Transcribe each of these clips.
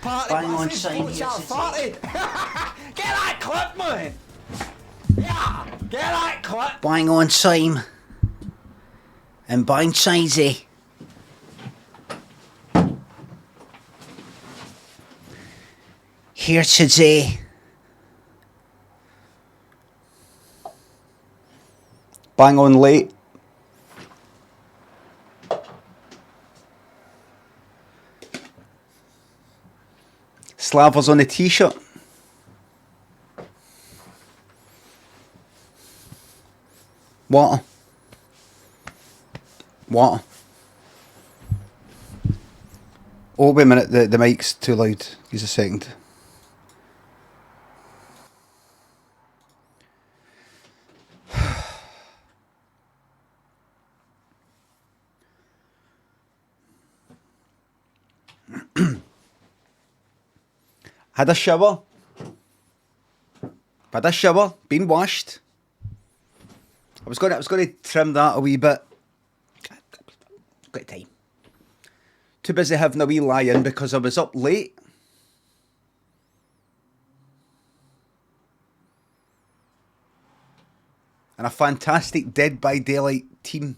party. Bang on time here, Party. Get that clip, man. Yeah, get that clip. Bang on time. And bang sizey. Here today. Bang on late. Slavers on the t-shirt. Water. Water. Oh, wait a minute, the mic's too loud. Give us a second. Had a shower. Had a shower. Been washed. I was going to trim that a wee bit. Got time. Too busy having a wee lie in because I was up late. And a fantastic Dead by Daylight team.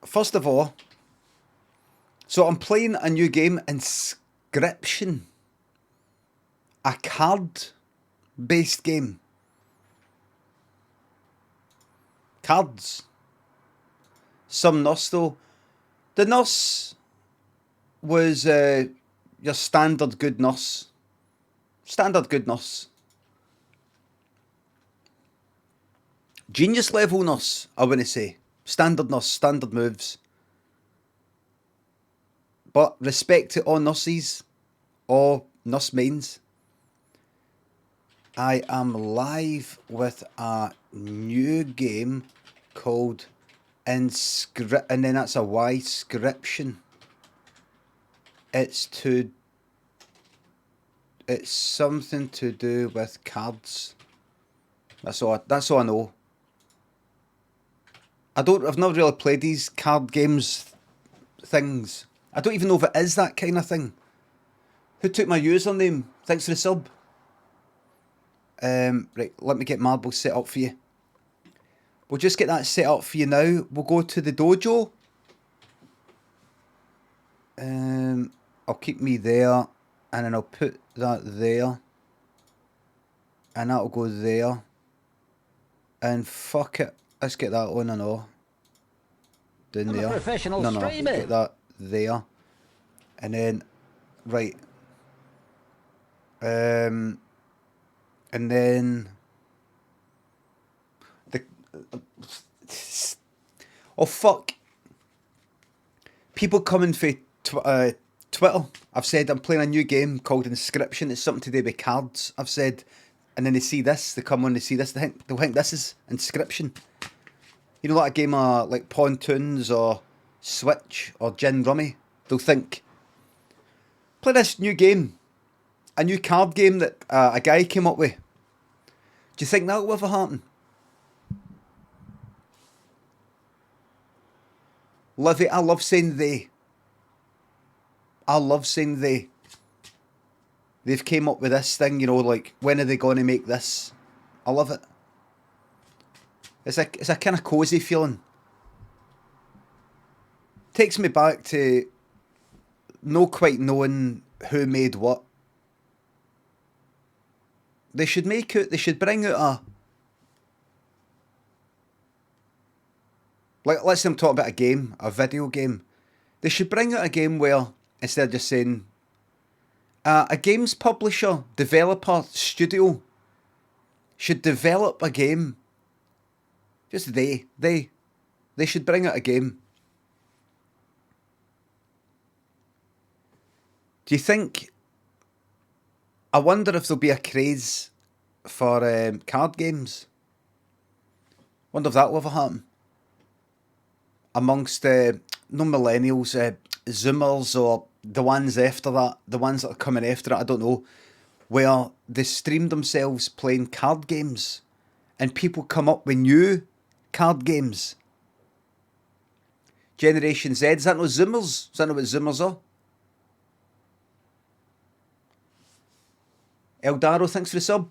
First of all, so I'm playing a new game, Inscryption. A card-based game. Cards. Some nurse though. The nurse was your standard good nurse. Standard good nurse. Genius level nurse, I wouldn't say. Standard nurse, standard moves. But respect to all nurses, all nurse mains. I am live with a new game called Inscryption, and then that's a Y-scription. It's something to do with cards. That's all I know. I've never really played these card games things. I don't even know if it is that kind of thing. Who took my username? Thanks for the sub. Right, let me get marbles set up for you. We'll just get that set up for you now. We'll go to the dojo. I'll keep me there, and then I'll put that there, and that'll go there. And fuck it, let's get that on and off. Down there. No, get that there, and then right. And then the oh fuck, people coming for Twitter. I've said I'm playing a new game called Inscryption. It's something to do with cards. I've said, and then they see this. They come on. They see this. They'll think this is Inscryption. You know, like a game of like Pontoons or Switch or Gin Rummy. They'll think, play this new game. A new card game that a guy came up with. Do you think that'll ever happen? Livy, I love saying they. I love saying they. They've came up with this thing, you know, like, when are they going to make this? I love it. It's a kind of cosy feeling. Takes me back to no quite knowing who made what. They should bring out a... Like, let's say I'm talking about a game, a video game. They should bring out a game where, instead of just saying, a games publisher, developer, studio should develop a game. Just they should bring out a game. Do you think... I wonder if there'll be a craze for card games. Wonder if that will ever happen. Amongst, no millennials, Zoomers or the ones after that, the ones that are coming after it, I don't know, where they stream themselves playing card games and people come up with new card games. Generation Z, is that no Zoomers? Is that not what Zoomers are? Eldaro, thanks for the sub.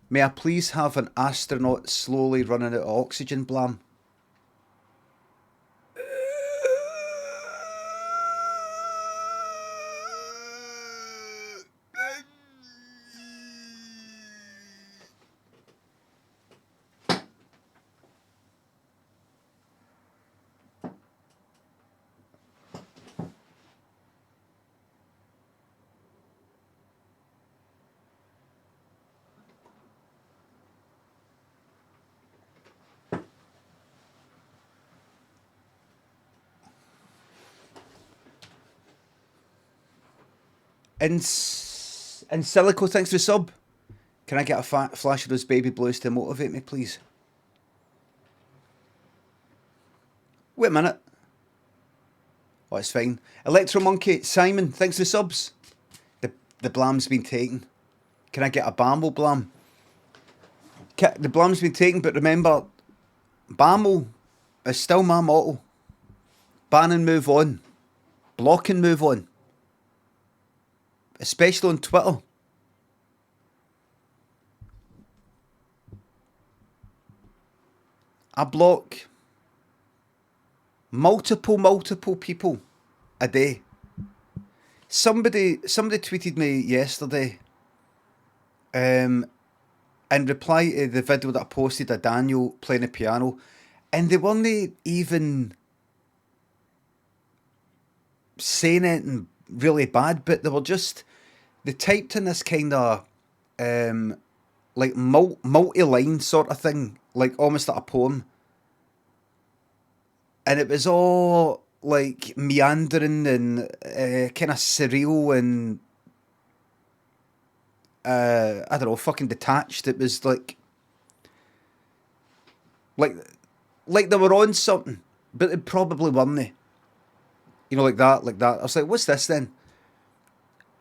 May I please have an astronaut slowly running out of oxygen, Blam? In Silico, thanks for the sub. Can I get a flash of those baby blues to motivate me, please? Wait a minute. Oh, it's fine. Electro Monkey, Simon, thanks for the subs. The blam's been taken. Can I get a Bamble blam? The blam's been taken, but remember, Bamble is still my motto. Ban and move on. Block and move on. Especially on Twitter. I block multiple people a day. Somebody tweeted me yesterday in reply to the video that I posted of Daniel playing the piano, and they weren't even saying anything really bad, but they typed in this kind of like multi-line sort of thing, like almost like a poem, and it was all like meandering and kind of surreal and I don't know, fucking detached. It was like they were on something, but it probably weren't. You know, like that. I was like, what's this then?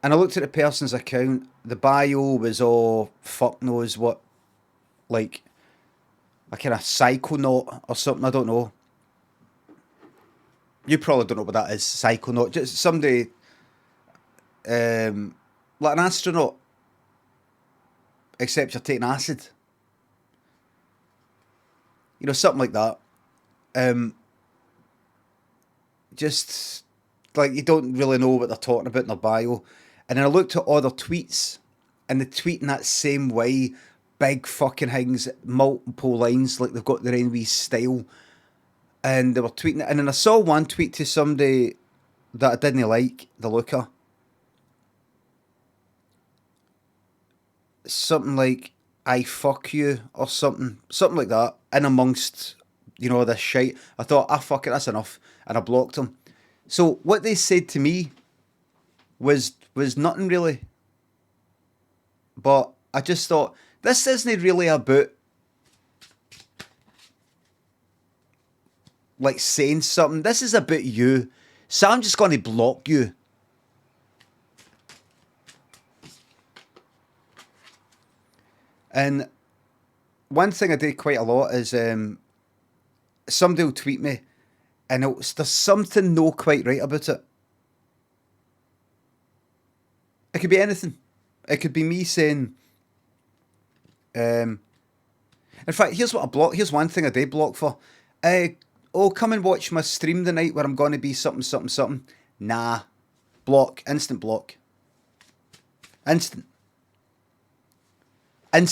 And I looked at the person's account. The bio was all fuck knows what, like a kind of psychonaut or something. I don't know. You probably don't know what that is. Psychonaut, just somebody, like an astronaut, except you're taking acid. You know, something like that. Just like you don't really know what they're talking about in their bio. And then I looked at other tweets, and they tweet in that same way, big fucking things, multiple lines, like they've got their own wee style. And they were tweeting it. And then I saw one tweet to somebody that I didn't like the look of. Something like, I fuck you, or something like that, in amongst, you know, this shite. I thought, fuck it, that's enough. And I blocked them. So what they said to me was nothing really. But I just thought, this isn't really about like saying something. This is about you. So I'm just going to block you. And one thing I do quite a lot is somebody will tweet me and there's something not quite right about it. It could be anything. It could be me saying, in fact, here's what I block. Here's one thing I did block for. Come and watch my stream tonight where I'm going to be something. Nah. Block. Instant block. Instant. I'm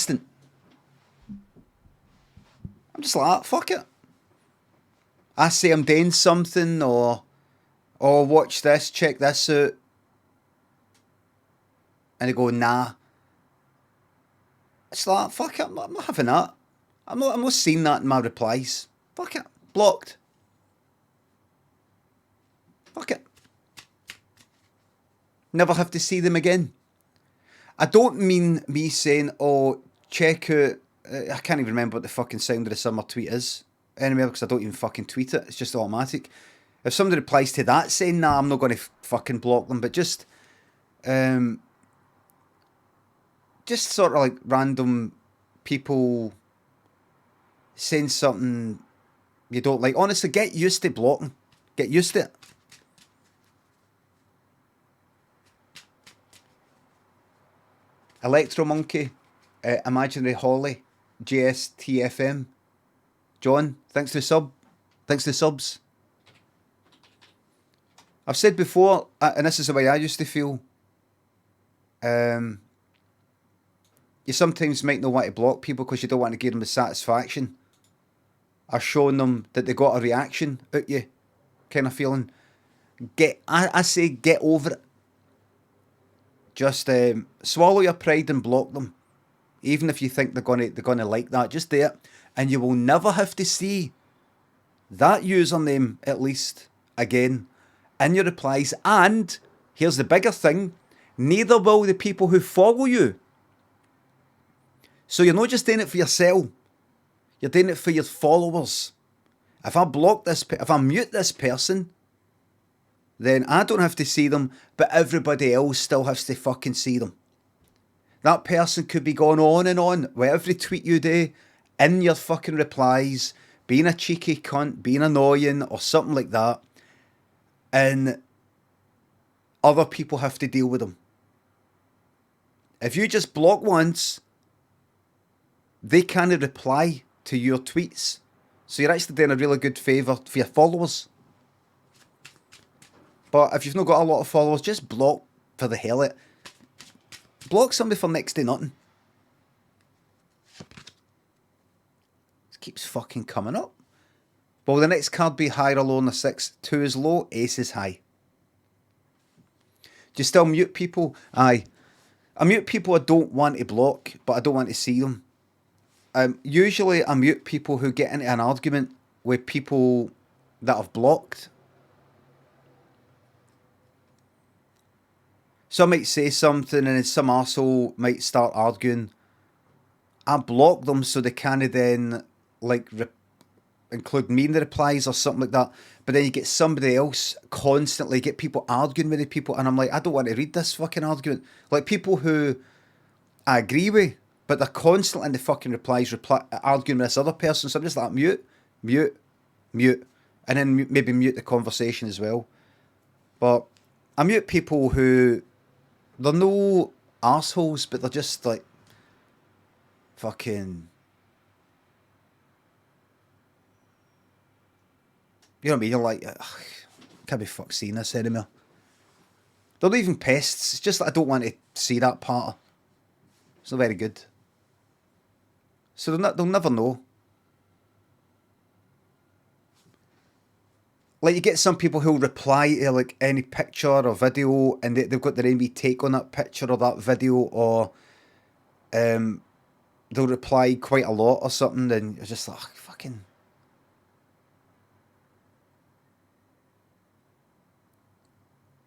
just like, fuck it. I say I'm doing something, or watch this, check this out. And they go, nah. It's like, fuck it, I'm not having that. I'm not seeing that in my replies. Fuck it. Blocked. Fuck it. Never have to see them again. I don't mean me saying, check out, I can't even remember what the fucking sound of the summer tweet is anyway, because I don't even fucking tweet it. It's just automatic. If somebody replies to that saying, nah, I'm not going to fucking block them, but just sort of like random people saying something you don't like. Honestly, get used to blocking. Get used to it. Electro Monkey, Imaginary Holly, JSTFM, John, thanks for the sub. Thanks for the subs. I've said before, and this is the way I used to feel, you sometimes might not want to block people because you don't want to give them the satisfaction of showing them that they got a reaction at you, kind of feeling. I say get over it. Just swallow your pride and block them, even if you think they're gonna like that. Just do it, and you will never have to see that username at least again in your replies. And here's the bigger thing: neither will the people who follow you. So you're not just doing it for yourself; you're doing it for your followers. If I mute this person, then I don't have to see them, but everybody else still has to fucking see them. That person could be going on and on with every tweet you do, in your fucking replies, being a cheeky cunt, being annoying, or something like that. And other people have to deal with them. If you just block once, they can't reply to your tweets. So you're actually doing a really good favour for your followers. But if you've not got a lot of followers, just block for the hell of it. Block somebody for next to nothing. It keeps fucking coming up. Will the next card be higher or lower than a 6? 2 is low, ace is high. Do you still mute people? Aye. I mute people I don't want to block, but I don't want to see them. Usually I mute people who get into an argument with people that I've blocked. So I might say something and then some arsehole might start arguing. I block them so they can't then include me in the replies or something like that. But then you get somebody else constantly, get people arguing with the people, and I'm like, I don't want to read this fucking argument. Like people who I agree with, but they're constantly in the fucking replies arguing with this other person. So I'm just like, mute, and then maybe mute the conversation as well. But I mute people who, they're no arseholes, but they're just like fucking, you know what I mean? You're like, can't be fucked seeing this anymore. They're not even pests. It's just that I don't want to see that part. It's not very good. So they'll never know. Like you get some people who'll reply to like any picture or video, and they've got their own wee take on that picture or that video, or they'll reply quite a lot or something, and you're just like, fucking.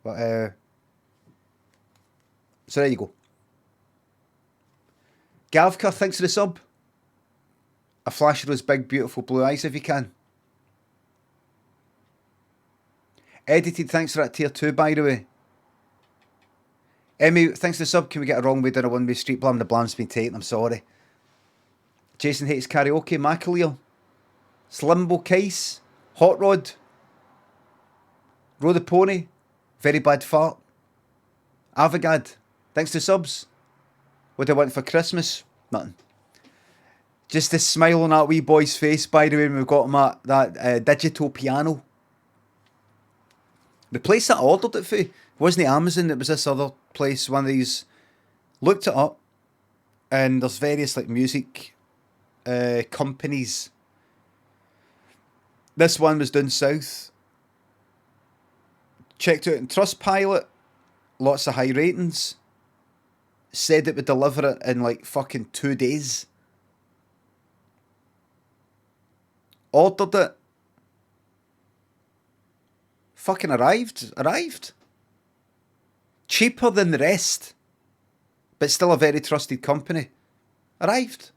But so there you go. Gavka, thanks for the sub. A flash of those big beautiful blue eyes if you can. Edited, thanks for that tier 2 by the way. Emmy, thanks for the sub. Can we get a wrong way down a one-way street? Blam, the blam's been taken, I'm sorry. Jason hates karaoke, Macaleal. Slimbo Case, Hot Rod, Row the Pony, Very Bad Fart, Avogad, thanks to subs. What do I want for Christmas? Nothing. Just the smile on that wee boy's face, by the way, when we've got him at that digital piano. The place that I ordered it for wasn't Amazon, it was this other place, one of these. Looked it up, and there's various like music companies. This one was down south. Checked it out in Trustpilot, lots of high ratings. Said it would deliver it in like fucking 2 days. Ordered it. Fucking arrived. Cheaper than the rest, but still a very trusted company. Arrived.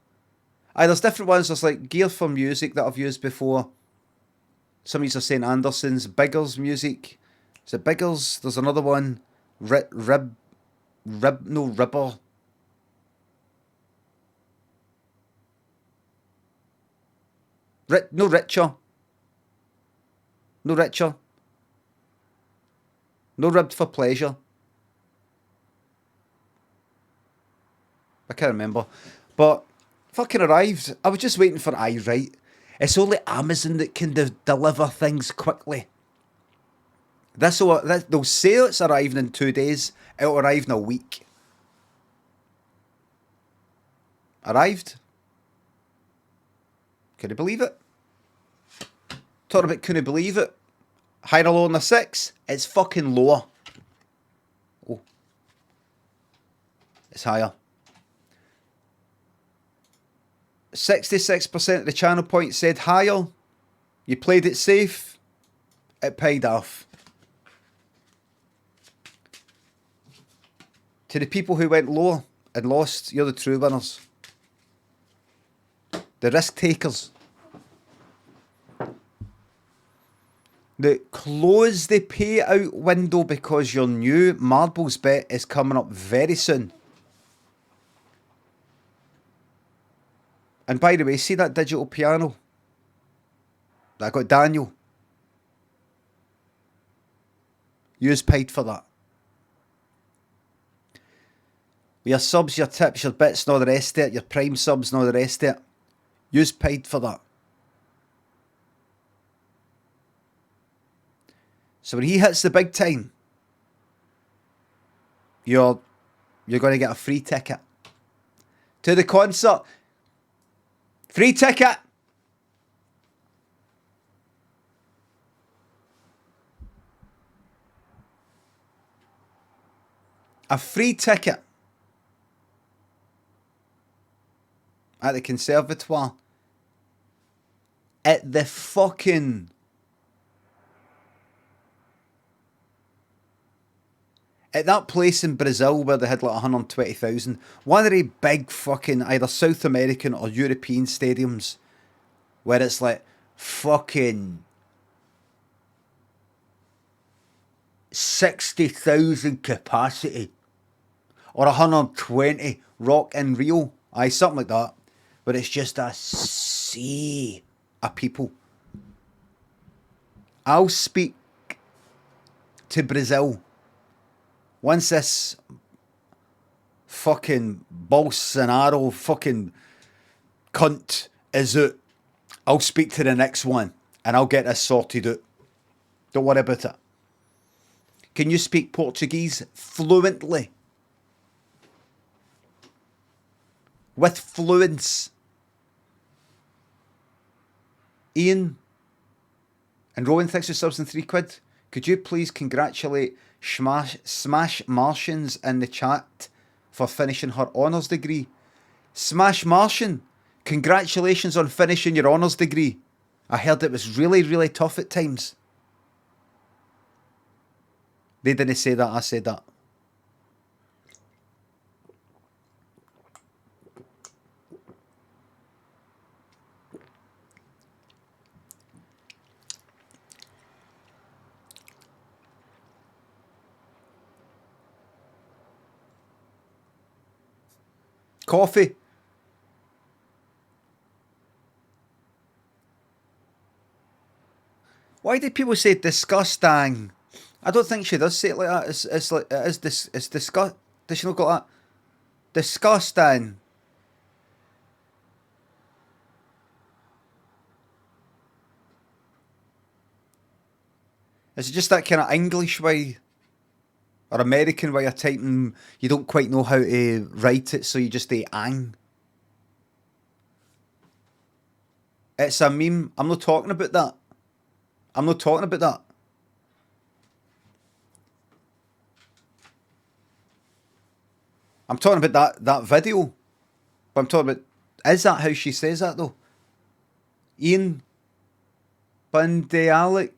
Aye, there's different ones. There's like Gear for Music that I've used before. Some of these are saying Anderson's. Biggers Music. Is it Biggers? There's another one. Ribber. No Richer. No ribbed for pleasure. I can't remember. But fucking arrived. I was just waiting for right. It's only Amazon that can deliver things quickly. They'll say it's arriving in 2 days. It'll arrive in a week. Arrived. Can you believe it? Talking about couldn't believe it. Higher or lower than a 6? It's fucking lower. Oh. It's higher. 66% of the channel points said higher. You played it safe. It paid off. To the people who went lower and lost, you're the true winners. The risk takers. The close the payout window because your new marbles bet is coming up very soon. And by the way, see that digital piano that I got Daniel? You's paid for that. Your subs, your tips, your bits and all the rest of it, your prime subs and all the rest of it. You's paid for that. So when he hits the big time, you're going to get a free ticket to the concert. Free ticket. A free ticket at the Conservatoire at the fucking at that place in Brazil where they had like 120,000. One of the big fucking either South American or European stadiums where it's like fucking 60,000 capacity or 120 Rock in Rio. Aye, something like that. But it's just a sea of people. I'll speak to Brazil once this fucking Bolsonaro fucking cunt is out. I'll speak to the next one and I'll get this sorted out. Don't worry about it. Can you speak Portuguese fluently? With fluence. Ian and Rowan, thanks for subs and £3. Could you please congratulate Smash Martians in the chat for finishing her honours degree? Smash Martian, congratulations on finishing your honours degree. I heard it was really, really tough at times. They didn't say that, I said that. Coffee. Why did people say disgusting? I don't think she does say it like that. It's like it's disgust. Does she not got that? Disgusting. Is it just that kind of English way or American way of typing? You don't quite know how to write it, so you just say ang. It's a meme. I'm not talking about that. I'm not talking about that. I'm talking about that video. But I'm talking about, is that how she says that though? Ian Bundealic,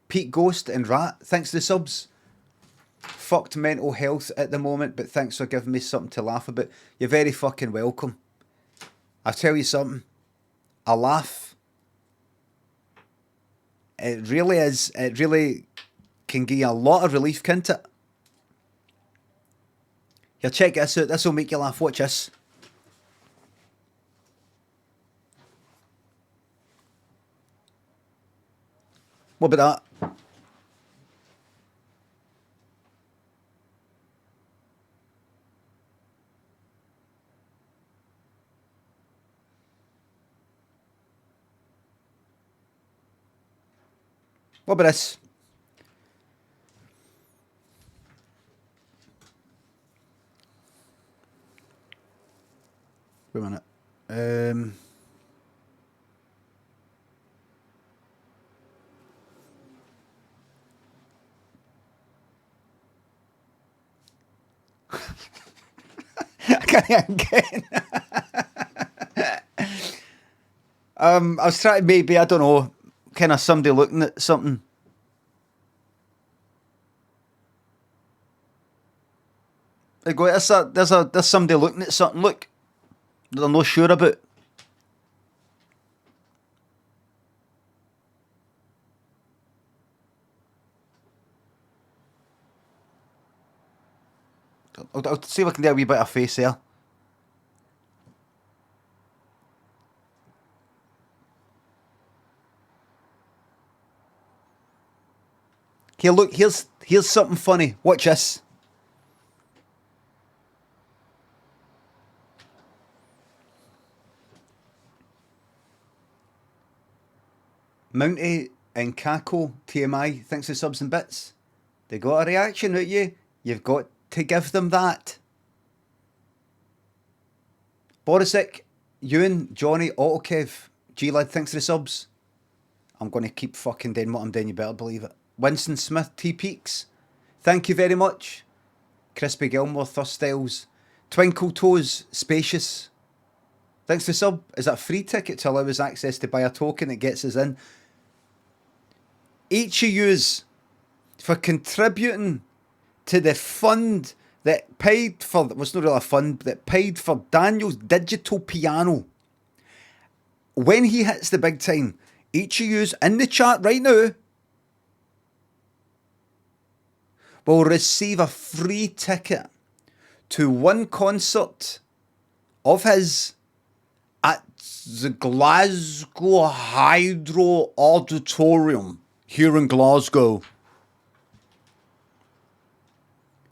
Pete Ghost and Rat, thanks to the subs. Fucked mental health at the moment, but thanks for giving me something to laugh about. You're very fucking welcome. I'll tell you something. A laugh. It really is. It really can give you a lot of relief, can't it? Here, check this out. This will make you laugh. Watch this. What about that? What about this? Wait a minute. I can't get. I was trying to maybe, I don't know, kind of somebody looking at something. They go, there's somebody looking at something. Look, that they're not sure about. I'll see if I can do a wee bit of face there. Here, look, here's something funny. Watch this. Mounty and Cackle, TMI, thanks for subs and bits. They got a reaction at you. You've got to give them that. Borisik, Ewan, Johnny, Autokev, G-Lad, thanks for the subs. I'm going to keep fucking doing what I'm doing, you better believe it. Winston Smith, T-Peaks, thank you very much. Crispy Gilmore, Thurstyles, Twinkle Toes, Spacious, thanks for the sub. Is that a free ticket to allow us access to buy a token that gets us in? Each of yous for contributing to the fund that paid for, was not really a fund, that paid for Daniel's digital piano. When he hits the big time, each of yous in the chat right now will receive a free ticket to one concert of his at the Glasgow Hydro Auditorium here in Glasgow.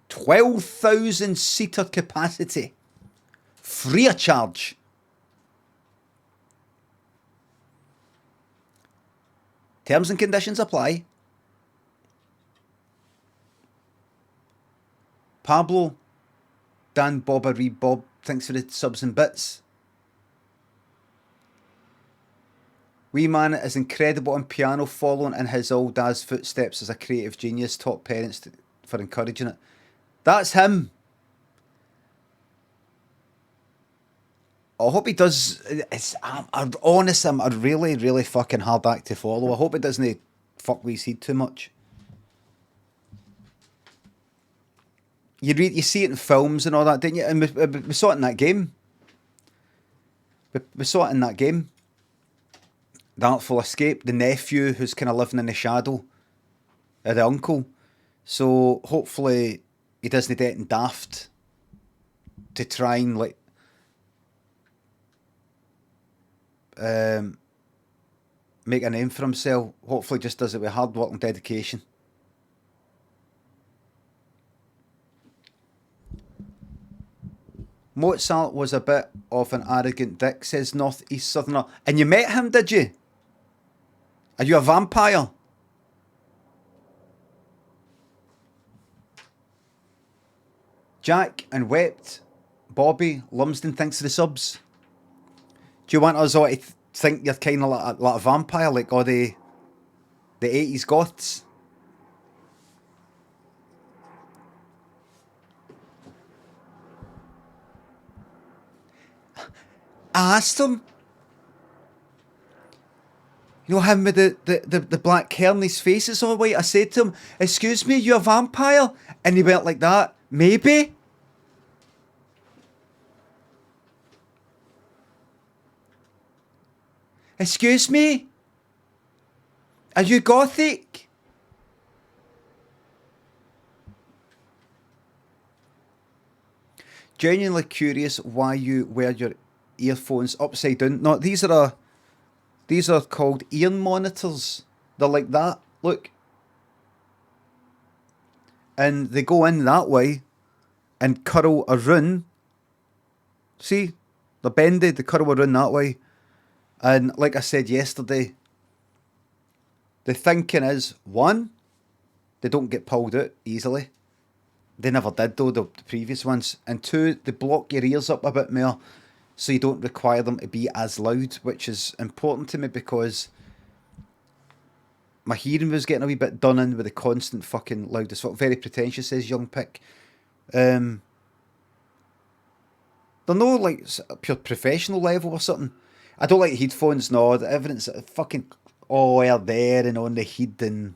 12,000 seater capacity, free of charge. Terms and conditions apply. Pablo, Dan, Bob, Reed, Bob, thanks for the subs and bits. Wee man is incredible on piano, following in his old dad's footsteps as a creative genius. Top parents for encouraging it. That's him. I hope he does. Honestly, I'm a really, really fucking hard act to follow. I hope it doesn't fuck with his head too much. You see it in films and all that, didn't you? And we saw it in that game. We saw it in that game. The Artful Escape, the nephew who's kind of living in the shadow of the uncle. So hopefully he doesn't do anything daft to try and like make a name for himself. Hopefully just does it with hard work and dedication. Mozart was a bit of an arrogant dick, says North East Southerner. And you met him, did you? Are you a vampire? Jack and Wept, Bobby, Lumsden, thanks for the subs. Do you want us all to think you're kind of like a vampire, like all the 80s goths? I asked him, you know him with the black hair and his face is all white. I said to him, excuse me, you a vampire? And he went like that, maybe? Excuse me? Are you gothic? Genuinely curious why you wear your earphones upside down. No, these are called ear monitors. They're like that. Look. And they go in that way and curl around. See? They're bendy, they curl around that way. And like I said yesterday, The thinking is, one, they don't get pulled out easily. They never did though, the previous ones. And two, they block your ears up a bit more so you don't require them to be as loud, which is important to me because my hearing was getting a wee bit done in with the constant fucking loud as fuck. Very pretentious, says Young Pick. They're no like pure professional level or something. I don't like headphones, no. Everything's fucking all there and on the head and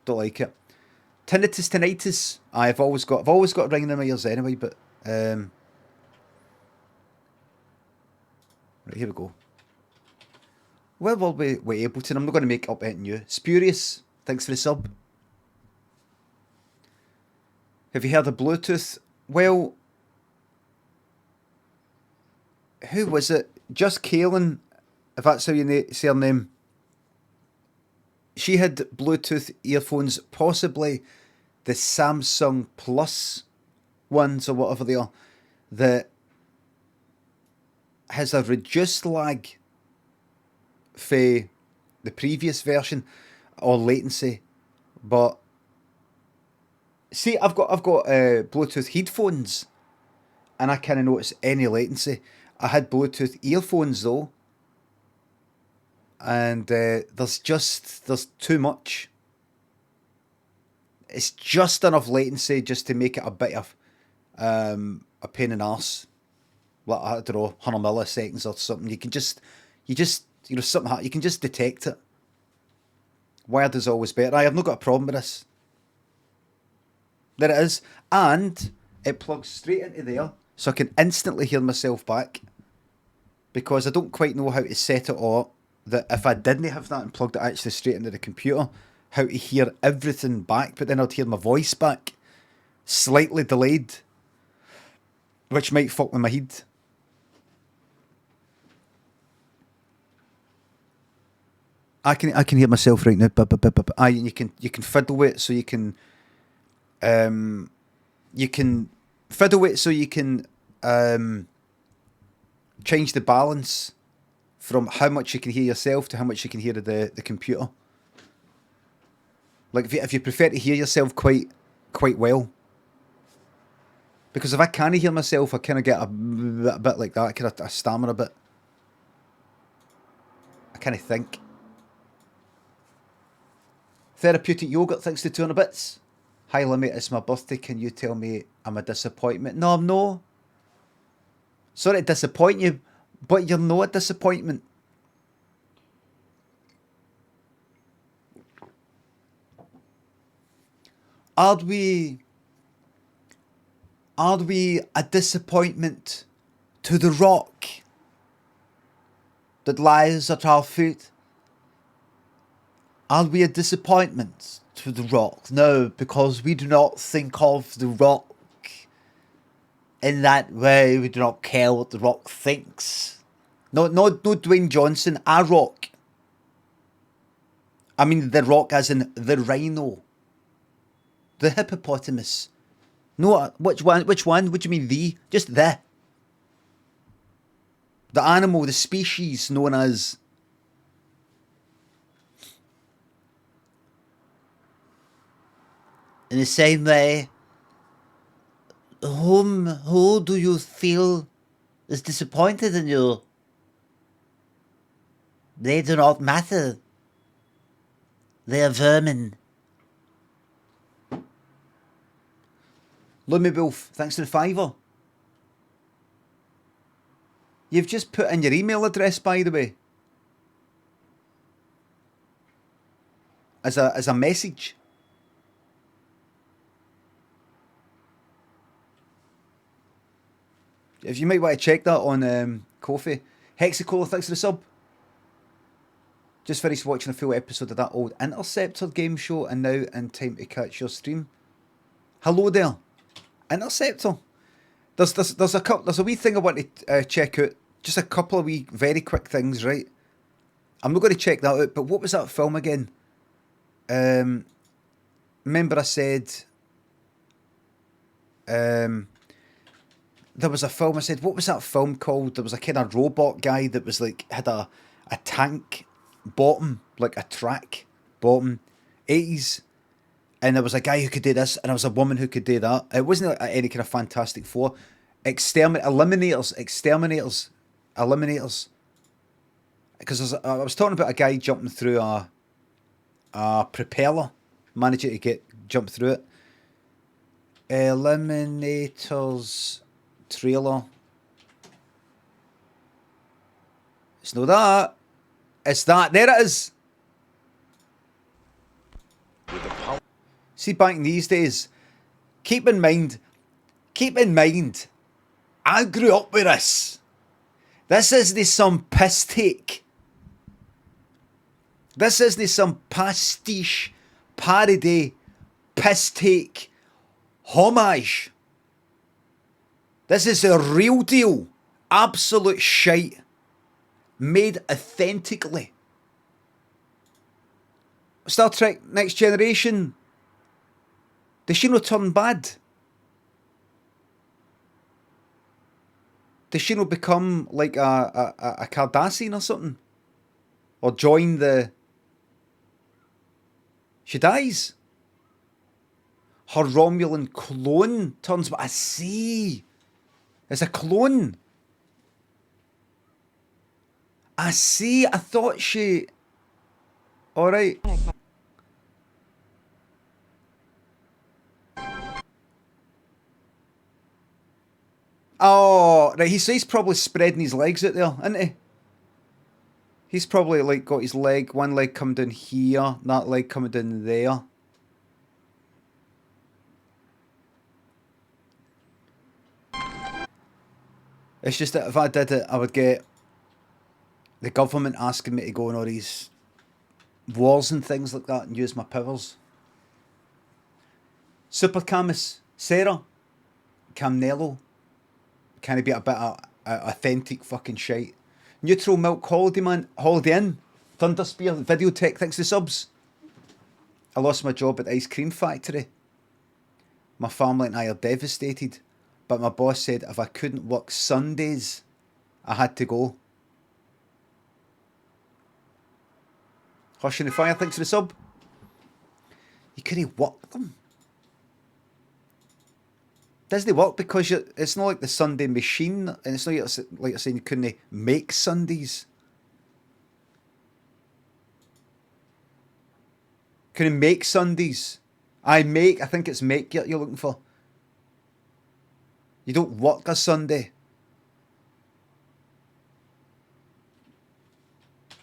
don't like it. Tinnitus. I've always got ringing in my ears anyway, but right, here we go. Well, will we Ableton? I'm not going to make up anything new. Spurious, thanks for the sub. Have you heard of Bluetooth? Well, who was it? Just Kaylin, if that's how you say her name. She had Bluetooth earphones, possibly the Samsung Plus ones or whatever they are, that has a reduced lag for the previous version or latency. But see, I've got Bluetooth headphones, and I can't notice any latency. I had Bluetooth earphones though, and there's too much. It's just enough latency just to make it a bit of a pain in the arse. Like, I don't know, 100 milliseconds or something. You can just detect it. Wired is always better. I have not got a problem with this. There it is, and it plugs straight into there, so I can instantly hear myself back. Because I don't quite know how to set it up that if I didn't have that and plugged it actually straight into the computer, how to hear everything back, but then I'd hear my voice back, slightly delayed, which might fuck with my head. I can hear myself right now. You can fiddle with it so you can fiddle with it so you can change the balance from how much you can hear yourself to how much you can hear the computer. Like if you prefer to hear yourself quite well, because if I can't hear myself, I kind of get a bit like that. I stammer a bit. I kind of think. Therapeutic yogurt, thanks to 200 bits. Hi Limmy, it's my birthday. Can you tell me I'm a disappointment? No, I'm no. Sorry to disappoint you, but you're not a disappointment. Are we a disappointment to the rock that lies at our feet? Are we a disappointment to the rock? No, because we do not think of the rock in that way. We do not care what the rock thinks. No, Dwayne Johnson, a rock. I mean the rock as in the rhino. The hippopotamus. No, which one? What do you mean the? Just the. The animal, the species known as. In the same way, who do you feel is disappointed in you? They do not matter. They are vermin. Lummy Wolf, thanks to the $5. You've just put in your email address, by the way, as a message. If you might want to check that on Ko-fi. Hexicola, thanks for the sub. Just finished watching a full episode of that old Interceptor game show and now in time to catch your stream. Hello there, Interceptor. There's a wee thing I want to check out. Just a couple of wee very quick things, right? I'm not going to check that out, but what was that film again? Remember I said there was a film, I said, what was that film called? There was a kind of robot guy that was like, had a tank bottom, like a track bottom. 80s. And there was a guy who could do this, and there was a woman who could do that. It wasn't like any kind of Fantastic Four. Eliminators. Because I was talking about a guy jumping through a propeller, managing to jump through it. Eliminators trailer. It's not that. It's that. There it is. See, back in these days, keep in mind, I grew up with this. This isn't some piss take. This isn't some pastiche, parody, piss take, homage. This is a real deal, absolute shite, made authentically. Star Trek Next Generation. Does she not turn bad? Does she not become like a Cardassian or something? Or join the... She dies. Her Romulan clone turns... I see. It's a clone. I see. I thought she... Alright. Oh, right, he's probably spreading his legs out there, isn't he? He's probably like got his one leg coming down here, that leg coming down there. It's just that if I did it, I would get the government asking me to go on all these wars and things like that and use my powers. Super Camus, Sarah, Camnello. Can it be a bit of authentic fucking shite? Neutral Milk Holiday Man, Holiday Inn, Thunderspear, Video Tech, thanks to subs. I lost my job at the ice cream factory. My family and I are devastated, but my boss said if I couldn't work Sundays, I had to go. Hush in the Fire, thanks for the sub. You couldn't work them. Does they work because it's not like the Sunday machine, and it's not like you're saying you couldn't make Sundays. Couldn't make Sundays. I think it's make you're looking for. You don't work a Sunday.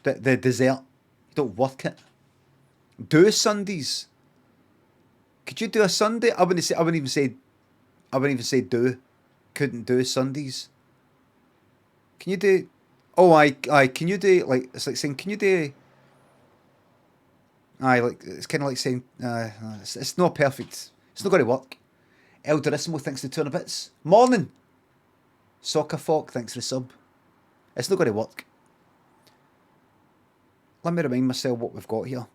The dessert. You don't work it. Do Sundays. Could you do a Sunday? I wouldn't even say do. Couldn't do Sundays. Can you do... Oh, can you do... Like, it's like saying, can you do... Like, it's kind of like saying... it's not perfect. It's not going to work. Eldorissimo, thanks for 200 bits. Morning! Soccer Fork, thanks for the sub. It's not going to work. Let me remind myself what we've got here.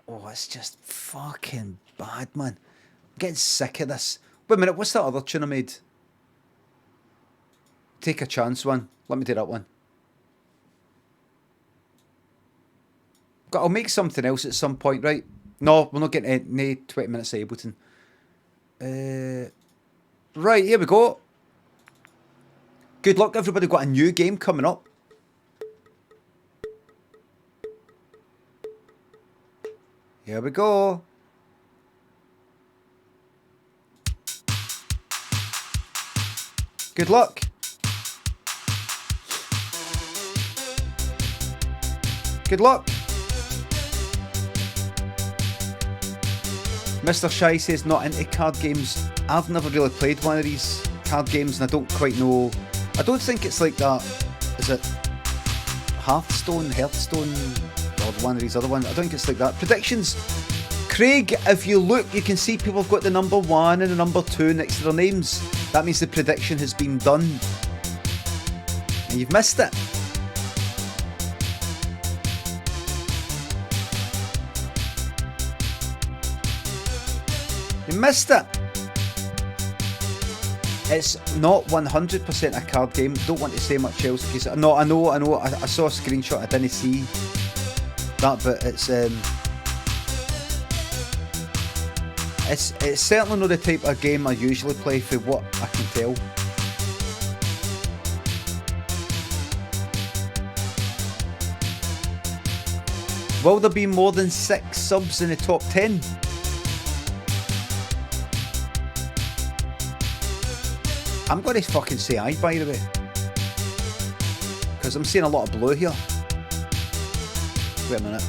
Oh, it's just fucking bad, man. I'm getting sick of this. Wait a minute, what's that other tune I made? Take a Chance one. Let me do that one. I'll make something else at some point, right? No, we're not getting any 20 minutes of Ableton. Right, here we go. Good luck, everybody. Got a new game coming up. Here we go. Good luck. Good luck. Mr. Shy says not into card games. I've never really played one of these card games and I don't quite know. I don't think it's like that. Is it Hearthstone, or one of these other ones? I don't think it's like that. Predictions. Craig, if you look, you can see people have got the number 1 and the number 2 next to their names. That means the prediction has been done. And you've missed it. You missed it. It's not 100% a card game. Don't want to say much else because no, I know. I saw a screenshot. I didn't see that, but it's certainly not the type of game I usually play, for what I can tell. Will there be more than 6 subs in the top 10? I'm going to fucking say aye, by the way. Because I'm seeing a lot of blue here. Wait a minute.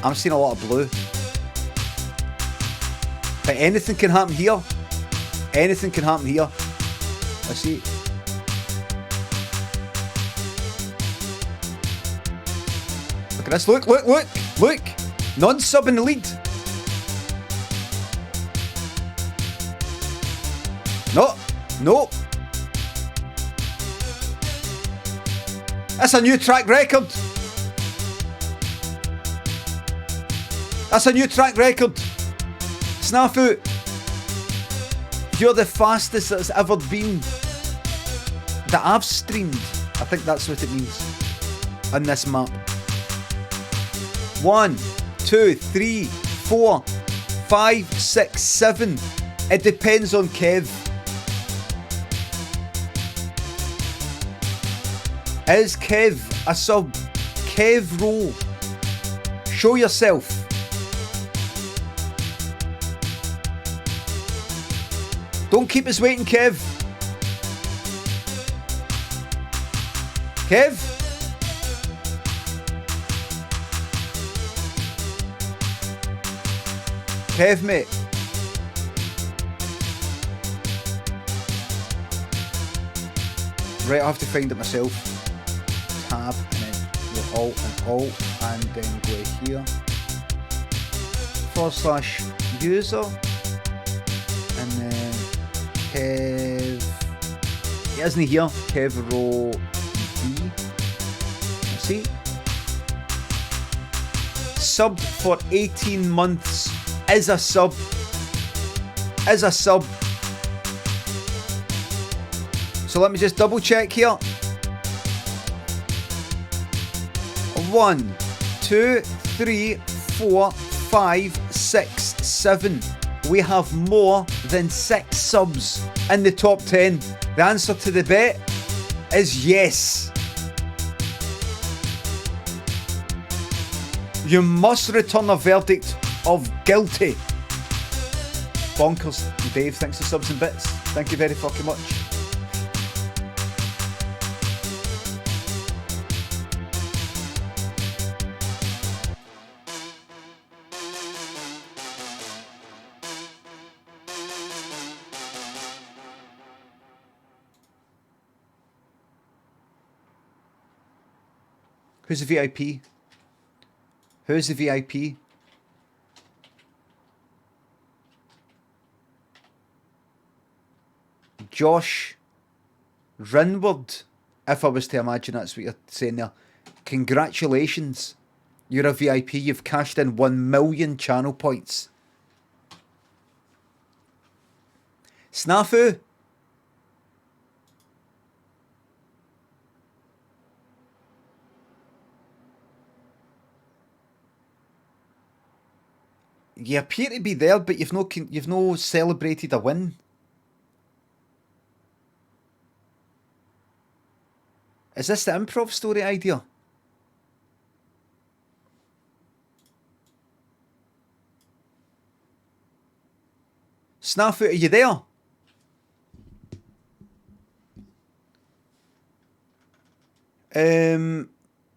I'm seeing a lot of blue. But anything can happen here. Anything can happen here. Let's see. Look at this. Look. Non-sub in the lead. No. That's a new track record. Snafu, you're the fastest that's ever been that I've streamed. I think that's what it means on this map. 1, 2, 3, 4, 5, 6, 7. It depends on Kev. Is Kev a sub? Kev Roll. Show yourself. Don't keep us waiting, Kev. Kev? Kev, mate. Right, I have to find it myself. Tab, and then go alt, and then go here. /user, and then Kev. He isn't here. Kev Row B. Let's see. Subbed for 18 months. Is a sub. So let me just double check here. 1, 2, 3, 4, 5, 6, 7. We have more than 6 subs in the top 10. The answer to the bet is yes. You must return a verdict of guilty. Bonkers. Dave, thanks for subs and bits. Thank you very fucking much. Who's the VIP? Who's the VIP? Josh Rinward, if I was to imagine that's what you're saying there. Congratulations. You're a VIP. You've cashed in 1 million channel points. Snafu. You appear to be there, but you've no celebrated a win. Is this the improv story idea? Snafu, are you there?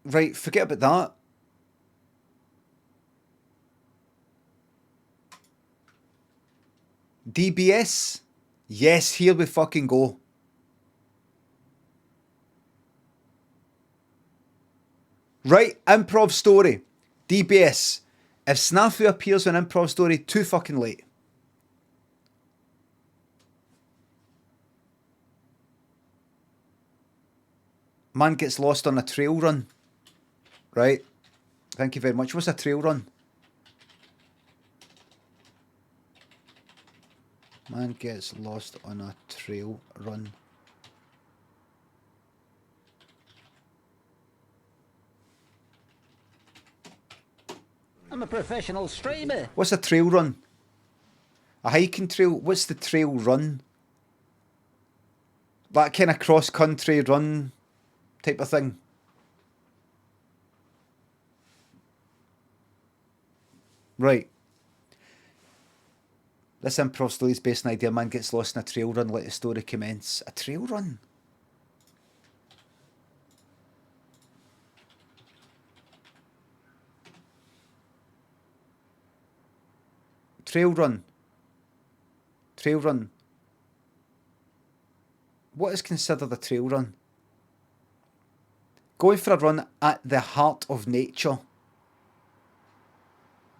Right, forget about that. DBS? Yes, here we fucking go. Right, improv story. DBS. If Snafu appears on improv story, too fucking late. Man gets lost on a trail run. Right. Thank you very much. What's a trail run? Man gets lost on a trail run. I'm a professional streamer. What's a trail run? A hiking trail? What's the trail run? That kind of cross-country run type of thing. Right. This improv story is based on an idea. A man gets lost in a trail run, let the story commence. A trail run? Trail run. Trail run. What is considered a trail run? Going for a run at the heart of nature. What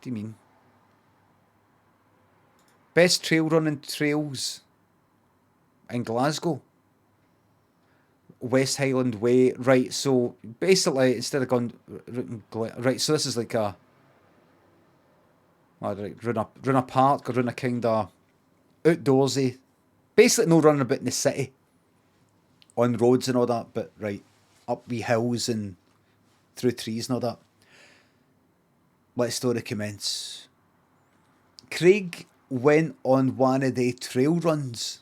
do you mean? Best trail running trails in Glasgow. West Highland Way. Right, so basically instead of going... Right, so this is like a... Right, run a park or run a kind of outdoorsy. Basically no running about in the city. On roads and all that, but right, up wee hills and through trees and all that. Let the story commence. Craig went on one of the trail runs.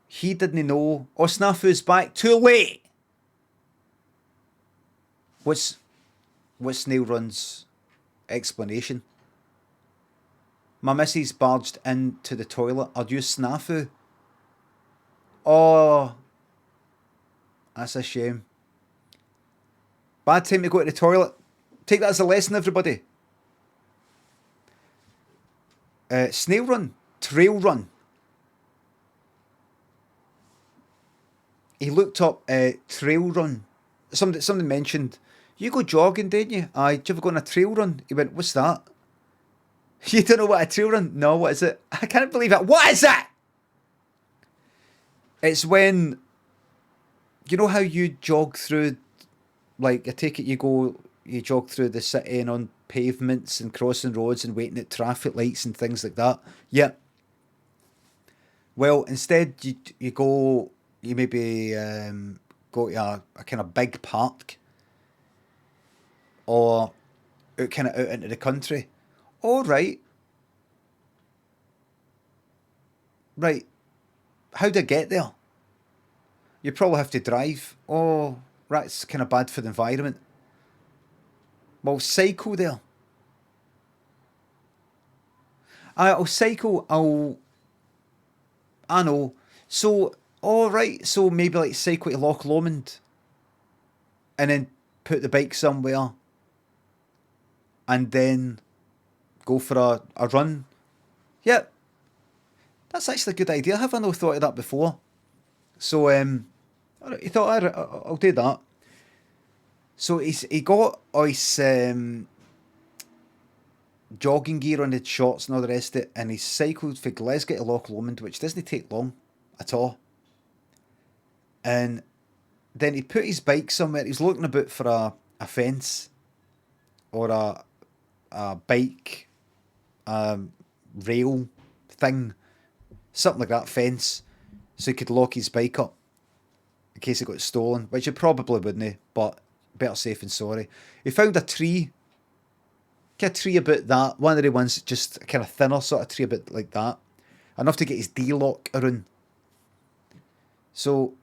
He didn't know. Oh, Snafu's back. Too late. What's Snail Run's explanation? My missus barged into the toilet. Are you Snafu? Oh, that's a shame. Bad time to go to the toilet. Take that as a lesson, everybody. Snail run, trail run. He looked up trail run. Somebody mentioned, you go jogging, didn't you? Aye, did you ever go on a trail run? He went, what's that? You don't know what a trail run? No, what is it? I can't believe it. What is it? It's when, you know how you jog through, like, I take it you jog through the city and on pavements and crossing roads and waiting at traffic lights and things like that. Yeah. Well, instead you maybe go to a kind of big park or out into the country. All right. Right. How do I get there? You probably have to drive. Oh, right, it's kind of bad for the environment. Well, cycle there. I'll cycle, I know. So, alright, so maybe like cycle to Loch Lomond and then put the bike somewhere and then go for a run. Yep. That's actually a good idea. Have I not thought of that before? So, he thought, I'll do that. So he got his jogging gear on his shorts and all the rest of it, and he cycled from Glasgow to Loch Lomond, which doesn't take long at all. And then he put his bike somewhere. He was looking about for a fence or a bike rail thing, something like that, fence, so he could lock his bike up in case it got stolen, which it probably wouldn't, but better safe than sorry. He found a tree, about that, one of the ones just a kind of thinner sort of tree, a bit like that, enough to get his D-lock around. So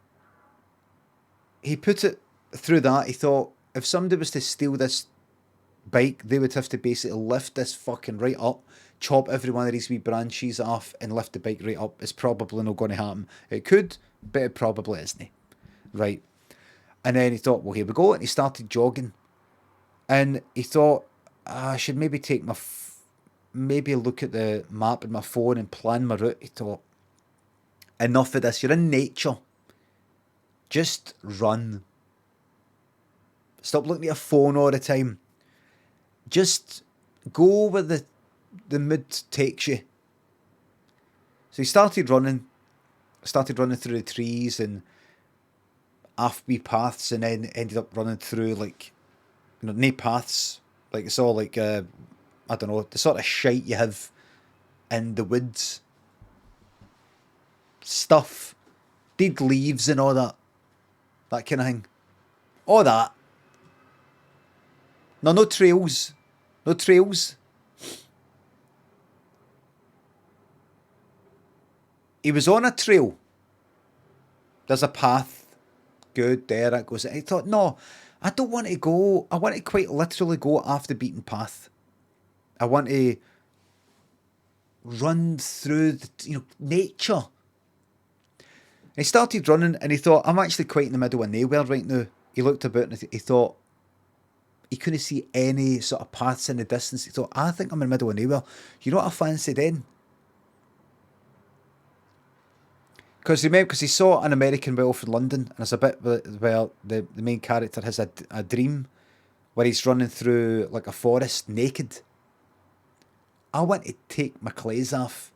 he put it through that. He thought if somebody was to steal this bike, they would have to basically lift this fucking right up, chop every one of these wee branches off and lift the bike right up. It's probably not going to happen. It could, but it probably isn't. Right. And then he thought, well, here we go. And he started jogging. And he thought, I should maybe take maybe look at the map in my phone and plan my route. He thought, enough of this. You're in nature. Just run. Stop looking at your phone all the time. Just go where the mood takes you. So he started running through the trees and off wee paths, and then ended up running through like, no paths, like it's all like I don't know, the sort of shite you have in the woods stuff, dead leaves and all that kind of thing. All that. No trails. No trails. He was on a trail. There's a path. Good, there it goes. I thought, no, I don't want to go. I want to quite literally go off the beaten path. I want to run through nature. He started running and he thought, I'm actually quite in the middle of nowhere right now. He looked about and he thought, he couldn't see any sort of paths in the distance. He thought, I think I'm in the middle of nowhere. You know what I fancy then? Because he saw An American Werewolf in London, and it's a bit where the main character has a dream where he's running through like a forest naked. I want to take my clothes off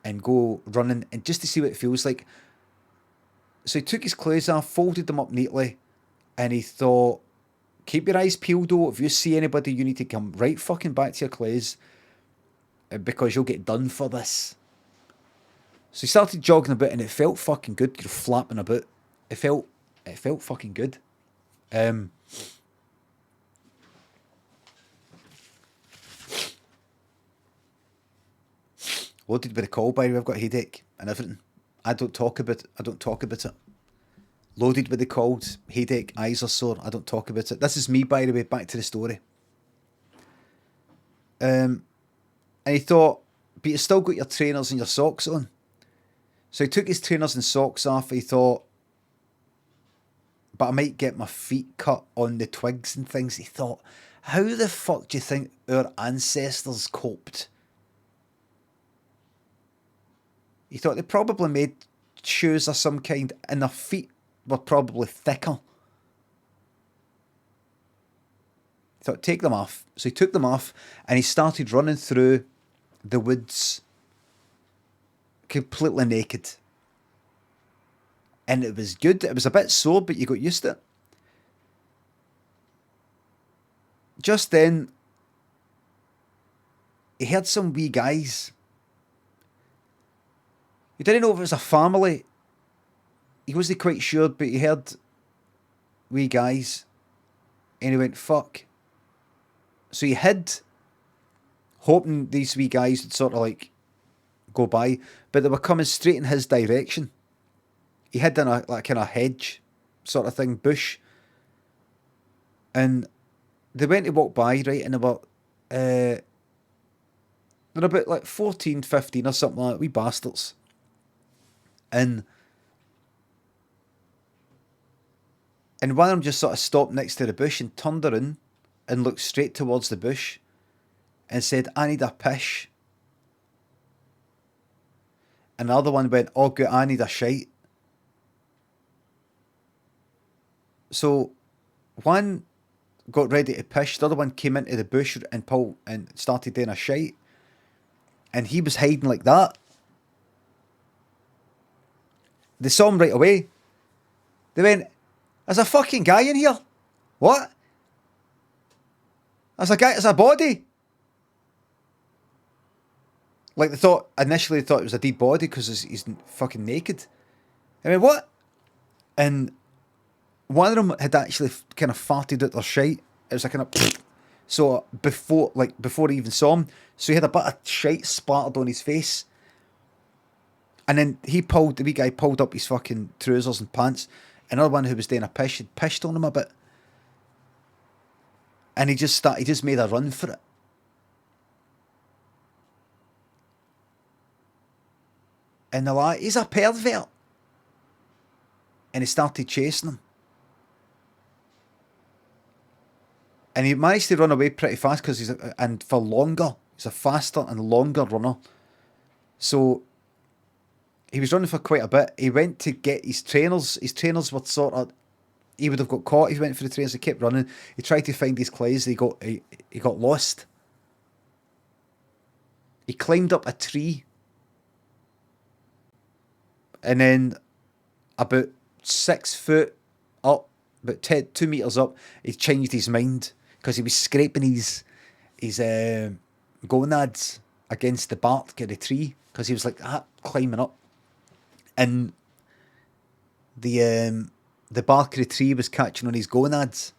and go running, and just to see what it feels like. So he took his clothes off, folded them up neatly, and he thought, keep your eyes peeled though. If you see anybody, you need to come right fucking back to your clothes, because you'll get done for this. So he started jogging about, and it felt fucking good. You're flapping about. It felt fucking good. Loaded with a call, by the way. I've got a headache and everything. I don't talk about it. Loaded with the colds, headache, eyes are sore. I don't talk about it. This is me, by the way. Back to the story. And he thought, but you still got your trainers and your socks on. So he took his trainers and socks off. He thought, but I might get my feet cut on the twigs and things. He thought, how the fuck do you think our ancestors coped? He thought they probably made shoes of some kind, and their feet were probably thicker. He thought, take them off. So he took them off, and he started running through the woods completely naked. And it was good. It was a bit sore, but you got used to it. Just then, he heard some wee guys. He didn't know if it was a family. He wasn't quite sure, but he heard wee guys. And he went, fuck. So he hid, hoping these wee guys would sort of like go by, but they were coming straight in his direction. He hid in a like kind of hedge sort of thing, bush. And they went to walk by, right, and they're about like 14, 15 or something like that, wee bastards. And one of them just sort of stopped next to the bush and turned around and looked straight towards the bush and said, I need a pish. And the other one went, oh good, I need a shite. So one got ready to pish, the other one came into the bush and started doing a shite. And he was hiding like that. They saw him right away. They went, there's a fucking guy in here. What? There's a body. Like initially they thought it was a dead body because he's fucking naked. I mean, what? And one of them had actually kind of farted out their shite. It was like kind of, so before he even saw him, so he had a bit of shite splattered on his face. And then the wee guy pulled up his fucking trousers and pants. Another one who was doing a pish had pished on him a bit. And he just made a run for it. And they're like, he's a pervert. And he started chasing him. And he managed to run away pretty fast because he's a faster and longer runner. So he was running for quite a bit. He went to get his trainers. His trainers were sort of, he would have got caught if he went for the trainers. He kept running. He tried to find his clothes. He got lost. He climbed up a tree. And then about 6 foot up, about 2 meters up, he changed his mind because he was scraping his gonads against the bark of the tree because he was like climbing up. and the bark of the tree was catching on his gonads.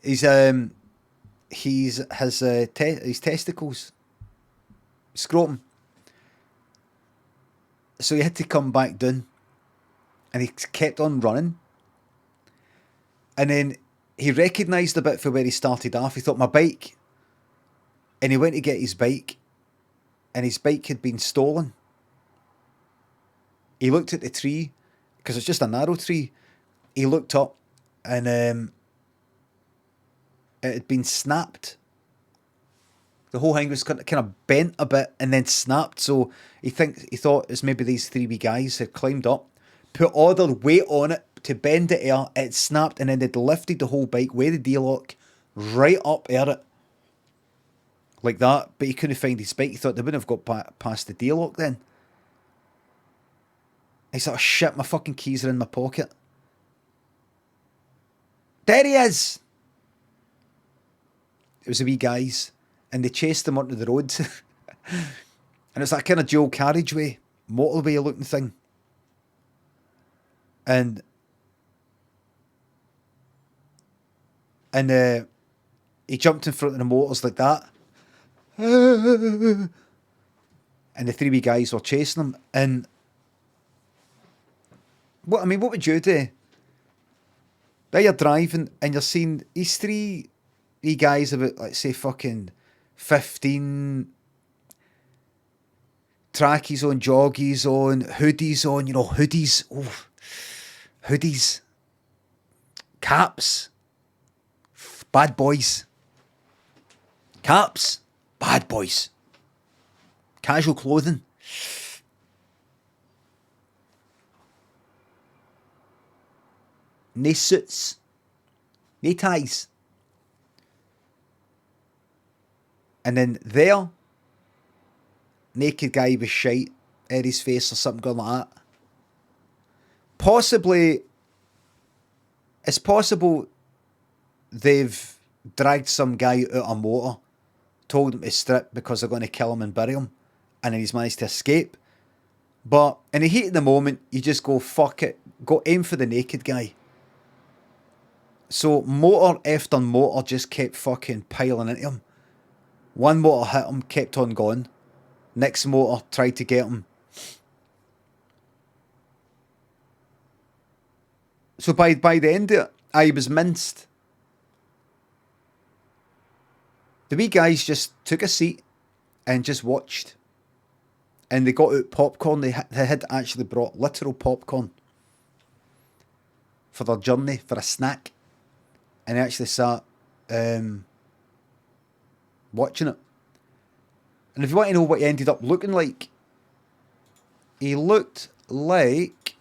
He's his testicles, scrotum. So he had to come back down, and he kept on running. And then he recognised a bit for where he started off. He thought, my bike. And he went to get his bike, and his bike had been stolen. He looked at the tree, because it's just a narrow tree. He looked up, and it had been snapped. The whole thing was kind of bent a bit and then snapped. So he thought it's maybe these three wee guys had climbed up, put all their weight on it to bend it air. It snapped, and then they'd lifted the whole bike with the D-lock right up air it. Like that. But he couldn't find his bike. He thought they wouldn't have got past the D-lock then. He thought, oh shit, my fucking keys are in my pocket. There he is! It was the wee guys, and they chased him onto the road. And it's that kind of dual carriageway, motorway looking thing. And he jumped in front of the motors like that. And the three wee guys were chasing him. And what would you do? Now you're driving and you're seeing these three wee guys about, let's say, fucking 15, trackies on, joggies on, hoodies on, hoodies. Oh, hoodies. Caps. Bad boys. Caps. Bad boys. Casual clothing. No suits. No ties. And then there, naked guy with shite at his face or something going like that. Possibly, it's possible they've dragged some guy out a motor, told him to strip because they're going to kill him and bury him, and then he's managed to escape. But in the heat of the moment, you just go, fuck it, go aim for the naked guy. So motor after motor just kept fucking piling into him. One motor hit him, kept on going. Next motor tried to get him. So by the end of it, I was minced. The wee guys just took a seat and just watched. And they got out popcorn. They had actually brought literal popcorn for their journey, for a snack. And they actually sat watching it. And if you want to know what he ended up looking like, he looked like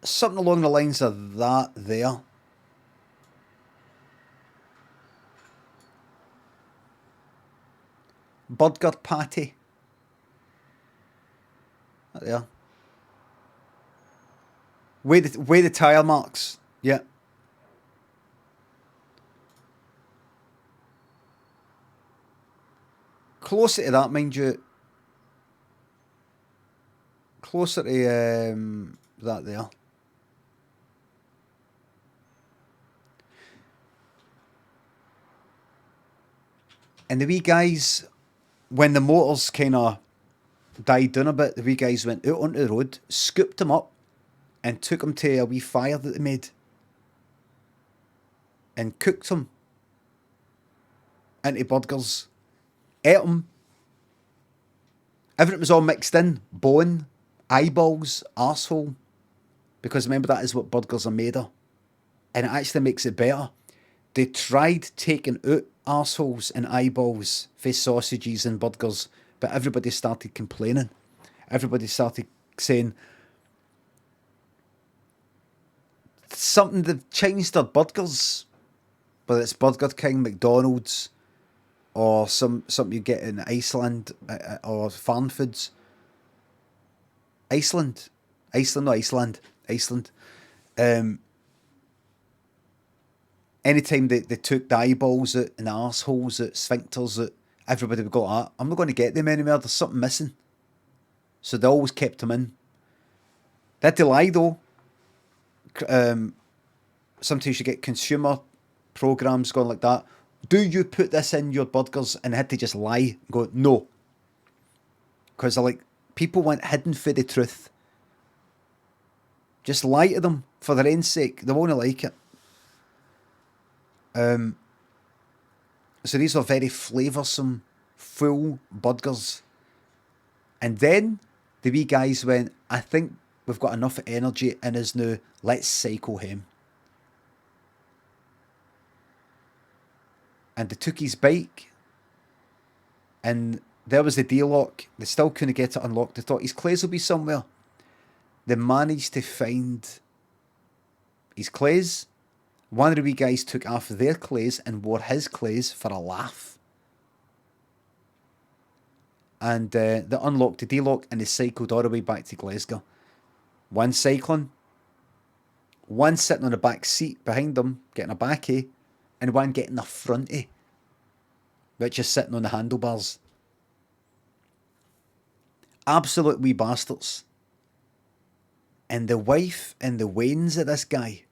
something along the lines of that there. Burger patty. That there. With the tyre marks. Yeah. Closer to that, mind you. Closer to that there. And the wee guys, when the motors kind of died down a bit, the wee guys went out onto the road, scooped him up, and took him to a wee fire that they made. And cooked him into burgers. Ate him. Everything was all mixed in. Bone, eyeballs, arsehole. Because remember, that is what burgers are made of. And it actually makes it better. They tried taking out arseholes and eyeballs for sausages and burgers, but everybody started complaining. Everybody started saying something, they've changed their burgers, whether it's Burger King, McDonald's, or something you get in Iceland, or farm foods. Iceland, not Iceland, Iceland. Anytime they took the eyeballs out and the arseholes out, sphincters out, everybody would go, I'm not going to get them anymore, there's something missing. So they always kept them in. They had to lie though. Sometimes you get consumer programs going like that. Do you put this in your burgers? And they had to just lie and go, no. Because they're like, people want hidden for the truth. Just lie to them for their own sake. They won't like it. So these are very flavoursome, full burgers. And then the wee guys went, I think we've got enough energy in us now. Let's cycle home. And they took his bike. And there was the D-lock. They still couldn't get it unlocked. They thought his clays will be somewhere. They managed to find his clays. One of the wee guys took off their clays and wore his clays for a laugh. And they unlocked the D-lock and they cycled all the way back to Glasgow. One cycling, one sitting on the back seat behind them, getting a backie, and one getting a frontie, which is sitting on the handlebars. Absolute wee bastards. And the wife and the wains of this guy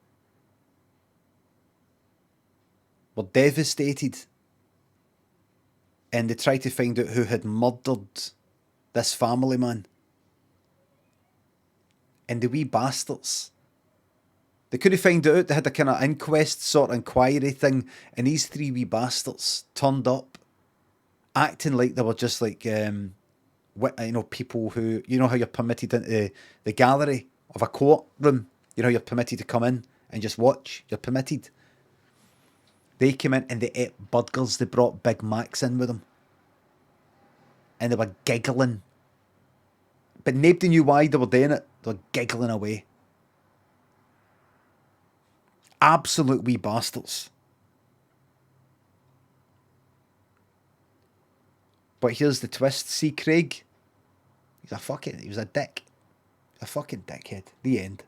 were devastated, and they tried to find out who had murdered this family man. And the wee bastards, they couldn't find it out. They had a kind of inquest sort of inquiry thing, and these three wee bastards turned up acting like they were just like people who, you know how you're permitted into the gallery of a courtroom, you know, you're permitted to come in and just watch, you're permitted. They came in and they ate burgers. They brought Big Macs in with them. And they were giggling. But nobody knew why they were doing it. They were giggling away. Absolute wee bastards. But here's the twist. See Craig? He was a dick. A fucking dickhead. The end.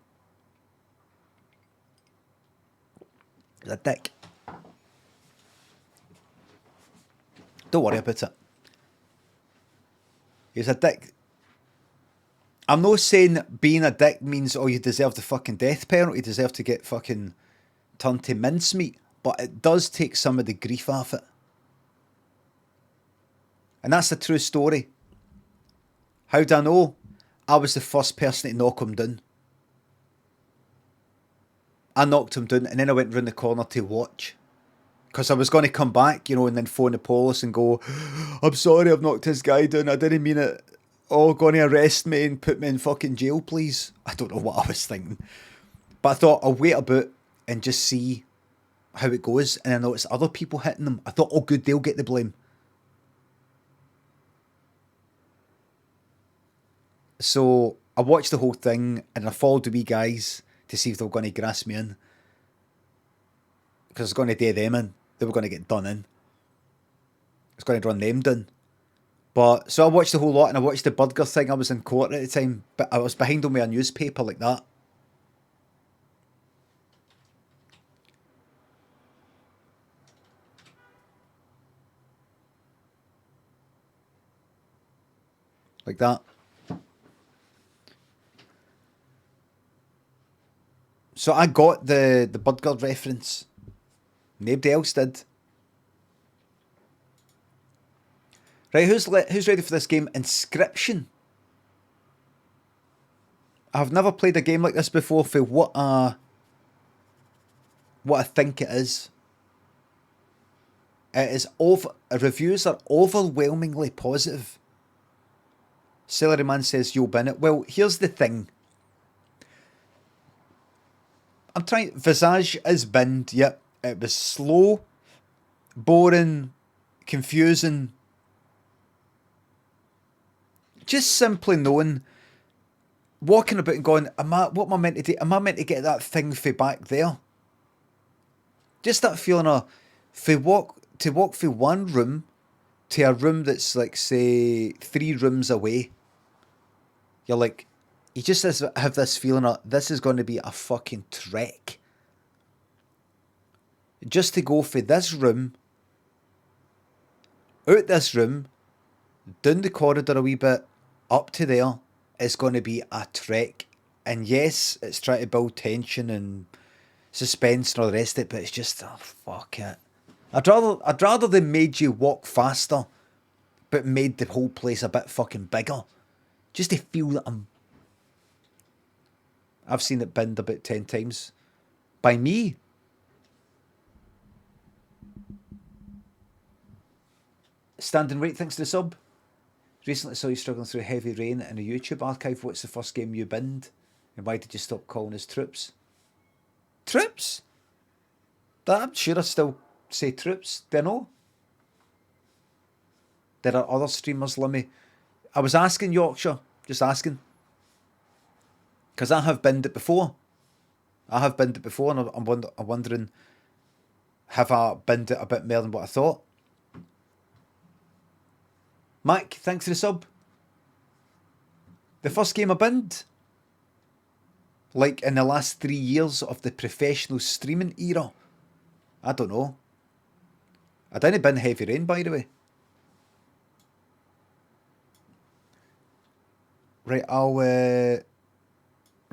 He was a dick. Don't worry about it. He's a dick. I'm not saying being a dick means, you deserve the fucking death penalty, you deserve to get fucking turned to mincemeat, but it does take some of the grief off it. And that's the true story. How do I know? I was the first person to knock him down. I knocked him down and then I went round the corner to watch. Because I was going to come back, and then phone the police and go, I'm sorry, I've knocked this guy down. I didn't mean it. Going to arrest me and put me in fucking jail, please. I don't know what I was thinking. But I thought, I'll wait a bit and just see how it goes. And I noticed other people hitting them. I thought, good, they'll get the blame. So I watched the whole thing and I followed the wee guys to see if they were going to grass me in. Because I was going to do them in. They were going to get done in. I was going to run them down. But, so I watched the whole lot and I watched the burger thing. I was in court at the time, but I was behind them with a newspaper like that. Like that. So I got the burger reference. Nobody else did. Right, who's ready for this game? Inscryption. I've never played a game like this before for what I think it is. It is reviews are overwhelmingly positive. Salaryman says you'll bin it. Well, here's the thing. Visage is binned, yep. It was slow, boring, confusing. Just simply knowing, walking about and going, what am I meant to do? Am I meant to get that thing for back there? Just that feeling of, to walk through one room to a room that's like, say, 3 rooms away. You're like, you just have this feeling of this is going to be a fucking trek. Just to go for this room, out this room, down the corridor a wee bit, up to there, is going to be a trek. And yes, it's trying to build tension and suspense and all the rest of it, but it's just, oh, fuck it. I'd rather they made you walk faster, but made the whole place a bit fucking bigger. Just to feel that I've seen it binned about 10 times. By me. Standing right, thanks to the sub. Recently saw you struggling through heavy rain in a YouTube archive. What's the first game you binned? And why did you stop calling us troops? Troops? I'm sure I still say troops. Do you know? There are other streamers, Limmy. I was asking Yorkshire. Just asking. Because I have binned it before. And I'm wondering, have I binned it a bit more than what I thought? Mac, thanks for the sub. The first game I binned, like in the last 3 years of the professional streaming era, I don't know. I didn't bin Heavy Rain, by the way. Right, right,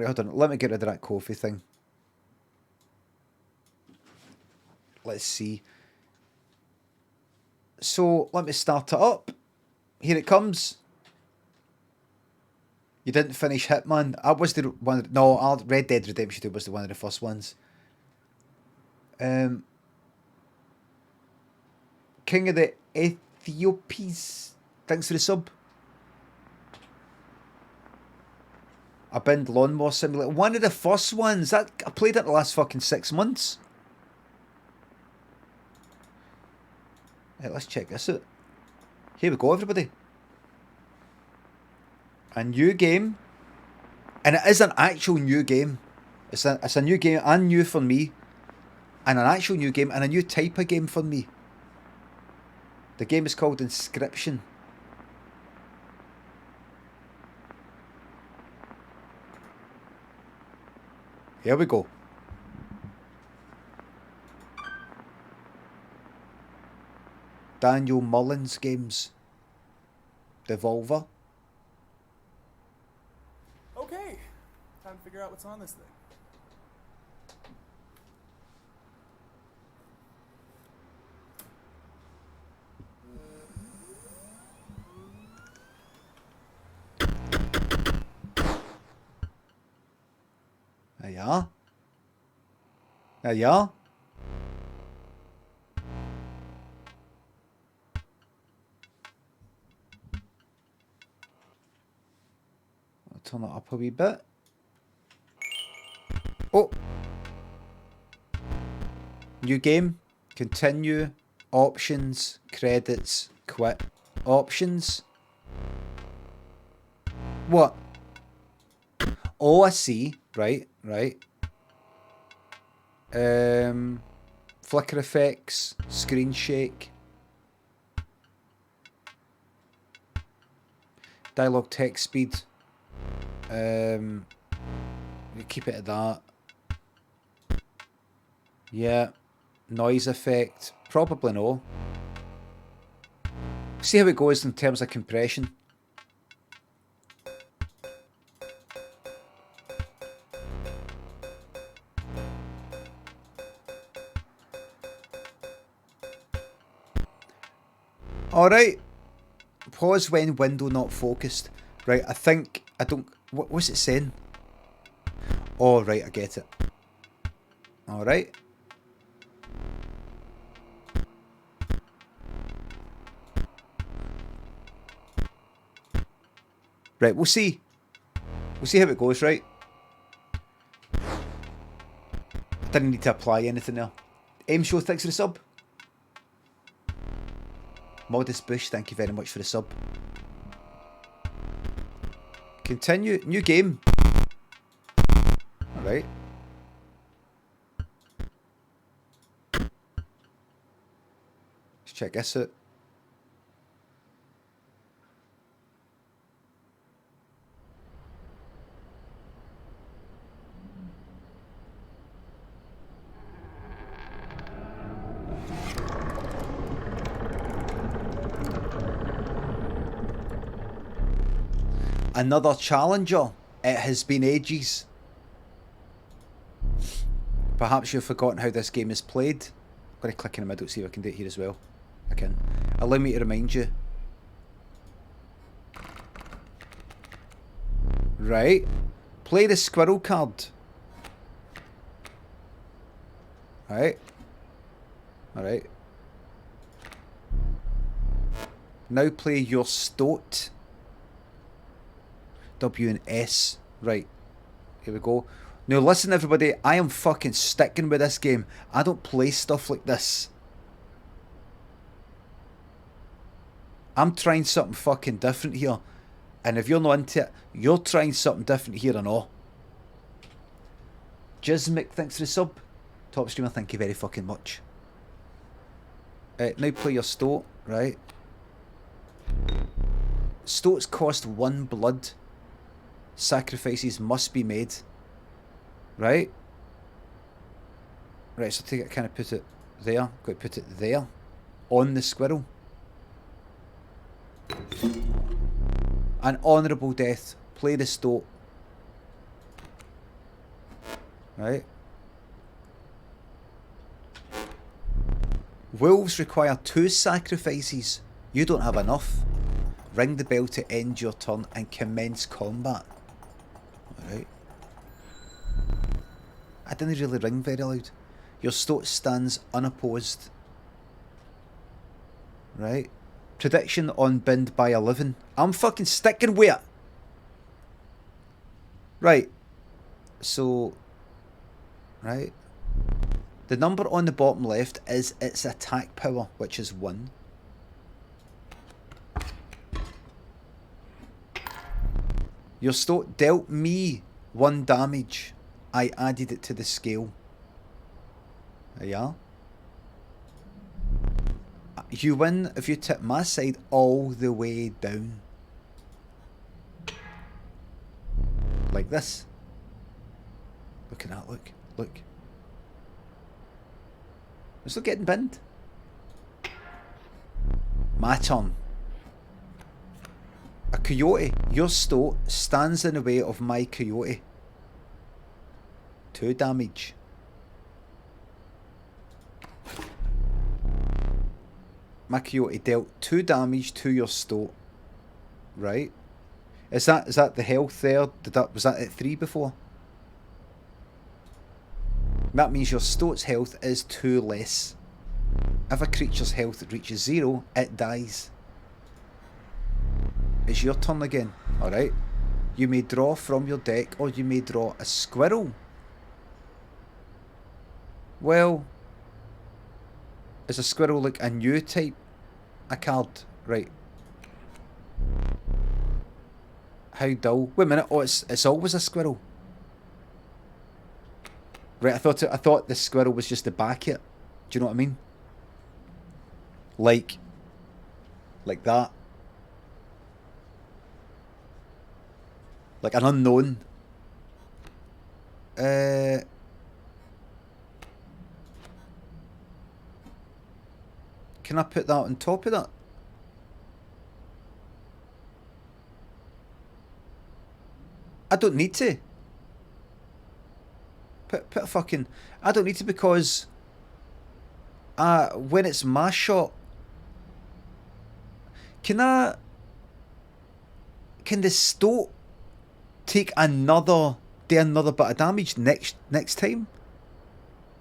hold on. Let me get rid of that coffee thing. Let's see. So, let me start it up. Here it comes. You didn't finish Hitman. I was the one. No, Red Dead Redemption 2 was one of the first ones. King of the Ethiopies. Thanks for the sub. I binned Lawnmower Simulator. One of the first ones. I played it the last fucking 6 months. Right, let's check this out. Here we go, everybody. A new game. And it is an actual new game. It's a new game and new for me. And an actual new game and a new type of game for me. The game is called Inscryption. Here we go. Daniel Mullins Games. Devolver. Okay, time to figure out what's on this thing. There you are. There you are. I'll turn it up a wee bit. Oh! New game. Continue. Options. Credits. Quit. Options. What? Oh, I see. Right, right. Flicker effects. Screen shake. Dialogue text speed. We keep it at that. Yeah. Noise effect. Probably no. See how it goes in terms of compression. Alright. Pause when window not focused. Right, I think, I don't, what's it saying? Oh, right, I get it. Alright. Right, we'll see. We'll see how it goes, right? I didn't need to apply anything there. Aim Show, thanks for the sub. Modest Bush, thank you very much for the sub. Continue. New game. Alright. Let's check this out. Another challenger. It has been ages. Perhaps you've forgotten how this game is played. I'm going to click in the middle to see if I can do it here as well. I can. Allow me to remind you. Right. Play the squirrel card. Right. Alright. Now play your stoat. W and S. Right. Here we go. Now listen everybody, I am fucking sticking with this game. I don't play stuff like this. I'm trying something fucking different here. And if you're not into it, you're trying something different here and all. Jizmic, thanks for the sub. Top streamer, thank you very fucking much. Now play your stoat, right? Stoats cost 1 blood. Sacrifices must be made. Right? Right, so take it, kind of put it there. Got to put it there. On the squirrel. An honourable death. Play the stoat. Right? Wolves require 2 sacrifices. You don't have enough. Ring the bell to end your turn and commence combat. Alright. I didn't really ring very loud. Your stoat stands unopposed. Right. Prediction on bind by 11. I'm fucking sticking with it. Right. So. Right. The number on the bottom left is its attack power, which is 1. Your stoat dealt me 1 damage. I added it to the scale. There you are. You win if you tip my side all the way down. Like this. Look at that, look. Look. I'm still getting binned. My turn. A coyote. Your stoat stands in the way of my coyote. 2 damage. My coyote dealt 2 damage to your stoat. Right? Is that the health there? Was that at 3 before? That means your stoat's health is 2 less. If a creature's health reaches 0, it dies. It's your turn again. Alright. You may draw from your deck or you may draw a squirrel. Well, is a squirrel like a new type? A card? Right. How dull. Wait a minute. Oh, it's always a squirrel. Right, I thought the squirrel was just the back it. Do you know what I mean? Like that. Like an unknown. Can I put that on top of that? I don't need to. Put a fucking... I don't need to because... when it's my shot... Can the stoat take do another bit of damage next time?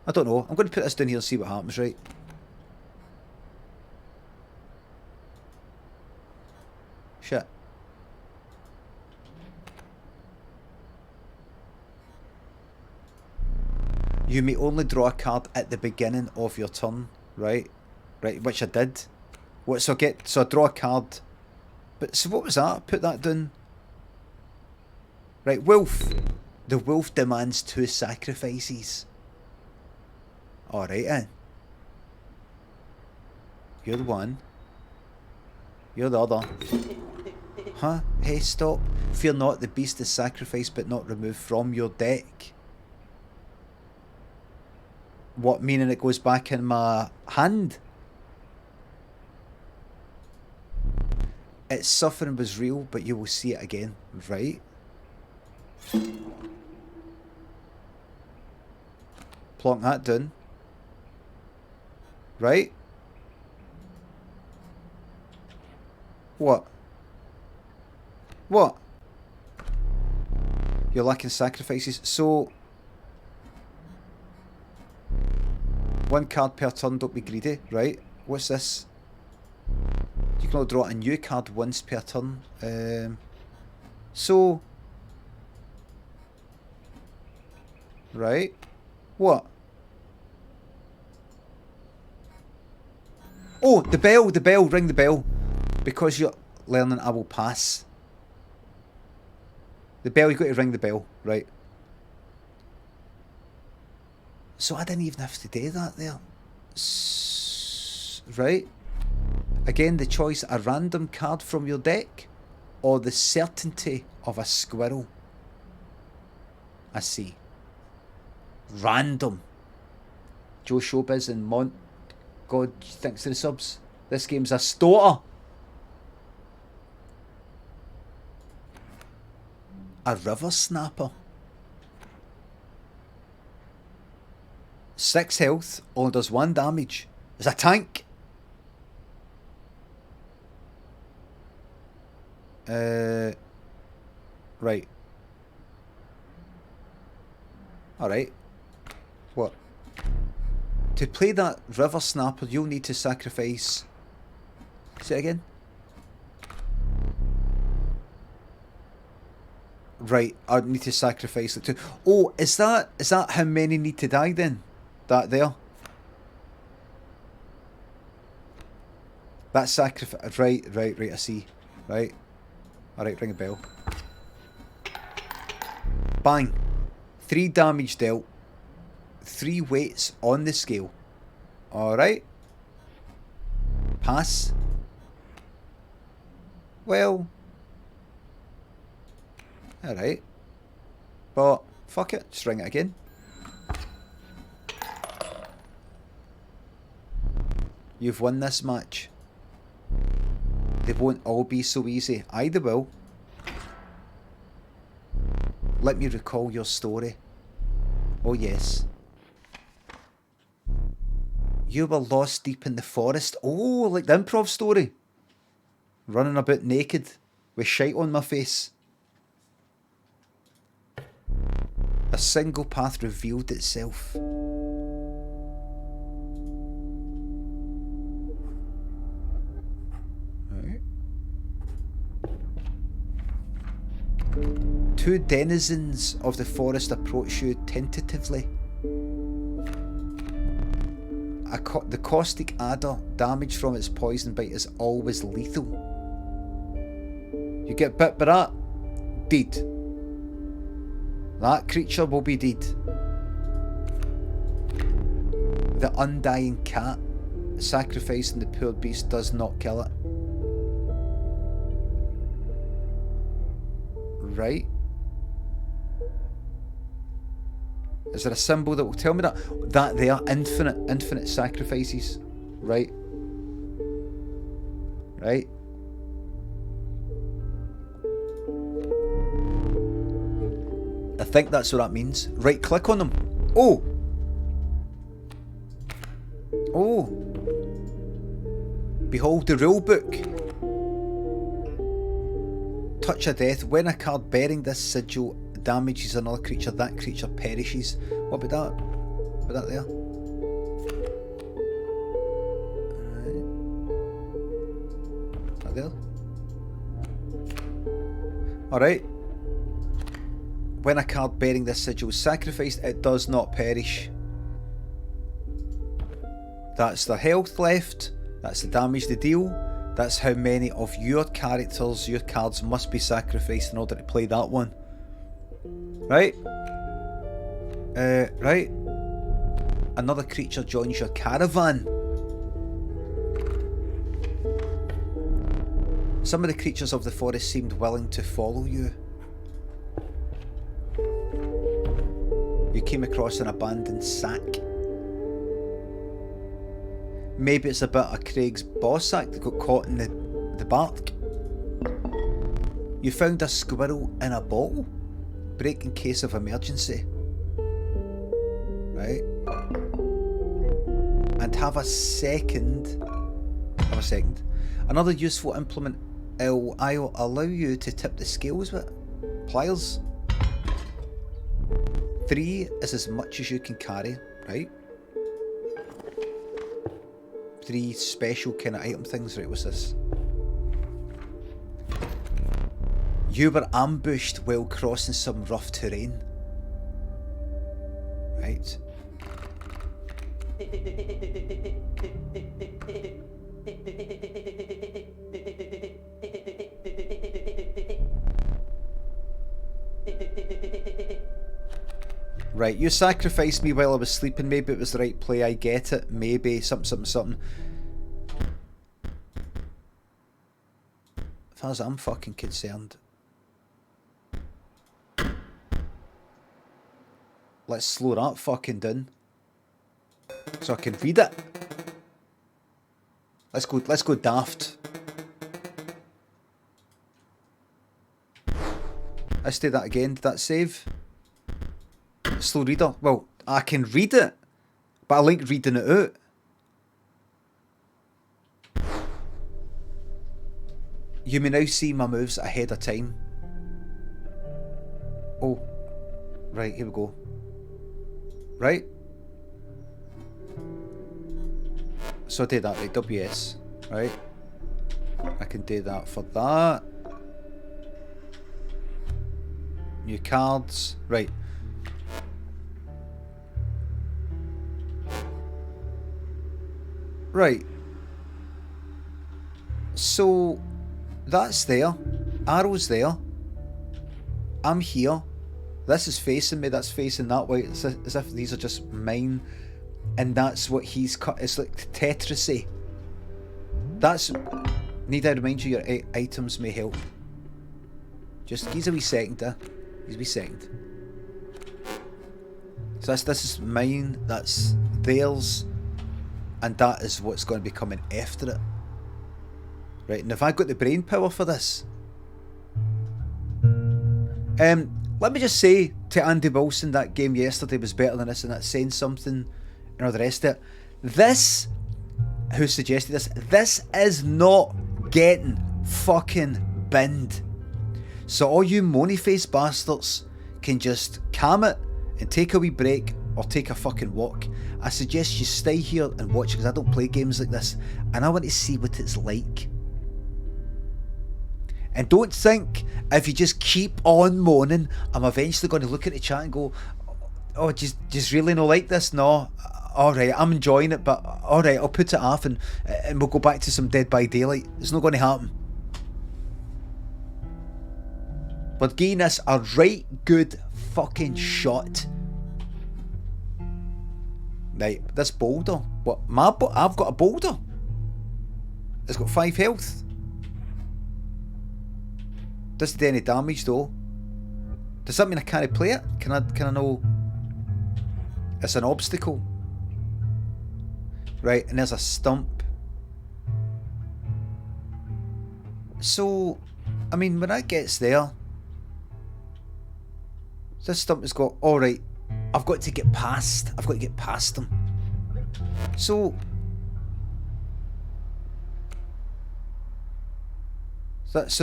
I don't know. I'm going to put this down here and see what happens, right? Shit. You may only draw a card at the beginning of your turn, right? Right, which I did. What? So I draw a card. But so what was that? Put that down. Right, wolf. The wolf demands 2 sacrifices. Alright then. You're the one. You're the other. Huh? Hey, stop. Fear not, the beast is sacrificed but not removed from your deck. What, meaning it goes back in my hand? Its suffering was real, but you will see it again. Right? Plonk that down. Right? What? What? You're lacking sacrifices. So, one card per turn, don't be greedy, right? What's this? You can only draw a new card once per turn. So, right? What? Oh, the bell, ring the bell. Because you're learning, I will pass. The bell, you've got to ring the bell, right? So I didn't even have to do that there. Right? Again, the choice, a random card from your deck or the certainty of a squirrel. I see. Random. Joe Showbiz and Mont. God, thanks to the subs. This game's a starter. A river snapper. 6 health, only does 1 damage. It's a tank. Right. Alright. What? To play that river snapper, you'll need to sacrifice... Say it again? Right, I need to sacrifice it too. Oh, is that how many need to die then? That there? That sacrifice. Right, I see. Right. Alright, ring a bell. Bang. 3 damage dealt. 3 weights on the scale. Alright. Pass. Well. Alright. But, fuck it. Just ring it again. You've won this match. They won't all be so easy. Aye, they will. Let me recall your story. Oh, yes. You were lost deep in the forest. Oh, like the improv story. Running about naked with shite on my face. A single path revealed itself. Right. 2 denizens of the forest approach you tentatively. The caustic adder, damage from its poison bite is always lethal. You get bit by that, dead. That creature will be dead. The undying cat, sacrificing the poor beast does not kill it. Right. Is there a symbol that will tell me that? That they are infinite sacrifices. Right. Right. I think that's what that means. Right click on them. Oh! Oh! Behold the rulebook. Touch of Death. When a card bearing this sigil damages another creature, that creature perishes. What about that? What about that there? Alright. That there? Alright. When a card bearing this sigil is sacrificed, it does not perish. That's the health left. That's the damage they deal. That's how many of your characters, your cards must be sacrificed in order to play that one. Right? Right. Another creature joins your caravan. Some of the creatures of the forest seemed willing to follow you. You came across an abandoned sack. Maybe it's a bit of Craig's boss sack that got caught in the bark. You found a squirrel in a bottle. Break in case of emergency. Right? And have a second. Another useful implement. I'll allow you to tip the scales with pliers. 3 is as much as you can carry, right? 3 special kind of item things, right? What's this? You were ambushed while crossing some rough terrain. Right. Right, you sacrificed me while I was sleeping. Maybe it was the right play. I get it. Maybe something. As far as I'm fucking concerned. Let's slow that fucking down. So I can read it. Let's go daft. Let's do that again. Did that save? Slow reader. Well, I can read it, but I like reading it out. You may now see my moves ahead of time. Oh, right, here we go. Right? So I did that, right? WS, right? I can do that for that. New cards, right. Right. So that's there. Arrow's there. I'm here. This is facing me, that's facing that way. It's as if these are just mine. And that's what he's cut. It's like Tetrisy. That's... Need I remind you your items may help. Just give a wee second there. Give a wee second. So this is mine, that's theirs. And that is what's going to be coming after it. Right, and have I got the brain power for this? Let me just say to Andy Wilson, that game yesterday was better than this, and that's saying something, and all the rest of it. This, who suggested this is not getting fucking binned. So all you moany-faced bastards can just calm it and take a wee break or take a fucking walk. I suggest you stay here and watch it because I don't play games like this and I want to see what it's like. And don't think if you just keep on moaning, I'm eventually going to look at the chat and go, oh, just really not like this? No. Alright, I'm enjoying it, but alright, I'll put it off and we'll go back to some Dead by Daylight. It's not going to happen. But giving this a right good fucking shot. Right, this boulder. What? I've got a boulder. It's got 5 health. Doesn't do any damage though. Does that mean I can't play it? Can I know? It's an obstacle. Right, and there's a stump. So, I mean, when that gets there, this stump has got, alright, I've got to get past them. So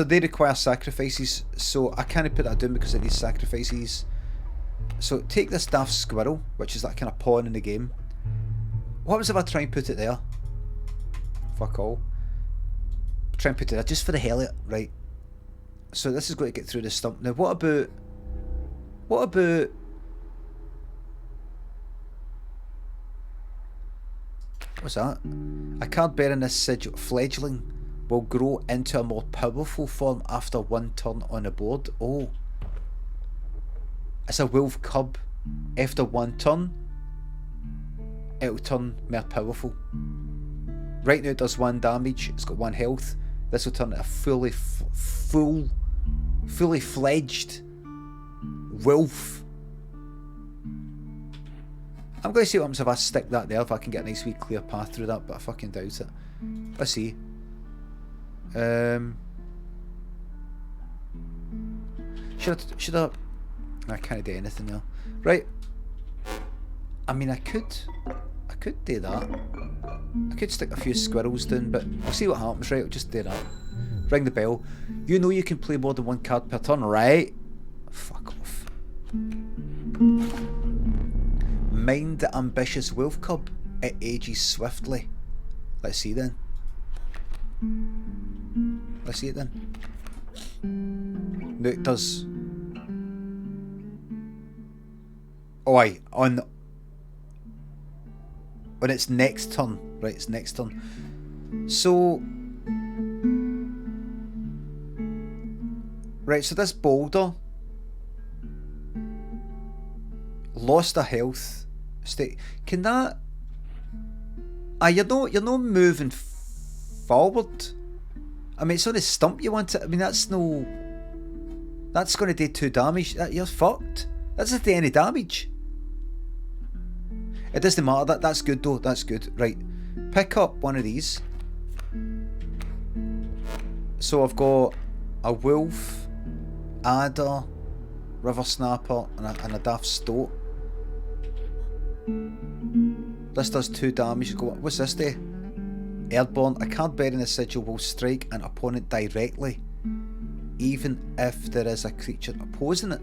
they require sacrifices, so I can't put that down because it needs sacrifices. So take this daft squirrel, which is that kind of pawn in the game. What happens if I try and put it there? Fuck all. Try and put it there just for the hell of it, right? So this is going to get through the stump. Now what about what's that? A card bearing this sigil, fledgling, will grow into a more powerful form after 1 turn on the board. Oh. It's a wolf cub. After 1 turn, it'll turn more powerful. Right now it does 1 damage, it's got 1 health. This will turn it a fully fledged wolf. I'm going to see what happens if I stick that there, if I can get a nice wee clear path through that, but I fucking doubt it. Let's see. Should I? I can't do anything now. Right. I mean, I could do that. I could stick a few squirrels down, but we'll see what happens, right? I'll just do that. Ring the bell. You know you can play more than one card per turn, right? Fuck off. Mind the ambitious wolf cub. It ages swiftly. Let's see then. Let's see it then. No, it does. Oh, aye. On its next turn. Right, its next turn. So... Right, so this boulder lost a health state. Can that... you're not moving forward. I mean, it's on the stump you want it. I mean, that's no... That's going to do 2 damage. You're fucked. That doesn't do any damage. It doesn't matter. That's good though. That's good. Right. Pick up one of these. So I've got a wolf, adder, river snapper, and a daft stoat. This does 2 damage. What's this do? Airborne. A card bearing the sigil will strike an opponent directly, even if there is a creature opposing it.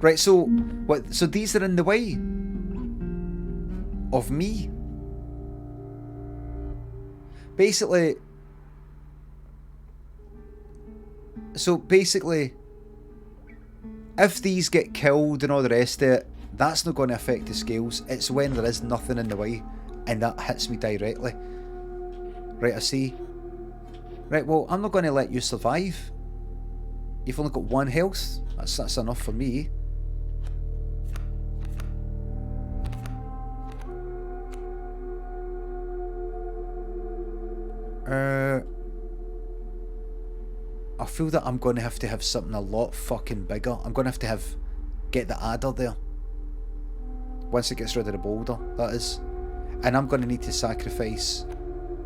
Right, so what? So these are in the way of me. Basically. So basically, if these get killed and all the rest of it, that's not going to affect the scales. It's when there is nothing in the way, and that hits me directly. Right, I see. Right, well, I'm not going to let you survive. You've only got 1 health. That's enough for me. I feel that I'm going to have something a lot fucking bigger. I'm going to have get the adder there. Once it gets rid of the boulder, that is. And I'm going to need to sacrifice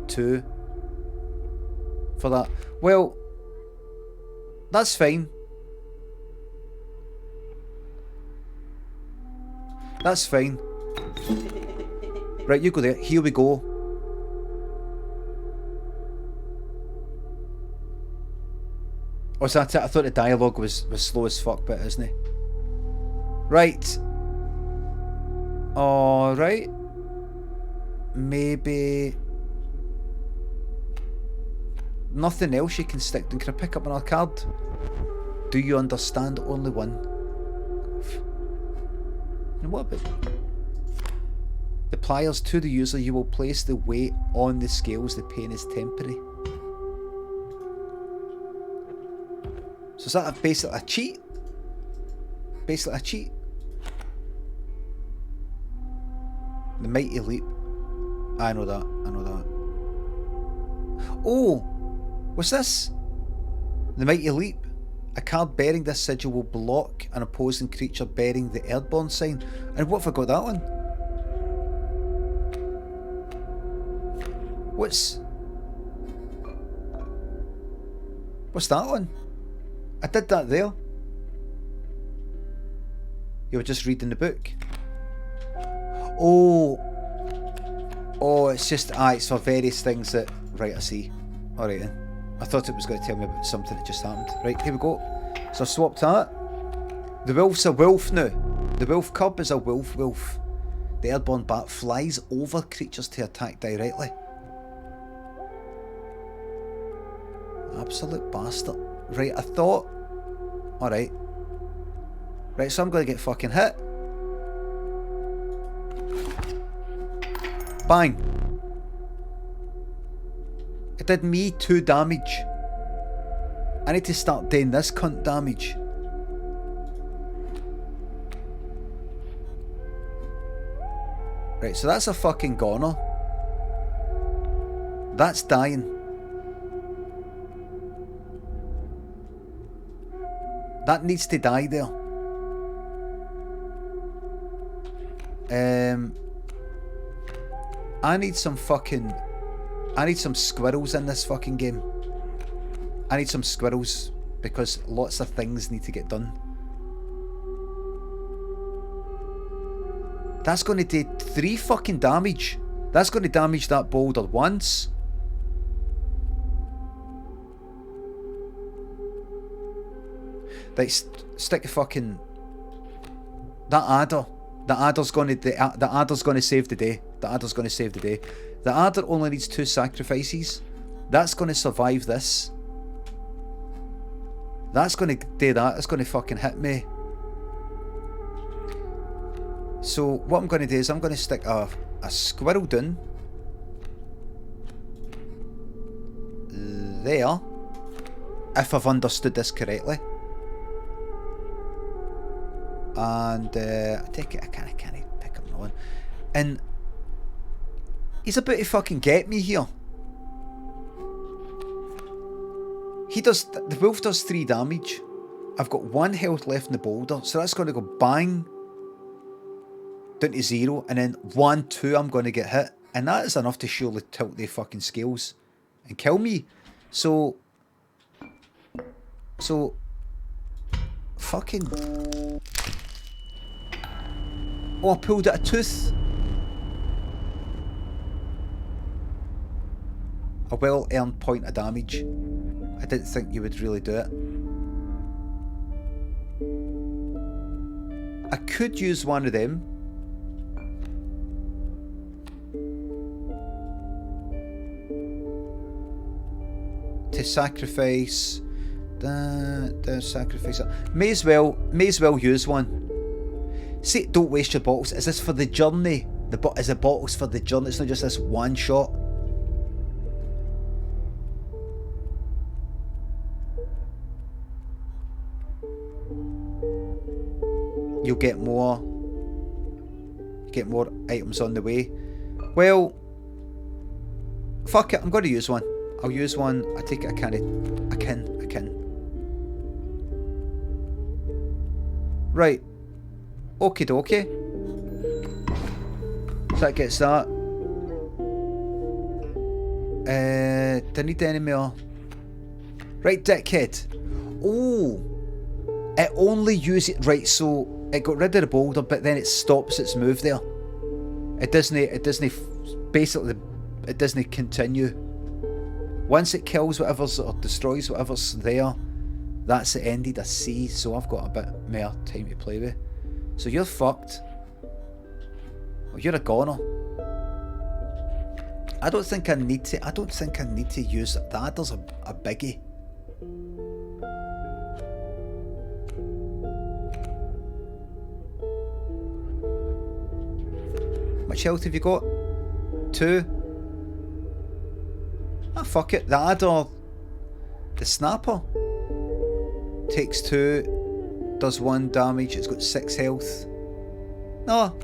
2 for that. Well, that's fine. That's fine. Right, you go there. Here we go. Oh, is that it? I thought the dialogue was slow as fuck, but isn't it? Right. Alright. Maybe... Nothing else you can stick. Can I pick up another card? Do you understand? Only 1. And what about... The pliers to the user, you will place the weight on the scales. The pain is temporary. So is that basically a cheat? Basically a cheat? The mighty leap. I know that. I know that. Oh! What's this? The mighty leap. A card bearing this sigil will block an opposing creature bearing the airborne sign. And what have I got that one? What's that one? I did that there. You were just reading the book. Oh, it's just it's for various things that. Right, I see. All right then. I thought it was going to tell me about something that just happened. Right, here we go. So I swapped that. The wolf's a wolf now. The wolf cub is a wolf. The airborne bat flies over creatures to attack directly. Absolute bastard. Right, I thought... Alright. Right, so I'm going to get fucking hit. Bang. It did me 2 damage. I need to start doing this cunt damage. Right, so that's a fucking goner. That's dying. That needs to die there. I need some fucking... I need some squirrels in this fucking game. I need some squirrels because lots of things need to get done. That's going to do 3 fucking damage. That's going to damage that boulder once. Right, stick a fucking... That adder. The adder's going to save the day. The adder's going to save the day. The adder only needs 2 sacrifices. That's going to survive this. That's going to do that. It's going to fucking hit me. So what I'm going to do is I'm going to stick a squirrel down there, if I've understood this correctly. And I take it I can't pick up another one. And he's about to fucking get me here. He does, the wolf does 3 damage. I've got 1 health left in the boulder, so that's going to go bang down to 0, and then 1, 2 I'm going to get hit, and that is enough to surely tilt the fucking scales and kill me. So fucking, oh, I pulled out a tooth. A well-earned point of damage. I didn't think you would really do it. I could use one of them. To sacrifice. Sacrifice. May as well use one. See, don't waste your bottles. Is this for the journey? Is the bottles for the journey? It's not just this one shot. You'll get more. Get more items on the way. Well, fuck it. I'm going to use one. I'll use one. I take it. I can. Right. Okie dokie. So that gets that. Do I need any more? Right, dickhead. Oh. It only uses... Right, so... It got rid of the boulder, but then it stops its move there. It doesn't... Basically, it doesn't continue. Once it kills whatever's... Or destroys whatever's there, that's it ended. I see. So I've got a bit more time to play with. So you're fucked. Well, you're a goner. I don't think I need to use that. The adder's a biggie. How much health have you got? 2. Ah, fuck it. The adder, the snapper, takes 2, does 1 damage. It's got 6 health. No.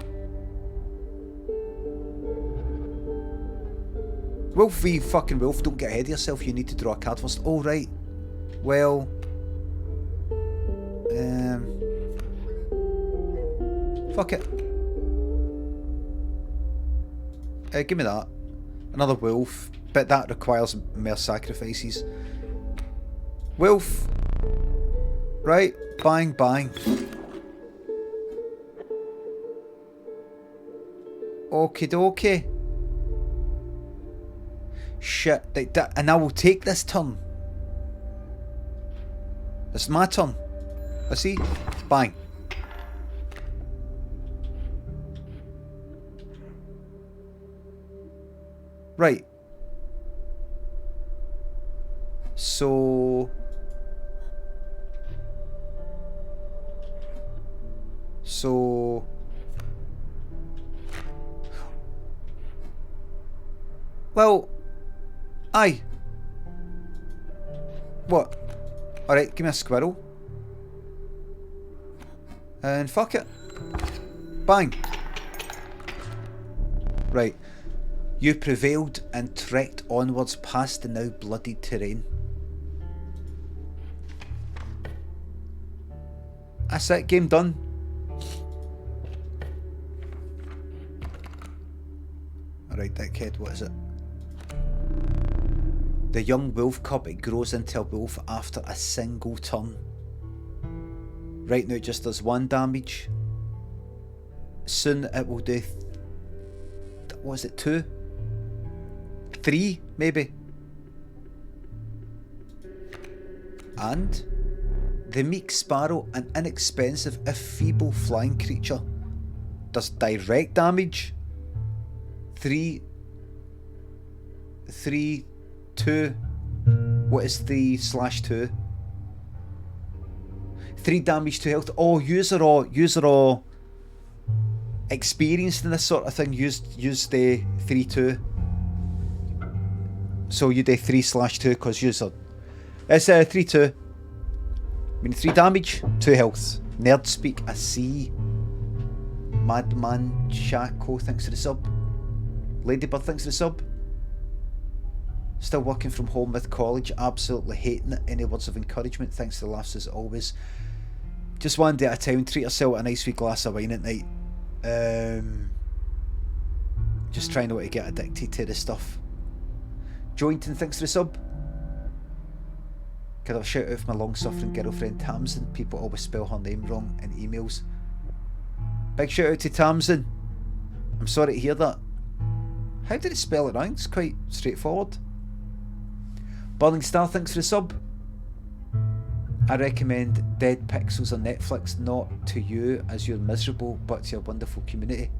Wolf v fucking wolf, don't get ahead of yourself. You need to draw a card first. Oh, right. Well. Fuck it. Give me that. Another wolf. But that requires more sacrifices. Wolf. Right. Bang, bang. Okie dokie. Shit. And I will take this turn. It's my turn. I see. Bang. Right. So... Well... Aye. What? Alright, give me a squirrel. And fuck it. Bang. Right. You prevailed and trekked onwards past the now bloodied terrain. That's it, game done. Alright, dickhead, what is it? The young wolf cub, it grows into a wolf after a single turn. Right now it just does 1 damage. Soon it will do, what is it, 2? 3 maybe. And the meek sparrow, an inexpensive if feeble flying creature, does direct damage. 3, 2. What is 3/2? 3 damage, 2 health. Oh, user all experienced in this sort of thing. Use the 3/2. So you do 3/2 because user. It's 3/2. I mean 3 damage, 2 health. Nerd speak, I see. Madman Shaco thanks for the sub. Ladybird thanks for the sub. Still working from home with college, absolutely hating it. Any words of encouragement? Thanks for the laughs as always. Just one day at a time, treat yourself a nice wee glass of wine at night. Just trying not to get addicted to the stuff. Jointon thanks for the sub. Could I have a shout out for my long suffering girlfriend Tamsin? People always spell her name wrong in emails. Big shout out to Tamsin. I'm sorry to hear that. How did it spell it wrong? It's quite straightforward. Burning Star thanks for the sub. I recommend Dead Pixels on Netflix, not to you as you're miserable, but to your wonderful community.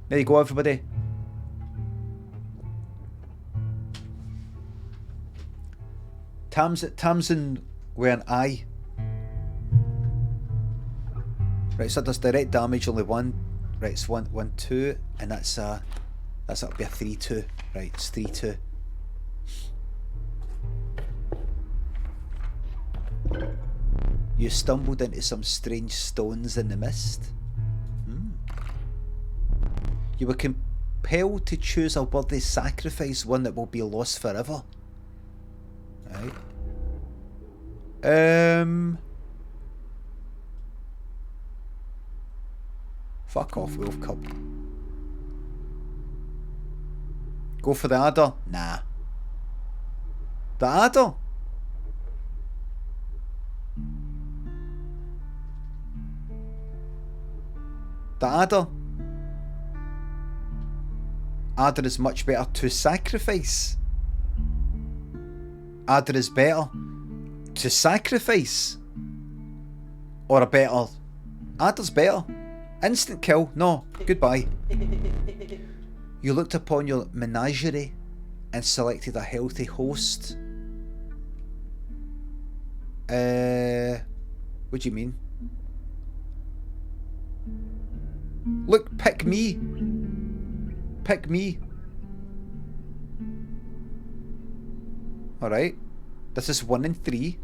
There you go, everybody. Tamsin with an I. Right, so it does direct damage, only 1. Right, it's 1, 2, and that'll be a 3/2. Right, it's 3/2. You stumbled into some strange stones in the mist. You were compelled to choose a worthy sacrifice, one that will be lost forever. Right. Fuck off, Wolf Cub. Go for the adder? Nah. The adder? The adder? Adder is much better to sacrifice. Adder is better to sacrifice. Or a better... Adder's better. Instant kill. No. Goodbye. You looked upon your menagerie and selected a healthy host. What do you mean? Look, pick me. Pick me. Alright. This is 1 and 3.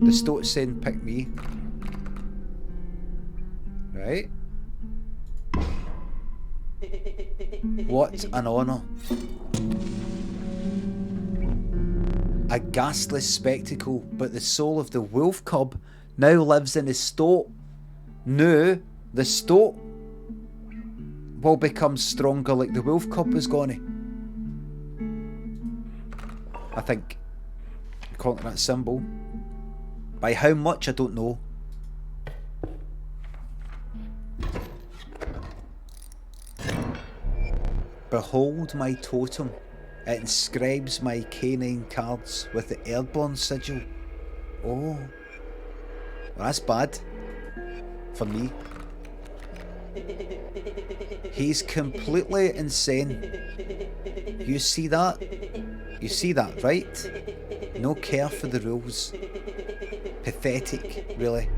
The stoat's saying pick me. Right. What an honour. A ghastly spectacle, but the soul of the wolf cub now lives in the stoat. Now, the stoat will become stronger like the wolf cub was gonna. I think. According to that symbol. By how much, I don't know. Behold my totem. It inscribes my canine cards with the airborne sigil. Oh. Well, that's bad. For me. He's completely insane. You see that? You see that, right? No care for the rules. Pathetic, really.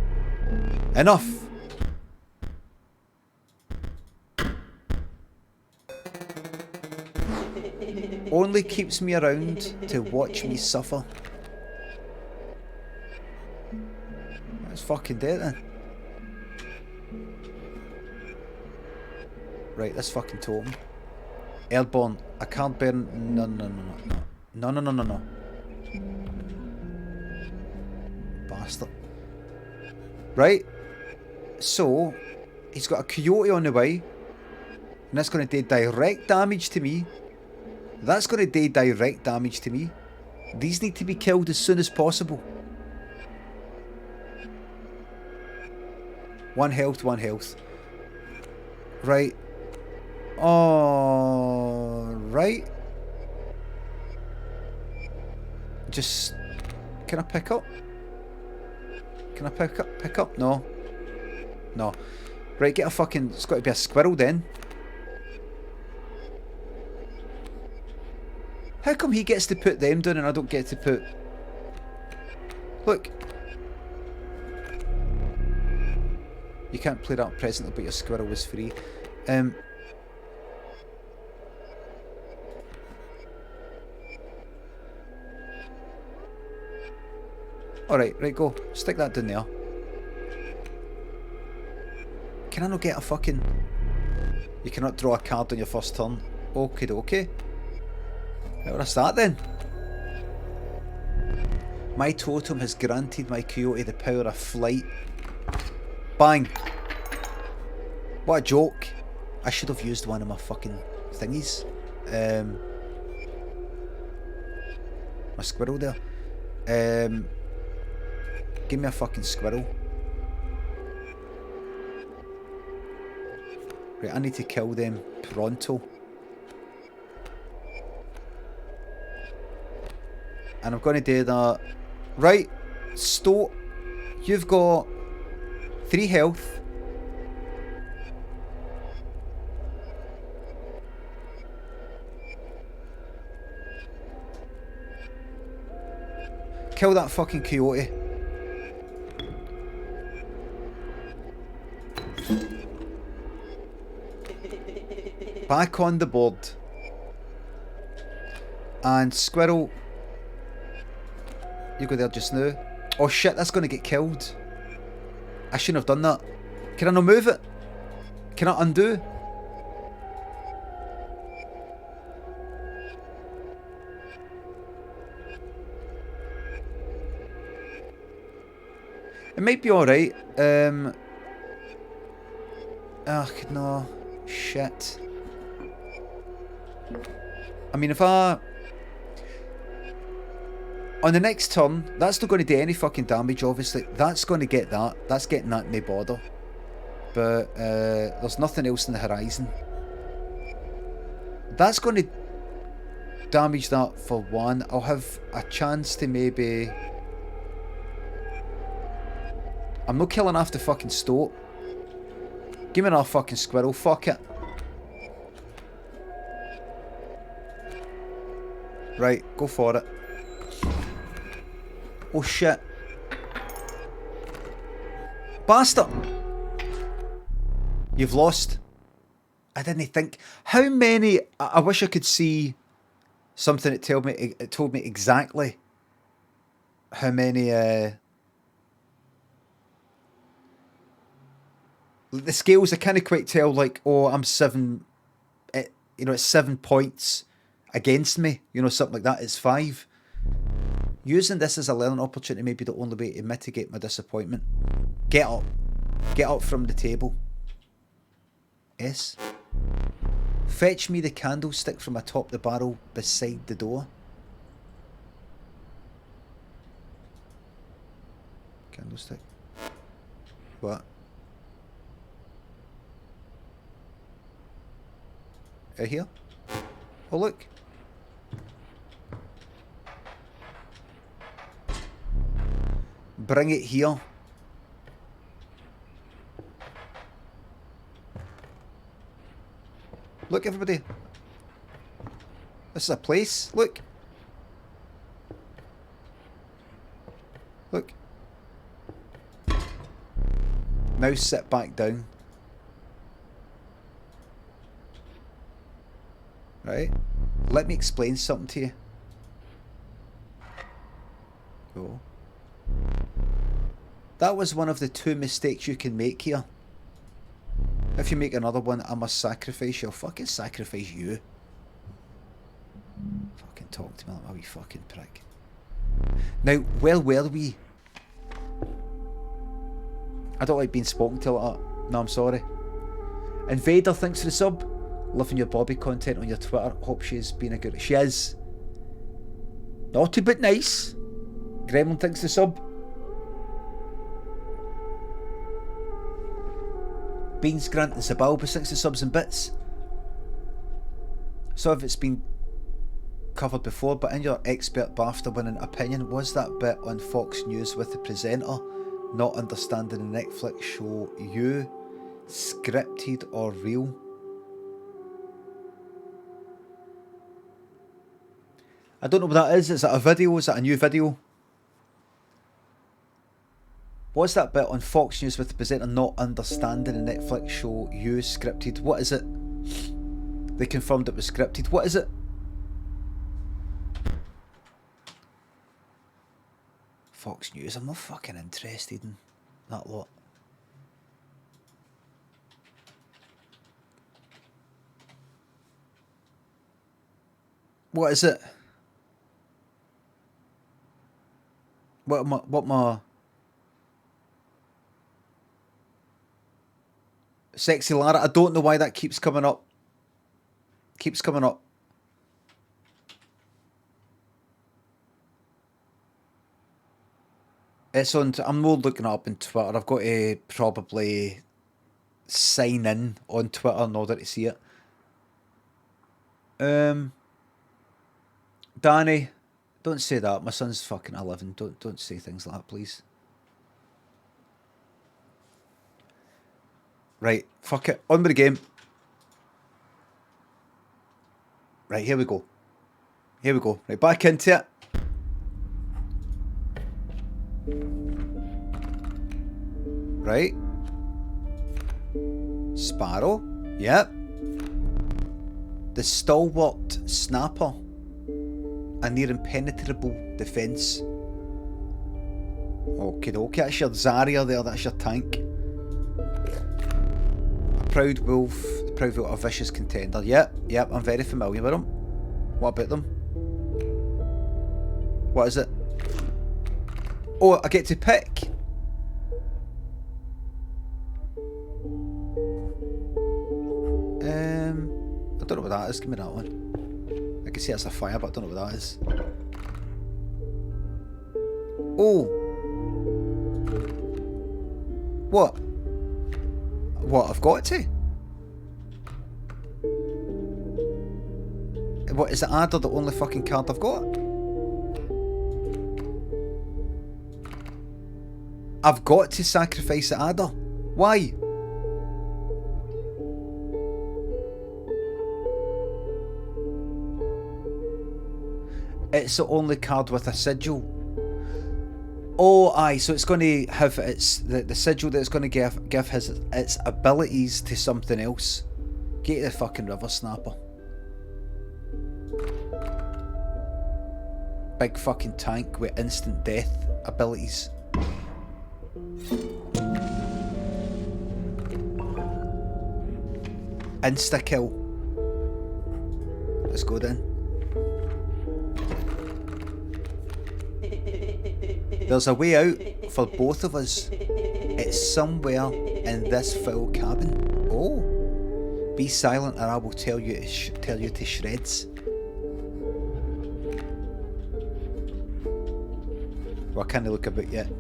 Enough! Only keeps me around to watch me suffer. Let's fucking do it then. Right, this fucking totem. Airborne. I can't bear... No. Bastard. Right. So, he's got a coyote on the way. And that's going to do direct damage to me. That's going to do direct damage to me. These need to be killed as soon as possible. 1 health, 1 health. Right. Right. Just... Can I pick up? Can I pick up? No. No. Right, get a fucking... It's got to be a squirrel then. How come he gets to put them down and I don't get to put... Look. You can't play that presently, but your squirrel was free. Alright, right, go. Stick that down there. Can I not get a fucking... You cannot draw a card on your first turn. Okie dokie. How would I start then? My totem has granted my coyote the power of flight. Bang. What a joke. I should have used one of my fucking thingies. My squirrel there. Give me a fucking squirrel. Right, I need to kill them pronto. And I'm going to do that. Right, Stoat, you've got 3 health. Kill that fucking coyote. Back on the board. And squirrel, you go there just now. Oh shit, that's going to get killed. I shouldn't have done that. Can I not move it? Can I undo? It might be alright. Ugh, no. Shit. I mean, if I... On the next turn, that's not going to do any fucking damage, obviously. That's going to get that. That's getting that in the border. But there's nothing else in the horizon. That's going to damage that for 1. I'll have a chance to maybe... I'm not killing after fucking Stoat. Give me another fucking squirrel. Fuck it. Right, go for it. Oh shit. Bastard! You've lost. I didn't think. How many... I wish I could see something that told me exactly how many... the scales, I can't quite tell, like, oh, I'm 7... you know, it's 7 points against me. You know, something like that. It's 5. Using this as a learning opportunity may be the only way to mitigate my disappointment. Get up. Get up from the table. S. Fetch me the candlestick from atop the barrel beside the door. Candlestick. What? Out here? Oh look. Bring it here. Look, everybody. This is a place. Look. Look. Now sit back down. Right? Let me explain something to you. Go. That was one of the 2 mistakes you can make here. If you make another one, I must sacrifice you. I'll fucking sacrifice you. Fucking talk to me like a wee fucking prick. Now, where were we? I don't like being spoken to like that. No, I'm sorry. Invader, thanks for the sub. Loving your Bobby content on your Twitter. Hope she's been a good... She is. Naughty but nice. Gremlin thinks the sub. Beans Grant and Sabalba thinks the subs and bits. So if it's been covered before, but in your expert BAFTA winning opinion, was that bit on Fox News with the presenter not understanding the Netflix show You scripted or real? I don't know what that is. Is that a video? Is that a new video? What's that bit on Fox News with the presenter not understanding the Netflix show You scripted? What is it? They confirmed it was scripted. What is it? Fox News. I'm not fucking interested in that lot. What is it? What my Sexy Lara? I don't know why that keeps coming up. Keeps coming up. It's on. I'm not looking it up on Twitter. I've got to probably sign in on Twitter in order to see it. Danny, don't say that. My son's fucking 11. Don't say things like that, please. Right, fuck it. On with the game. Right, here we go. Here we go. Right, back into it. Right. Sparrow. Yep. The stalwart snapper. A near impenetrable defence. Okie dokie. That's your Zarya there. That's your tank. A proud wolf. Proud wolf. A vicious contender. Yep. Yep. I'm very familiar with them. What about them? What is it? Oh, I get to pick. I don't know what that is. Give me that one. I can see that's a fire, but I don't know what that is. Oh. What? What? I've got to? What, is the adder the only fucking card I've got? I've got to sacrifice the adder. Why? It's the only card with a sigil. Oh, aye, so it's going to have the sigil that's going to give its abilities to something else. Get the fucking River Snapper. Big fucking tank with instant death abilities. Insta kill. Let's go then. There's a way out for both of us. It's somewhere in this foul cabin. Oh. Be silent or I will tell you to shreds. Well, I can't look about yet.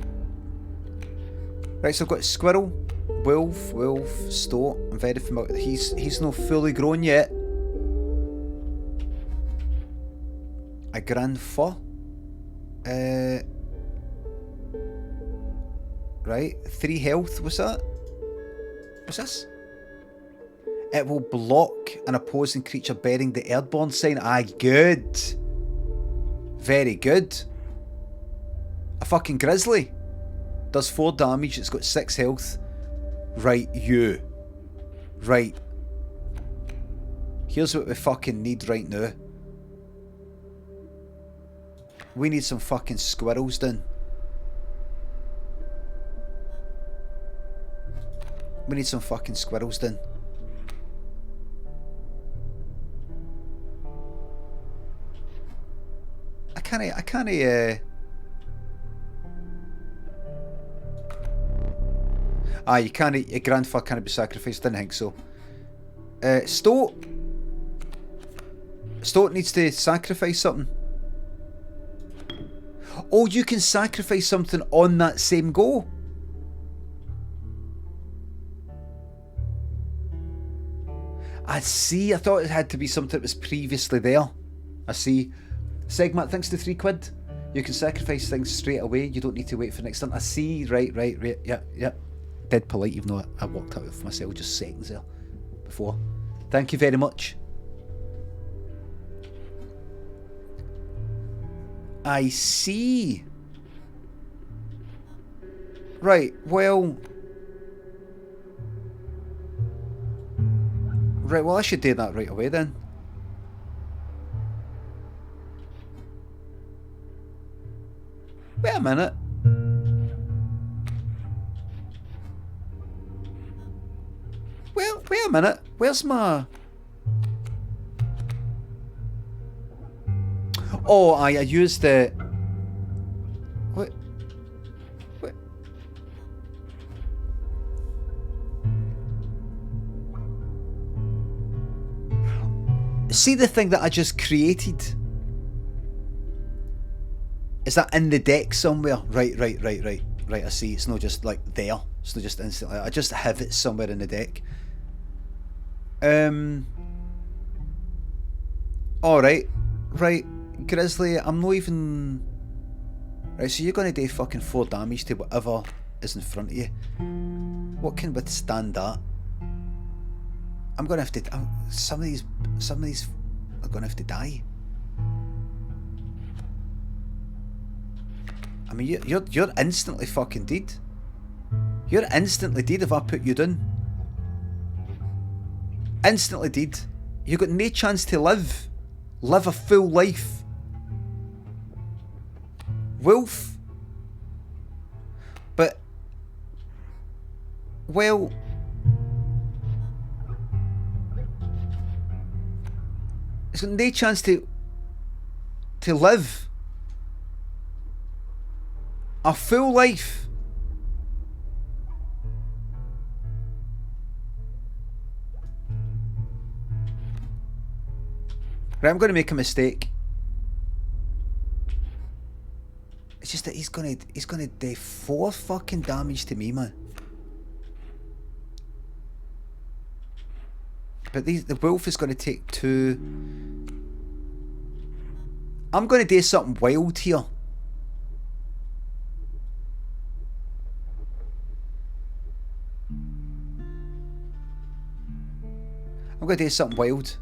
Right, so I've got squirrel, wolf, stoat. I'm very familiar. He's not fully grown yet. A grand fur. Right, 3 health. What's that? What's this? It will block an opposing creature bearing the airborne sign. Aye, good. Very good. A fucking grizzly. Does 4 damage. It's got 6 health. Right, you. Right. Here's what we fucking need right now. We need some fucking squirrels then. We need some fucking squirrels then. I can't you can't, your grandfather can't be sacrificed, didn't think so. Stoat, Stoat needs to sacrifice something. Oh, you can sacrifice something on that same go. I see. I thought it had to be something that was previously there. I see. Segment, thanks to £3. You can sacrifice things straight away. You don't need to wait for next turn. I see. Right. Yeah. Dead polite, even though I walked out of myself just seconds there before. Thank you very much. I see. Right, well, I should do that right away then. Wait a minute. Well, wait a minute. Where's my... Oh, I used the... What? See the thing that I just created? Is that in the deck somewhere? Right. I see. It's not just like there. It's not just instantly. I just have it somewhere in the deck. Alright. Right. Grizzly, I'm not even... Right, so you're going to do fucking 4 damage to whatever is in front of you. What can withstand that? I'm going to have to... some of these are going to have to die. I mean, you're instantly fucking dead. You're instantly dead if I put you down. Instantly dead. You got no chance to live. Live a full life. Wolf. But... Well... It's got no chance to live a full life. Right, I'm going to make a mistake. It's just that he's gonna do 4 fucking damage to me, man. But the wolf is going to take 2. I'm going to do something wild here. I'm going to do something wild.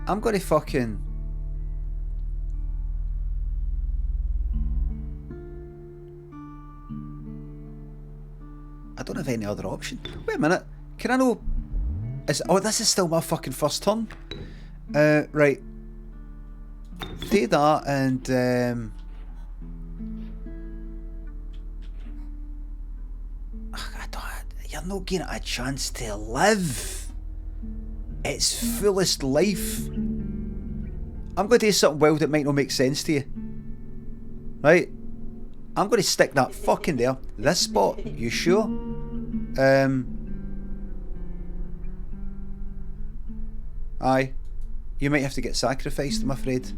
I'm going to fucking... I don't have any other option. Wait a minute. Can I know... Oh, this is still my fucking first turn. Right. Do that and... You're not getting a chance to live. It's fullest life. I'm going to do something wild that might not make sense to you. Right? I'm going to stick that fucking there. This spot. You sure? Aye. You might have to get sacrificed, I'm afraid.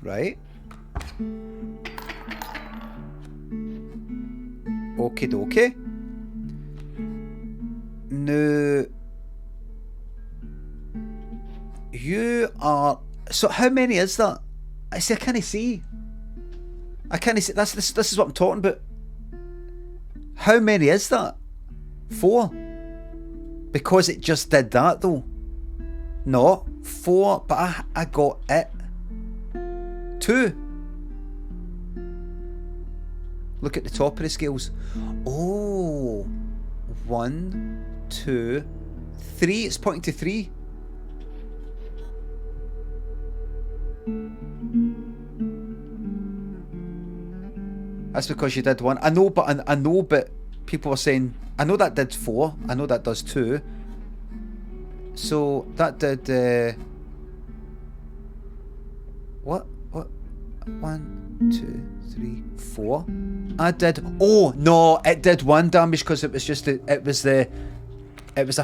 Right. Okie dokie. Now, you are... So how many is that? I see. I can't see. I can't see. This is what I'm talking about. How many is that? 4. Because it just did that though. No, 4. But I got it. 2. Look at the top of the scales. Oh, 1, 2, 3. It's pointing to 3. That's because you did 1. I know, but people were saying, I know that did 4. I know that does 2. So that did what? 1, 2, 3, 4. I did. Oh no, it did 1 damage because it was just it was a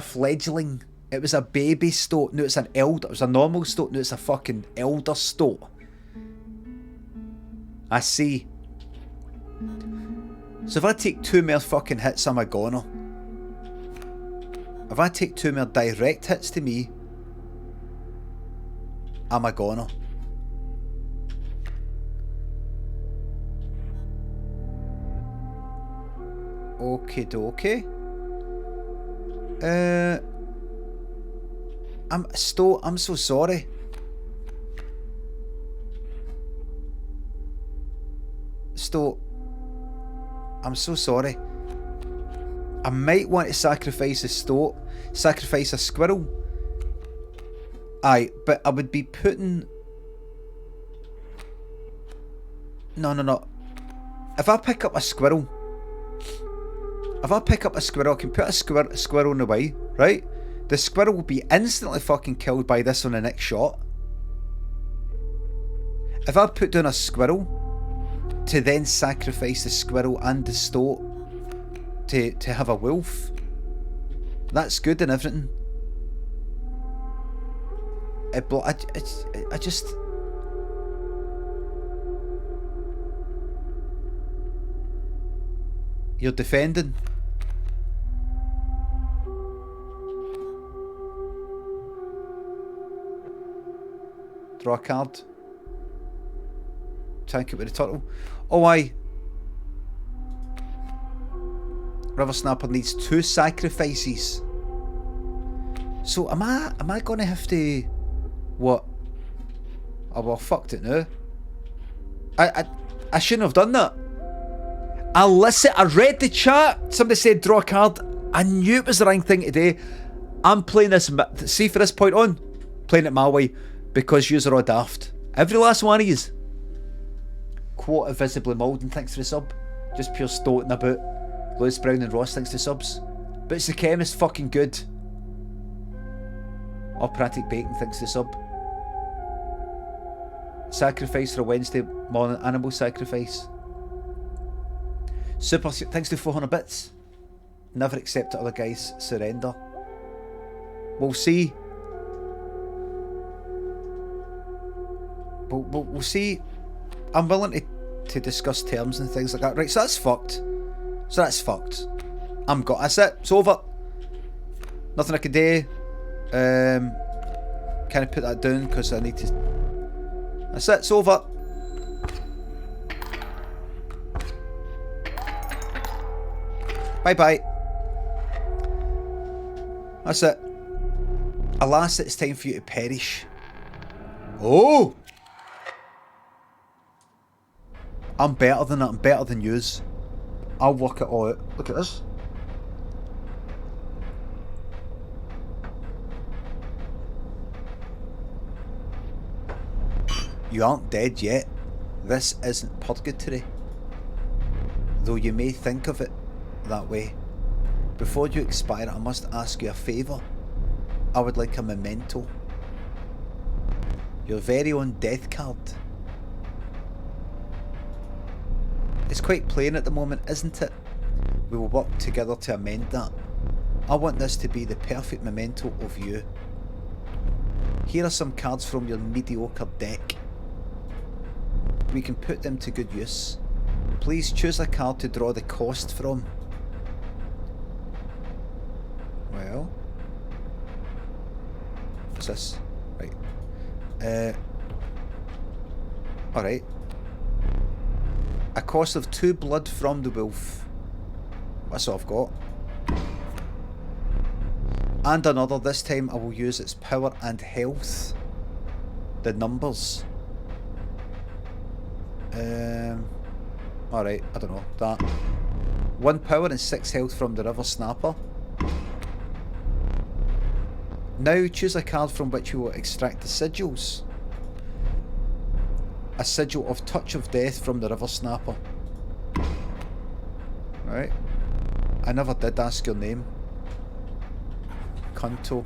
fledgling. It was a baby stoat. No, it's an elder. It was a normal stoat. No, it's a fucking elder stoat. I see. So if I take 2 more fucking hits, am I gonna? If I take 2 more direct hits to me, am I gonna? Okie dokie. I'm so sorry. I'm so sorry. I might want to sacrifice a sacrifice a squirrel. Aye, but I would be putting... No. If I pick up a squirrel, I can put a squirrel in the way, right? The squirrel will be instantly fucking killed by this on the next shot. If I put down a squirrel to then sacrifice the squirrel and the stoat to have a wolf, that's good and everything. I just... You're defending. Draw a card. Tank it with the turtle. Oh aye. River Snapper needs 2 sacrifices. So am I gonna have to... What? Oh well, fucked it now. I shouldn't have done that. I read the chat. Somebody said draw a card. I knew it was the right thing to do. I'm playing this, see, for this point on, playing it my way, because yous are all daft. Every last one of yous. Quote Visibly Moulding, thanks for the sub. Just pure stoating about. Lewis Brown and Ross, thanks for the subs. But it's the chemist, fucking good. Operatic Bacon, thanks for the sub. Sacrifice for a Wednesday morning animal sacrifice. Super, thanks to 400 bits. Never accept other guys' surrender. We'll see. We'll see. I'm willing to discuss terms and things like that. Right, so that's fucked. That's it. It's over. Nothing I can do. Can I put that down because I need to... That's it. It's over. Bye-bye. That's it. Alas, it's time for you to perish. Oh! I'm better than that. I'm better than yous. I'll work it all out. Look at this. You aren't dead yet. This isn't purgatory. Though you may think of it that way. Before you expire, I must ask you a favour. I would like a memento. Your very own death card. It's quite plain at the moment, isn't it? We will work together to amend that. I want this to be the perfect memento of you. Here are some cards from your mediocre deck. We can put them to good use. Please choose a card to draw the cost from. Well, what's this? Right. Alright. A cost of 2 blood from the wolf. That's all I've got. And another. This time I will use its power and health. The numbers. Alright, I don't know. That. 1 power and 6 health from the River Snapper. Now choose a card from which you will extract the sigils. A sigil of Touch of Death from the River Snapper. Right. I never did ask your name. Cunto.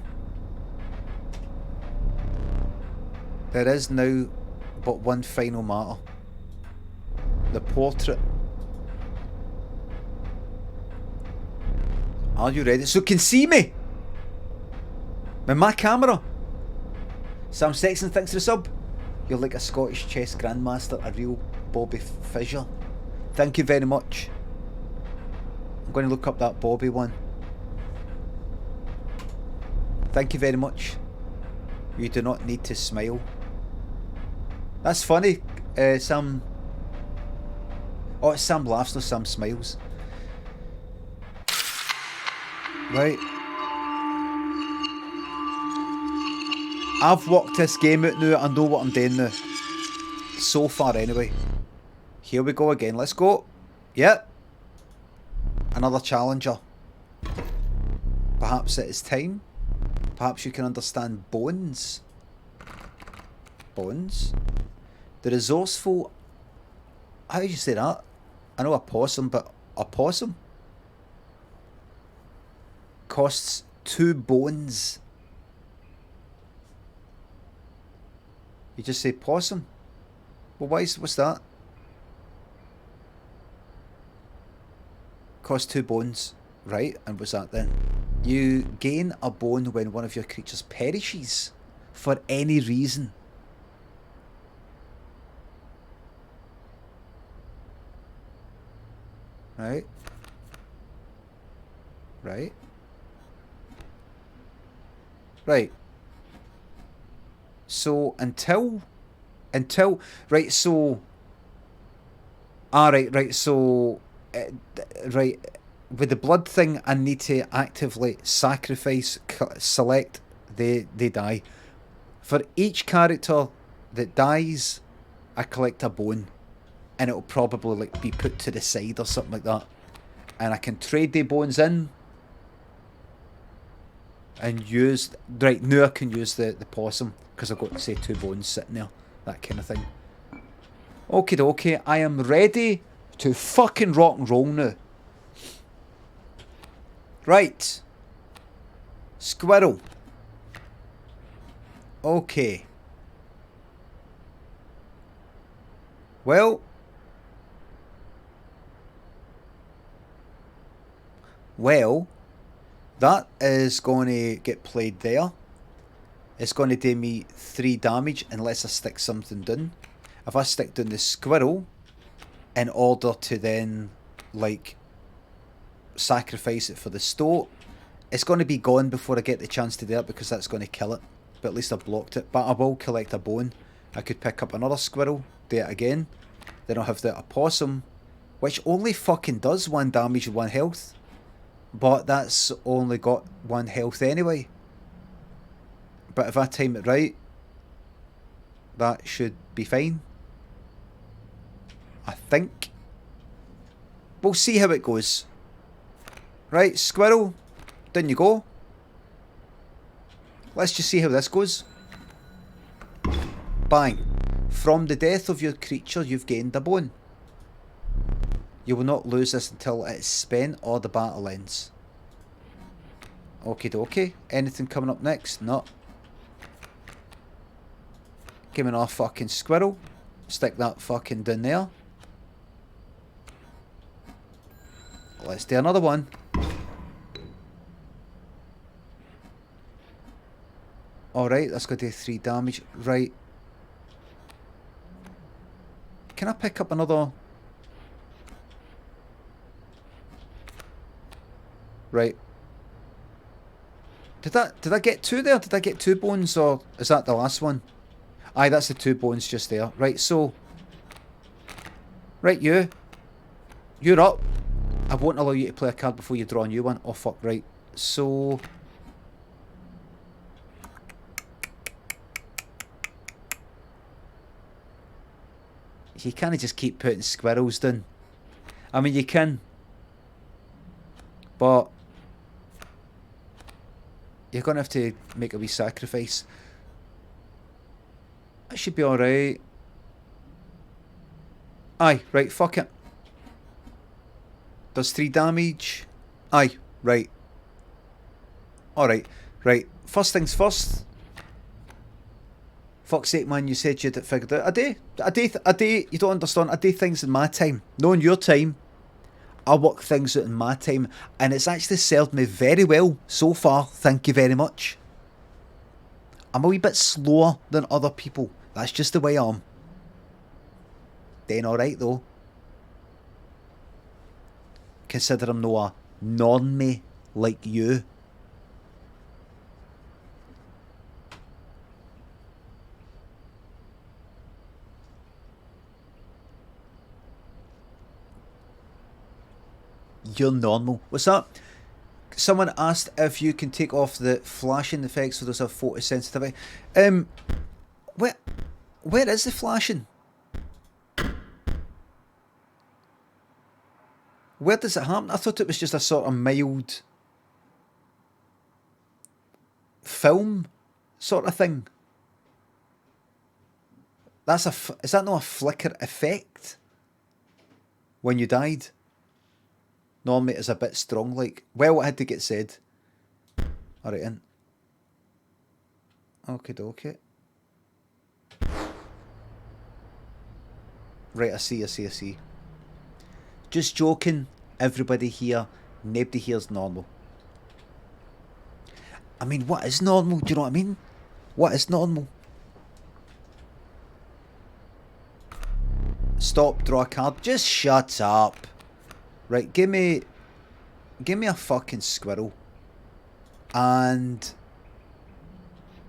There is now but one final matter. the portrait. Are you ready? So can see me? With my camera? Sam Sexton, thanks for the sub. You're like a Scottish chess grandmaster, a real Bobby Fischer. Thank you very much. I'm going to look up that Bobby one. Thank you very much. You do not need to smile. That's funny. Sam... Oh, it's Sam laughs, no Sam smiles. Right. I've worked this game out now. I know what I'm doing now. So far anyway. Here we go again. Let's go. Yep. Another challenger. Perhaps it is time. Perhaps you can understand bones. Bones? The resourceful... How do you say that? I know a possum, but a possum? Costs 2 bones. You just say possum. Well, what's that? Cost 2 bones. Right, and what's that then? You gain a bone when one of your creatures perishes. For any reason. Right. Right. Right. So until right, so right, so right, with the blood thing I need to actively sacrifice, select, they die. For each character that dies, I collect a bone, and it'll probably like be put to the side or something like that, and I can trade the bones in and use, right, now I can use the possum because I've got, say, 2 bones sitting there, that kind of thing. Okie dokie, I am ready to fucking rock and roll now. Right. Squirrel. Okay. Well, that is going to get played there. It's going to do me 3 damage unless I stick something down. If I stick down the squirrel in order to then, like, sacrifice it for the stoat, it's going to be gone before I get the chance to do it because that's going to kill it. But at least I blocked it. But I will collect a bone. I could pick up another squirrel, do it again. Then I'll have the opossum, which only fucking does 1 damage and 1 health. But that's only got 1 health anyway. But if I time it right, that should be fine. I think. We'll see how it goes. Right, squirrel, down you go. Let's just see how this goes. Bang. From the death of your creature, you've gained a bone. You will not lose this until it is spent or the battle ends. Okie dokie. Anything coming up next? No. Give me another fucking squirrel. Stick that fucking down there. Let's do another one. Alright, that's going to do 3 damage. Right. Can I pick up another... Right. Did I get 2 there? Did I get 2 bones, or is that the last one? Aye, that's the 2 bones just there. Right, so... Right, you. You're up. I won't allow you to play a card before you draw a new one. Oh, fuck, right. So... You can't just keep putting squirrels down. I mean, you can. But... You're going to have to make a wee sacrifice. That should be alright. Aye, right, fuck it. Does 3 damage. Aye, right. Alright, right. First things first. Fuck's sake, man, you said you'd figured it out. I do, you don't understand, I do things in my time. No, in your time. I work things out in my time, and it's actually served me very well so far, thank you very much. I'm a wee bit slower than other people. That's just the way I am. Doing alright though. Consider I'm no a normie like you. You're normal. What's that? Someone asked if you can take off the flashing effects for those of photosensitivity. Where is the flashing? Where does it happen? I thought it was just a sort of mild film sort of thing. Is that not a flicker effect? When you died? Normally it's a bit strong, like. Well, it had to get said. Alright, in. Okie dokie. Right, I see. Just joking, everybody here. Nobody here's normal. I mean, what is normal? Do you know what I mean? What is normal? Stop, draw a card. Just shut up. Right, give me a fucking squirrel. And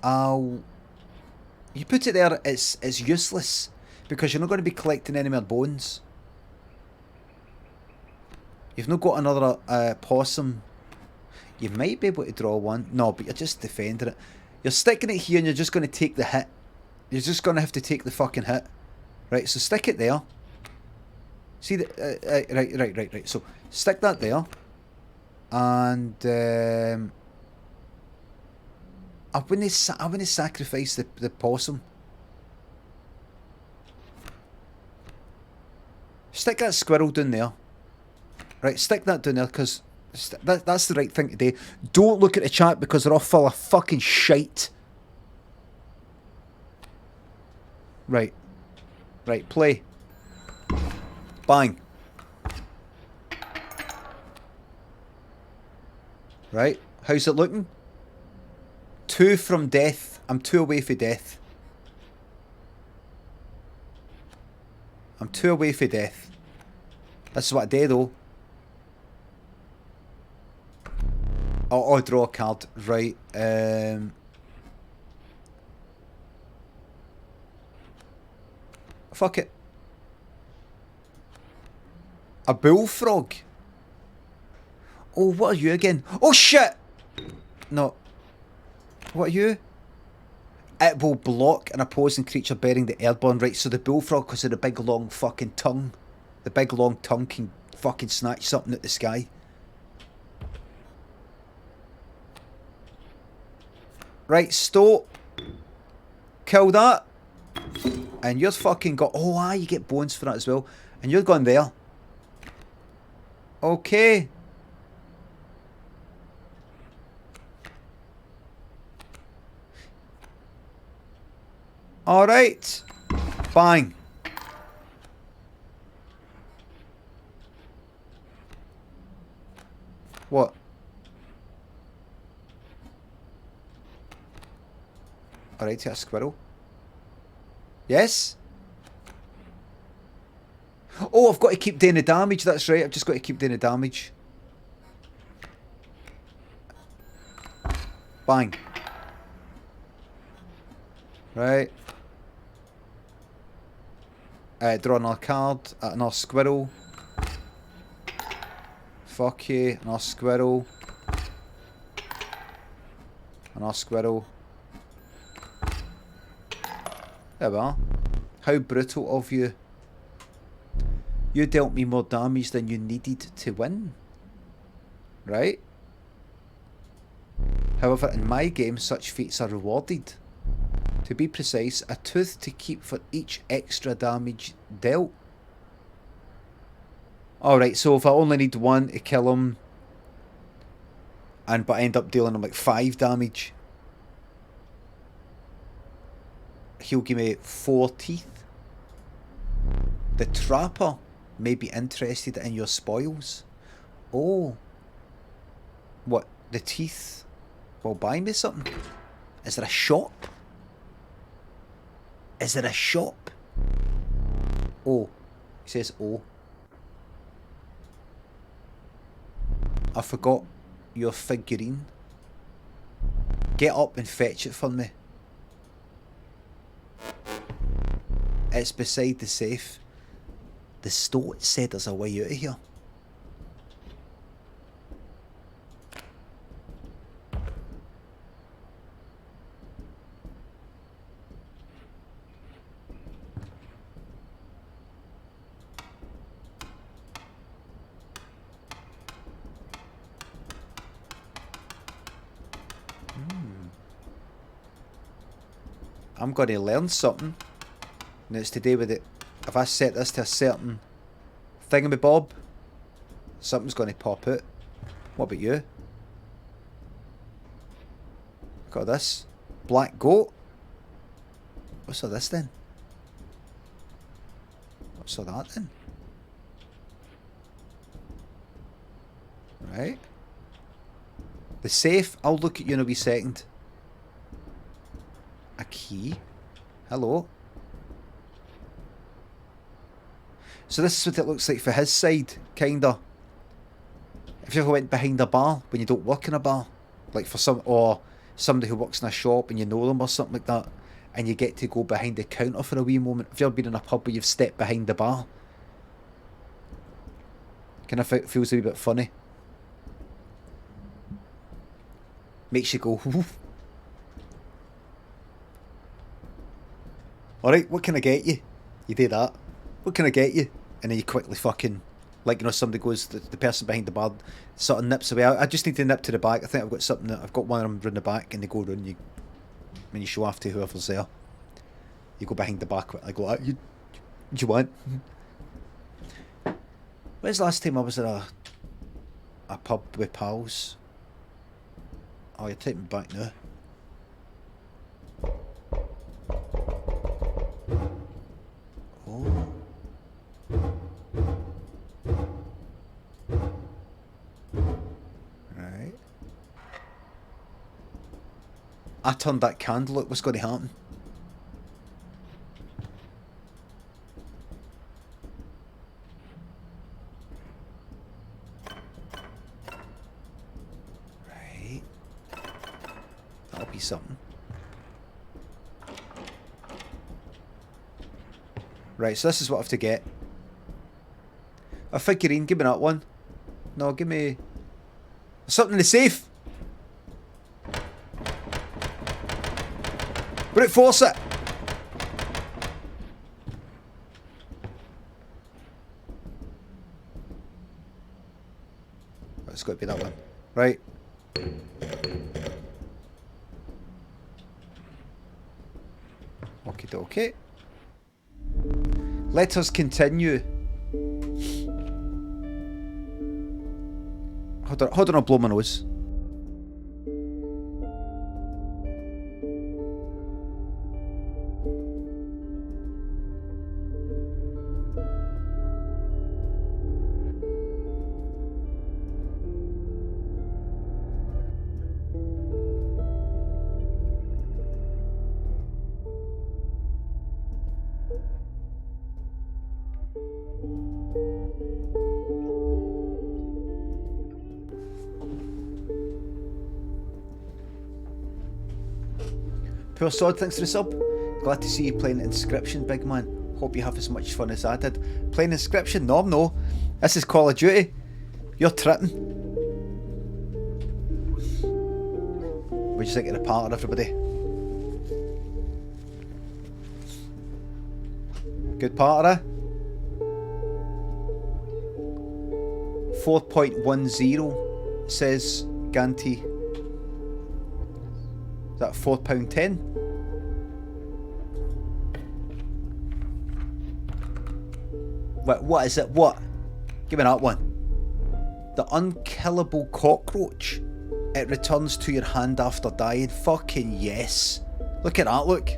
you put it there, it's useless. Because you're not going to be collecting any more bones. You've not got another possum. You might be able to draw one. No, but you're just defending it. You're sticking it here and you're just going to take the hit. You're just going to have to take the fucking hit. Right, so stick it there. See the right. So stick that there, and I wouldn't sacrifice the possum. Stick that squirrel down there. Right, stick that down there because that's the right thing to do. Don't look at the chat because they're all full of fucking shite. Right, play. Bang. Right, how's it looking? 2 from death. I'm 2 away from death. I'm 2 away from death. This is what I do though. I'll draw a card. Right, fuck it. A bullfrog? Oh, what are you again? Oh shit! No. What are you? It will block an opposing creature bearing the airborne. Right, so the bullfrog, because of the big long fucking tongue. The big long tongue can fucking snatch something at the sky. Right, stop. Kill that. And you're fucking got... Oh, you get bones for that as well. And you're going there. Okay. Alright. Bang. What? Alright, a squirrel. Yes? Oh, I've got to keep doing the damage, that's right. I've just got to keep doing the damage. Bang. Right. Draw another card. Another squirrel. Fuck you. Another squirrel. Another squirrel. There we are. How brutal of you. You dealt me more damage than you needed to win. Right? However, in my game, such feats are rewarded. To be precise, a tooth to keep for each extra damage dealt. Alright, so if I only need 1 to kill him, but I end up dealing him like 5 damage. he'll give me 4 teeth. The trapper may be interested in your spoils. Oh. What? The teeth will buy me something? Is there a shop? Is there a shop? Oh. He says oh. I forgot your figurine. Get up and fetch it for me. It's beside the safe. The stoat said there's a way out of here. I'm going to learn something. And it's to do with it. If I set this to a certain thingamabob, something's going to pop out. What about you? Got this. Black goat. What's all this then? What's all that then? Right. The safe. I'll look at you in a wee second. A key. Hello. So this is what it looks like for his side, kinda. If you ever went behind a bar when you don't work in a bar, like for some, or somebody who works in a shop and you know them or something like that, and you get to go behind the counter for a wee moment. Have you ever been in a pub where you've stepped behind the bar? Kind of feels a wee bit funny. Makes you go, woof. Alright, what can I get you? You do that. What can I get you? And then you quickly fucking, like, you know, somebody goes, the person behind the bar sort of nips away. I just need to nip to the back. I think I've got something, I've got one of them round the back, and they go round you, when you show off to whoever's there. You go behind the back, I go, what do you want? When's the last time I was at a pub with pals? Oh, you're taking me back now. Oh. Right. I turned that candle. Look, what's going to happen? Right. That'll be something. Right, so this is what I have to get. A figurine, give me that one. No, give me something in the safe. Brute force it. It's got to be that one. Right. Okie dokie. Let us continue. Hold on, I'll blow my nose. Poor Sod, thanks for the sub. Glad to see you playing Inscryption, big man. Hope you have as much fun as I did. Playing Inscryption? No. This is Call of Duty. You're tripping. What do you think of the part, everybody? Good part, eh? 4.10 says Ganti. Is that £4.10? What is it? What? Give me that one. The unkillable cockroach. It returns to your hand after dying. Fucking yes. Look at that, look.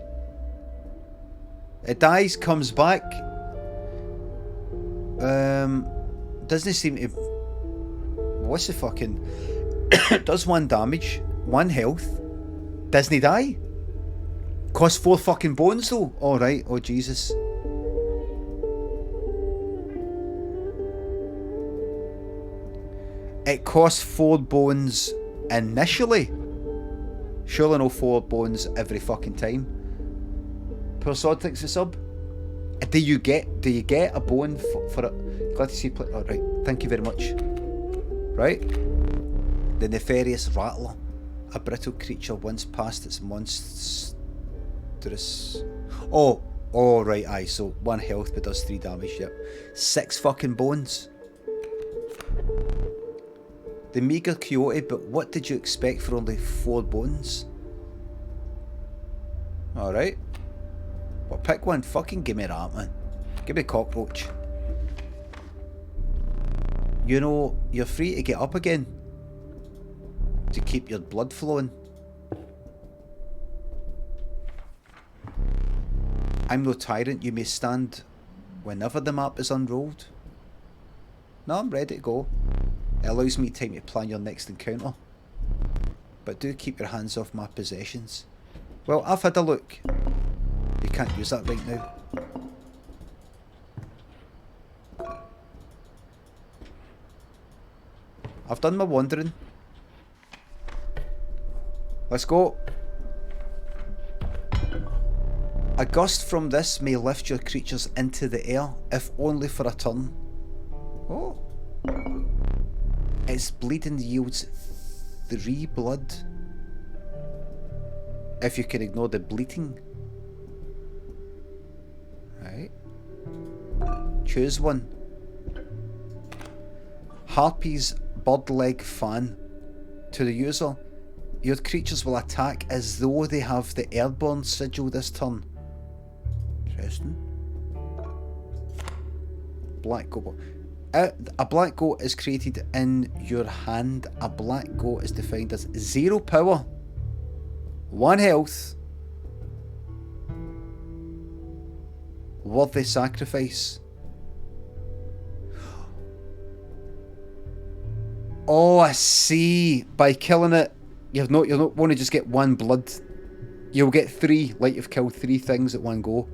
It dies, comes back. Doesn't seem to. What's the fucking? Does 1 damage, 1 health. Doesn't he die? Costs 4 fucking bones though. All right. Oh Jesus. It costs 4 bones initially. Surely no 4 bones every fucking time. Poor Sod thinks the sub. Do you get a bone for it? Glad to see you play. Oh, right. Thank you very much. Right. The nefarious rattler. A brittle creature once past its monstrous. Oh, right, aye. So 1 health but does 3 damage. Yep. 6 fucking bones. The meager coyote, but what did you expect for only 4 bones? Alright. Well, pick one. Fucking give me that, man. Give me cockroach. You know, you're free to get up again. To keep your blood flowing. I'm no tyrant. You may stand whenever the map is unrolled. No, I'm ready to go. It allows me time to plan your next encounter. But do keep your hands off my possessions. Well, I've had a look. You can't use that right now. I've done my wandering. Let's go. A gust from this may lift your creatures into the air, if only for a turn. Oh. Its bleeding yields 3 blood. If you can ignore the bleeding. Right. Choose one. Harpy's bird leg fan. To the user, your creatures will attack as though they have the airborne sigil this turn. Interesting. Black goat. A black goat is created in your hand. A black goat is defined as 0 power, 1 health, worthy sacrifice. Oh, I see. By killing it, you're not want to just get 1 blood. You'll get 3, like you've killed 3 things at one go.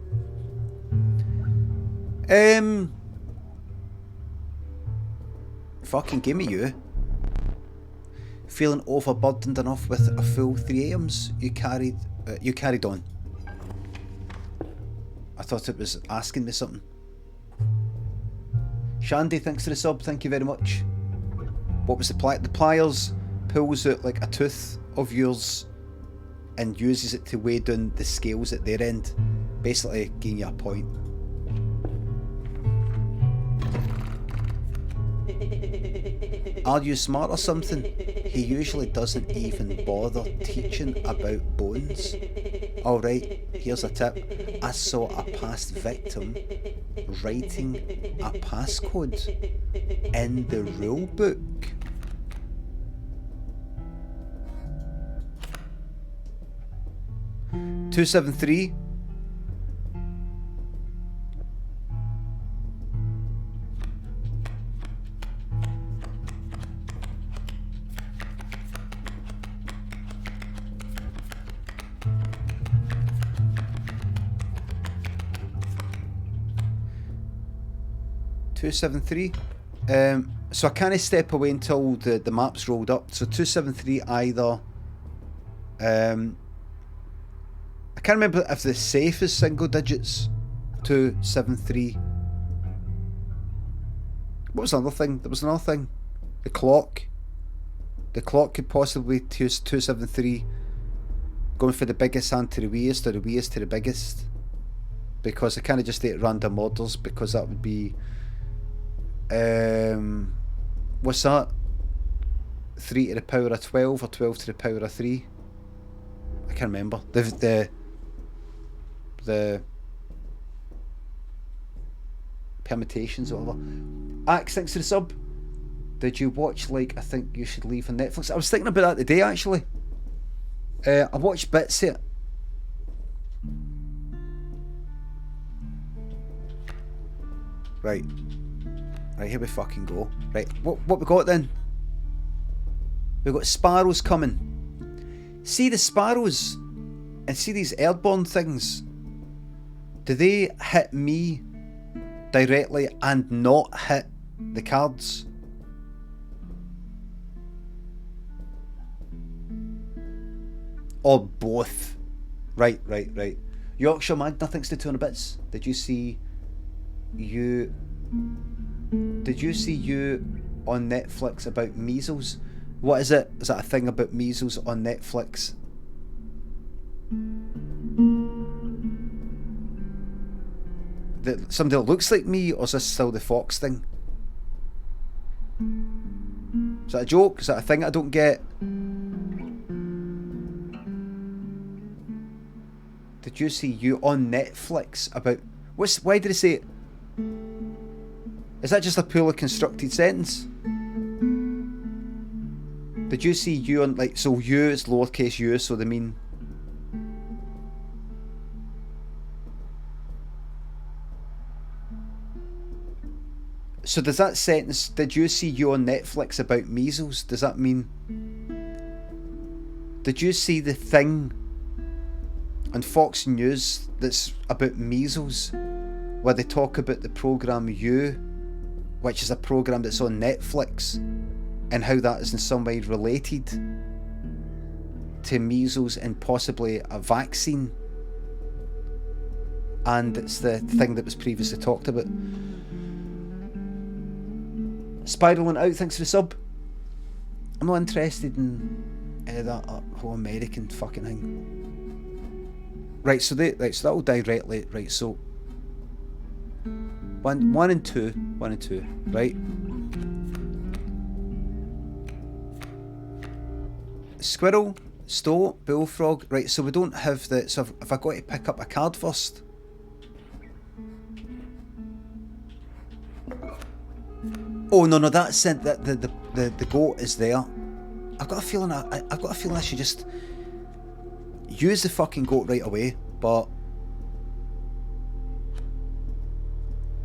Fucking give me you. Feeling overburdened enough with a full 3 items, you carried on. I thought it was asking me something. Shandy, thanks for the sub, thank you very much. What was the pliers? The pliers pulls out like a tooth of yours and uses it to weigh down the scales at their end. Basically giving you a point. Are you smart or something? He usually doesn't even bother teaching about bones. Alright, here's a tip. I saw a past victim writing a passcode in the rule book. $273. So I can't step away until the map's rolled up. So 273 either. I can't remember if the safe is single digits. 273. What was the other thing? There was another thing. The clock. The clock could possibly 273. Going for the biggest hand to the weakest, or the weakest to the biggest. Because I can't just take random orders, because that would be. What's that? 3 to the power of 12 or 12 to the power of 3. I can't remember. The permutations or whatever. Axe, thanks to the sub. Did you watch I Think You Should Leave on Netflix? I was thinking about that today actually. I watched bits of it. Right. Right, here we fucking go. Right, what we got then? We've got sparrows coming. See the sparrows? And see these airborne things? Do they hit me directly and not hit the cards? Or both? Right. Yorkshire Magna thinks to 200 bits. Did you see you on Netflix about measles? What is it? Is that a thing about measles on Netflix? That somebody that looks like me, or is this still the Fox thing? Is that a joke? Is that a thing I don't get? Did you see you on Netflix about... Why did he say it? Is that just a poorly constructed sentence? Did you see you on... Like, so you is lowercase u, so they mean... So does that sentence... Did you see you on Netflix about measles? Does that mean... Did you see the thing on Fox News that's about measles, where they talk about the programme You, which is a programme that's on Netflix, and how that is in some way related to measles and possibly a vaccine? And it's the thing that was previously talked about. Spiraling Out, thanks for the sub. I'm not interested in that whole American fucking thing. Right, so that will directly... Right, so... One and two, right? Squirrel, stoat, bullfrog. Right, so we don't have the... So if I got to pick up a card first... Oh no, that's it. The goat is there. I've got a feeling I should just use the fucking goat right away. But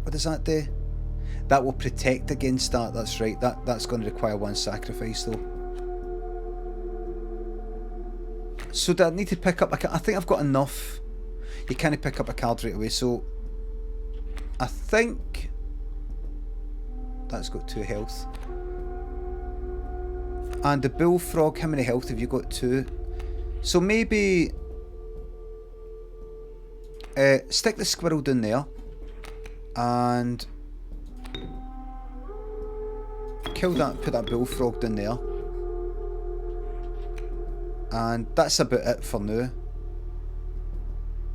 what does that do? That will protect against that. That's right. That's going to require one sacrifice though. So do I need to pick up a card? I think I've got enough. You can't pick up a card right away. So I think that's got 2 health. And the bullfrog, how many health have you got? 2. So maybe stick the squirrel down there and kill that, put that bullfrog down there. And that's about it for now.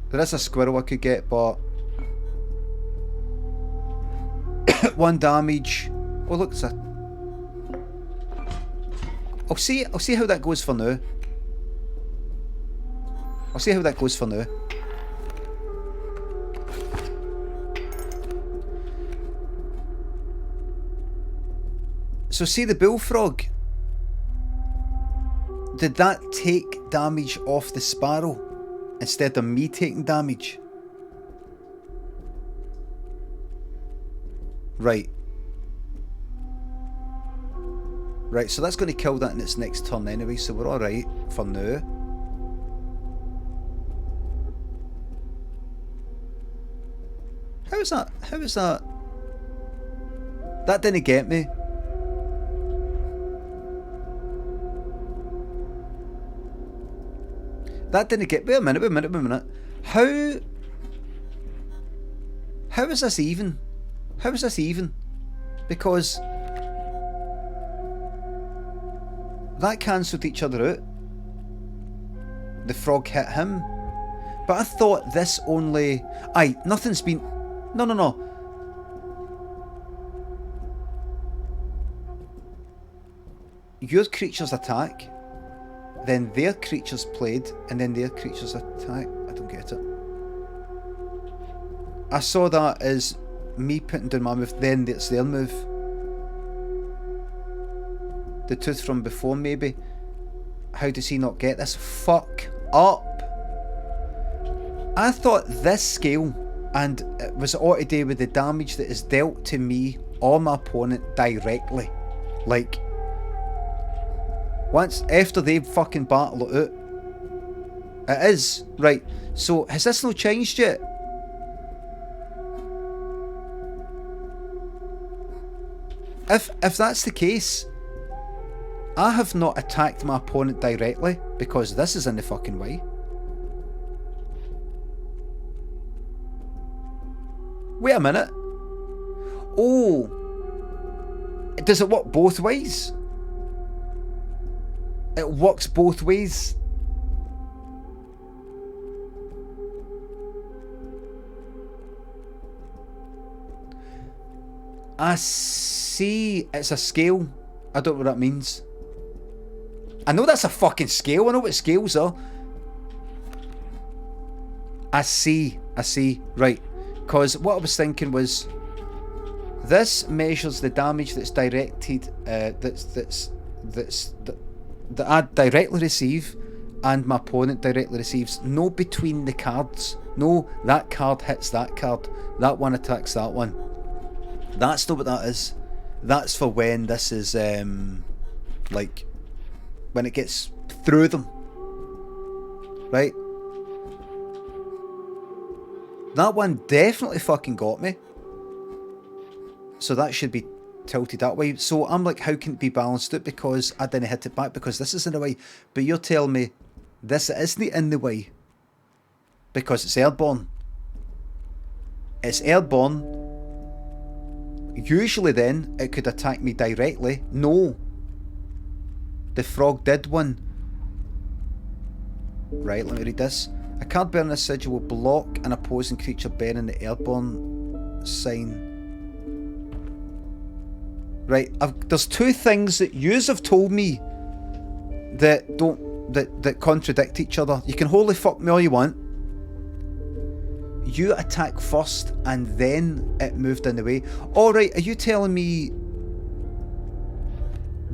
There is a squirrel I could get, but 1 damage. Oh look, it's a... I'll see how that goes for now. So see the bullfrog. Did that take damage off the sparrow instead of me taking damage? Right. Right, so that's going to kill that in its next turn anyway, so we're alright for now. How is that? That didn't get me. That didn't get... Wait a minute. How is this even? How is this even? Because that cancelled each other out. The frog hit him. But I thought this only... Aye, nothing's been... No. Your creatures attack, then their creatures played, and then their creatures attack. I don't get it. I saw that as me putting down my move, then it's their move. The tooth from before, maybe. How does he not get this? Fuck up. I thought this scale And it was all to do with the damage that is dealt to me or my opponent directly. Like, once after they fucking battle it out. It is. Right, so has this not changed yet? If that's the case, I have not attacked my opponent directly because this is in the fucking way. Wait a minute. Oh. Does it work both ways? It works both ways. I see. It's a scale. I don't know what that means. I know that's a fucking scale. I know what scales are. I see. Right. Because what I was thinking was, this measures the damage that's directed, that I directly receive, and my opponent directly receives. No between the cards. No, that card hits that card. That one attacks that one. That's not what that is. That's for when this is, like, when it gets through them. Right? That one definitely fucking got me. So that should be tilted that way. So I'm like, how can it be balanced out? Because I didn't hit it back because this is in the way. But you're telling me this isn't in the way. Because it's airborne. It's airborne. Usually then, it could attack me directly. No. The frog did one. Right, let me read this. A card bearing a sigil will block an opposing creature bearing the airborne sign. Right, there's two things that yous have told me that that contradict each other. You can wholly fuck me all you want. You attack first and then it moved in the way. Alright, are you telling me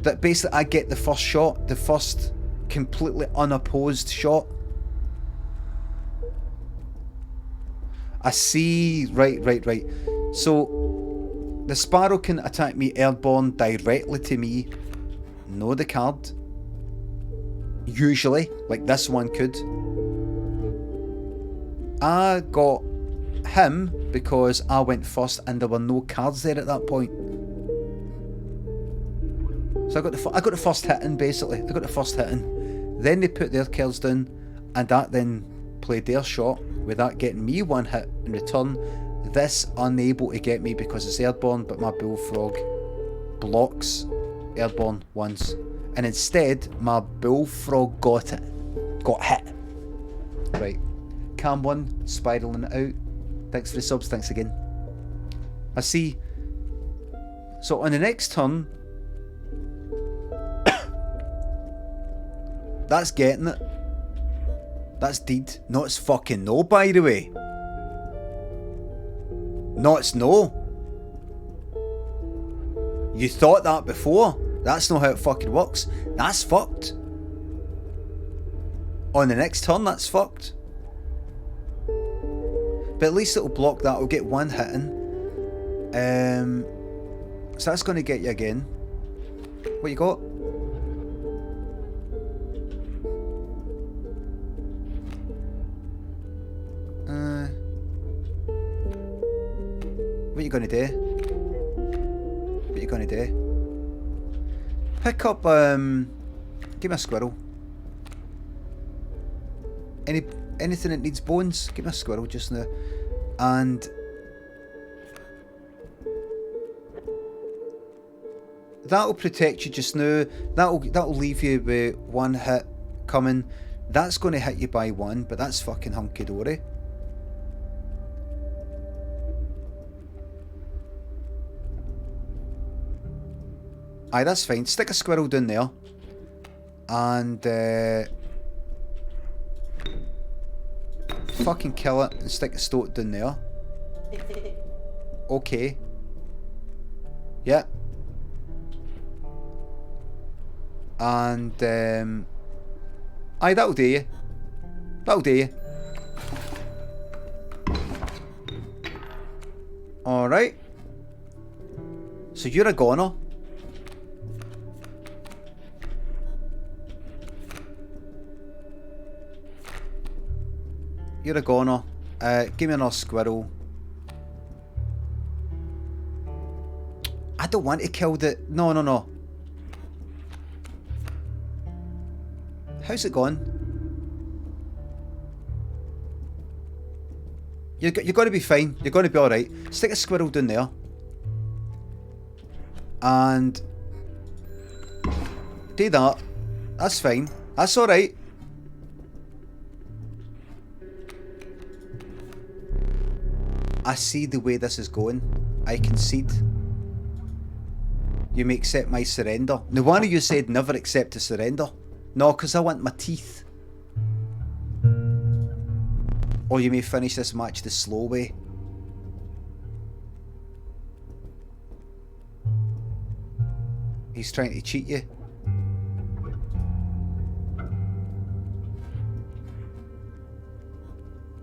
that basically I get the first shot, the first completely unopposed shot? I see. Right. So the sparrow can attack me airborne directly to me. No, the card. Usually, like this one could. I got him because I went first and there were no cards there at that point. So I got the first hit in, basically. I got the first hit in. Then they put their cards down and that then played their shot with that getting me one hit in return. This unable to get me because it's airborne, but my bullfrog blocks airborne once. And instead, my bullfrog got hit. Right. Cam 1, spiralling it out. Thanks for the subs, thanks again. I see. So on the next turn, that's getting it. That's deed. No, it's fucking no, by the way. No, it's no. You thought that before. That's not how it fucking works. That's fucked. On the next turn, that's fucked. But at least it'll block that. It'll get one hit in. So that's going to get you again. What you got? What you gonna do? What you gonna do? Pick up, give me a squirrel. Anything that needs bones, give me a squirrel just now. And that'll protect you just now. That'll leave you with one hit coming. That's gonna hit you by one, but that's fucking hunky dory. Aye, that's fine. Stick a squirrel down there. And fucking kill it and stick a stoat down there. Okay. Yeah. And aye, that'll do you. That'll do you. Alright. So you're a goner. You're a goner. Give me another squirrel. I don't want to kill the... No, no, no. How's it going? You're going to be fine. You're going to be alright. Stick a squirrel down there. And... do that. That's fine. That's alright. I see the way this is going. I concede. You may accept my surrender. Now, one of you said never accept a surrender. No, because I want my teeth. Or you may finish this match the slow way. He's trying to cheat you.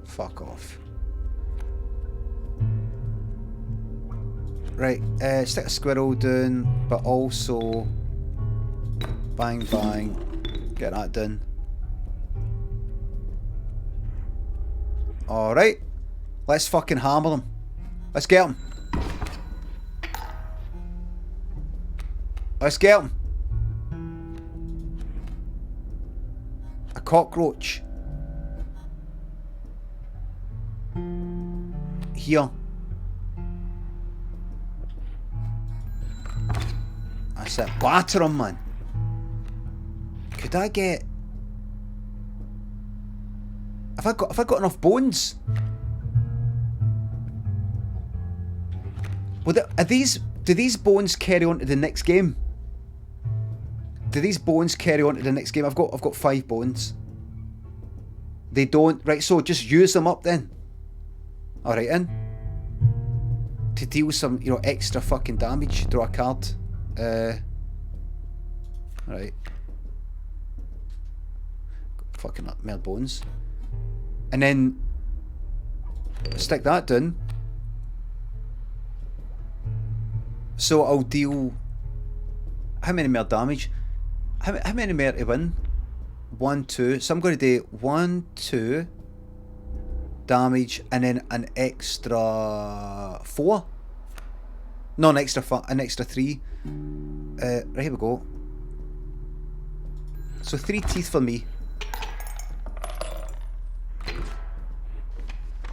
Fuck off. Right, stick a squirrel down, but also bang bang, get that done. Alright, let's fucking hammer them. Let's get them. Let's get them. A cockroach. Here. That's it. Batter him, man. Could I get... Have I got enough bones? Well, are these... Do these bones carry on to the next game? Do these bones carry on to the next game? I've got 5 bones. They don't. Right, so just use them up then. Alright, in. To deal some, you know, extra fucking damage. Draw a card. Right. Fucking up, mere bones. And then stick that down. So I'll deal... How many more damage? How many more to win? 1, 2. So I'm going to do 1, 2 damage and then an extra 4. No, an extra 3. Right, here we go. So 3 teeth for me.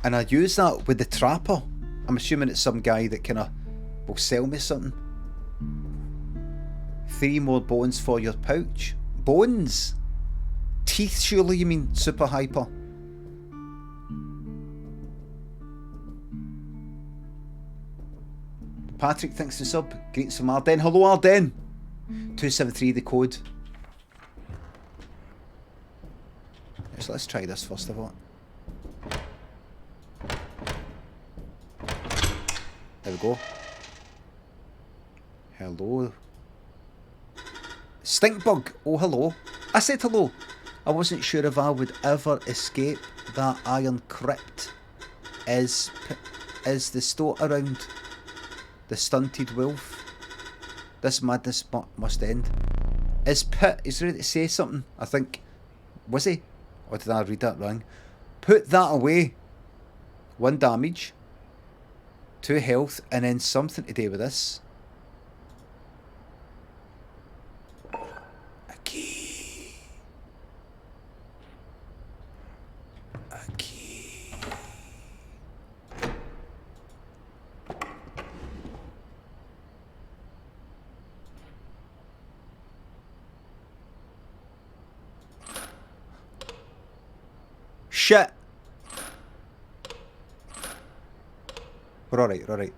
And I use that with the trapper. I'm assuming it's some guy that kind of will sell me something. 3 more bones for your pouch. Bones? Teeth, surely you mean super hyper. Patrick thinks the sub. Greets from Arden. Hello, Arden. 273 the code. So let's try this first of all. There we go. Hello. Stinkbug. Oh, hello. I said hello. I wasn't sure if I would ever escape that iron crypt. Is the store around the stunted wolf? This madness must end. Is Pit, he's ready to say something, I think. Was he? Or did I read that wrong? Put that away. 1 damage. 2 health, and then something to do with this. A key. A key. Shit. We're alright, we're alright.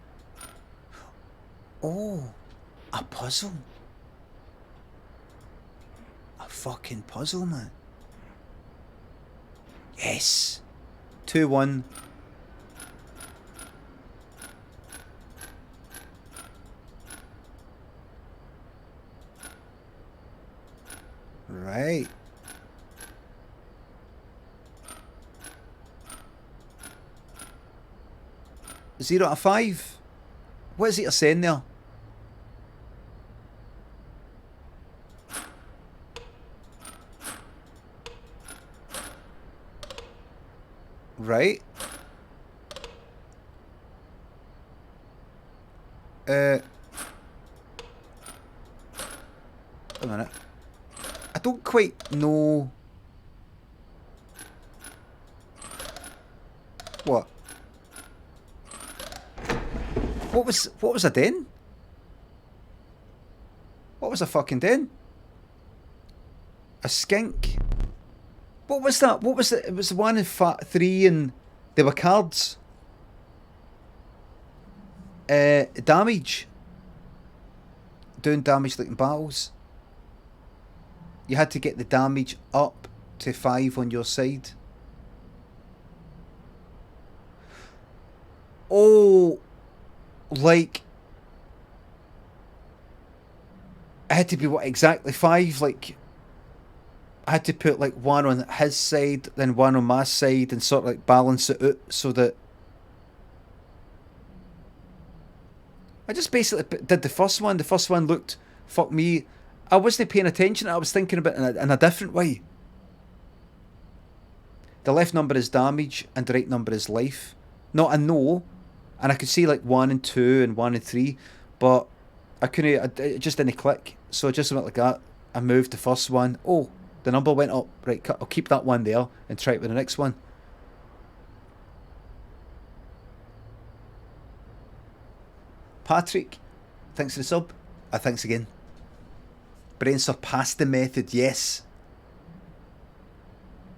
Oh, a puzzle. A fucking puzzle, man. Yes. 2-1. Right. Zero out of 5. What is it you're saying there? Right. A minute. I don't quite know. What? What was I doing? What was I fucking doing? A skink? What was that? What was it? It was 1 and 3 and there were cards. Damage. Doing damage like in battles. You had to get the damage up to 5 on your side. Oh, like I had to be what exactly 5? Like I had to put like 1 on his side, then 1 on my side, and sort of like balance it out so that I just basically did the first one. The first one looked, fuck me. I wasn't paying attention. I was thinking about it in a different way. The left number is damage and the right number is life. Not a no. And I could see like 1 and 2 and 1 and 3, but I couldn't. It just didn't click. So I just went like that. I moved the first one. Oh, the number went up. Right, I'll keep that one there and try it with the next one. Patrick, thanks for the sub. Thanks again. Brain surpassed the method, yes.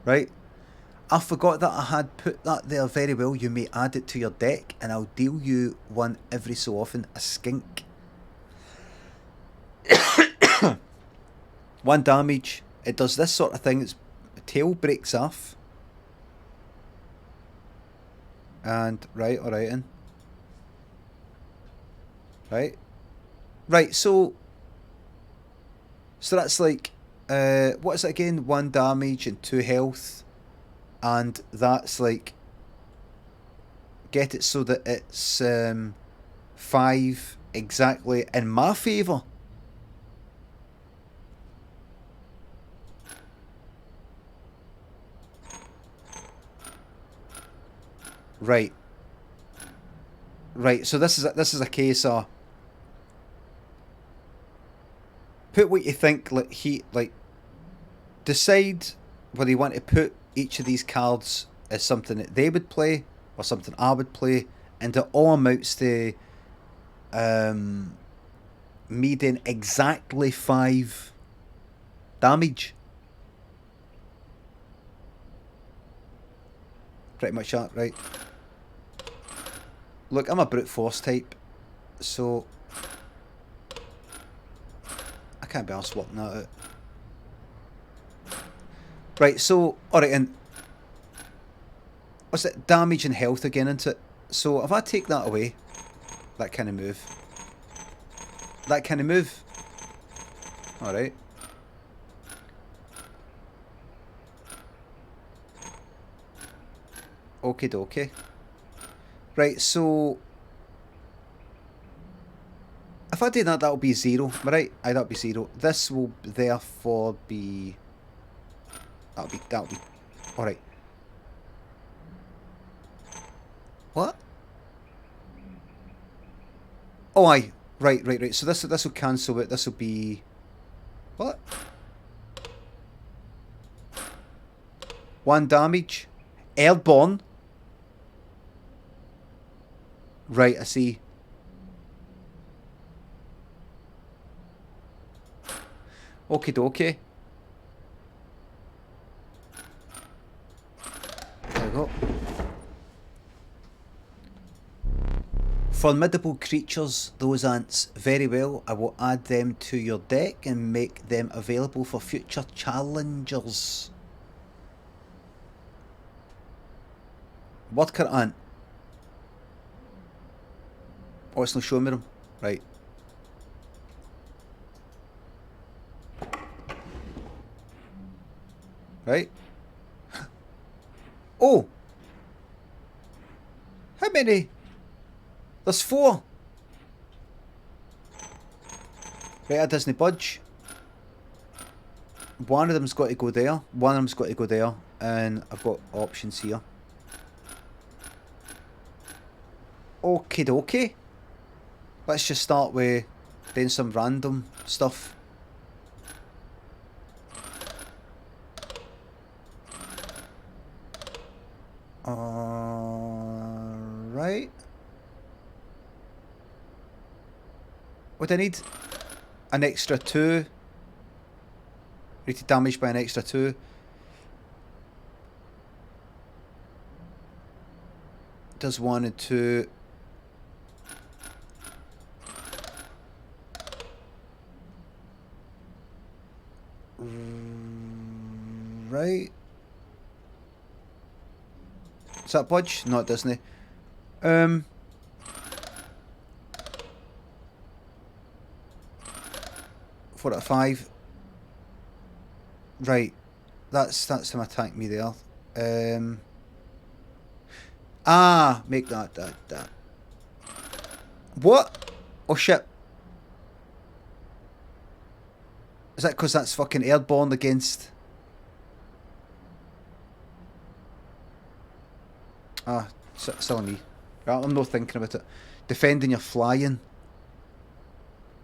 Right. I forgot that I had put that there very well. You may add it to your deck and I'll deal you one every so often. A skink. 1 damage. It does this sort of thing. Its tail breaks off. And, right, alright then. Right. Right, so that's like, what is it again? 1 damage and 2 health. And that's like, get it so that it's 5 exactly in my favour. Right. Right, so this is a case of put what you think, like decide whether you want to put each of these cards as something that they would play or something I would play, and it all amounts to me doing exactly 5 damage. Pretty much that, right? Look, I'm a brute force type, so I can't be arsed working that out. Right, so, alright, and what's it? Damage and health again, isn't it? So, if I take that away, that kind of move. That kind of move. Alright. Okie dokie. Right, so if I do that, that'll be 0. Am I right? Aye, that'll be 0. This will therefore be. That'll be. Alright. What? Oh, aye. Right. So this will cancel it. This will be. What? 1 damage. Airborne. Right, I see. Okie dokie. There we go. Formidable creatures, those ants. Very well. I will add them to your deck and make them available for future challengers. Worker ant. Oh, it's not showing me them. Right. Right. Oh! How many? There's 4. Right, I doesn't budge. One of them's got to go there. One of them's got to go there. And I've got options here. Okie dokie. Let's just start with doing some random stuff. Alright. What do I need? An extra 2. Rated damage by an extra 2. Does 1 and 2. Right. Does that budge? No, it doesn't. 4 out of 5. Right. That's him attack me there. Make that. What? Oh shit. Is that because that's fucking airborne against... silly me. Right, I'm not thinking about it. Defending your flying.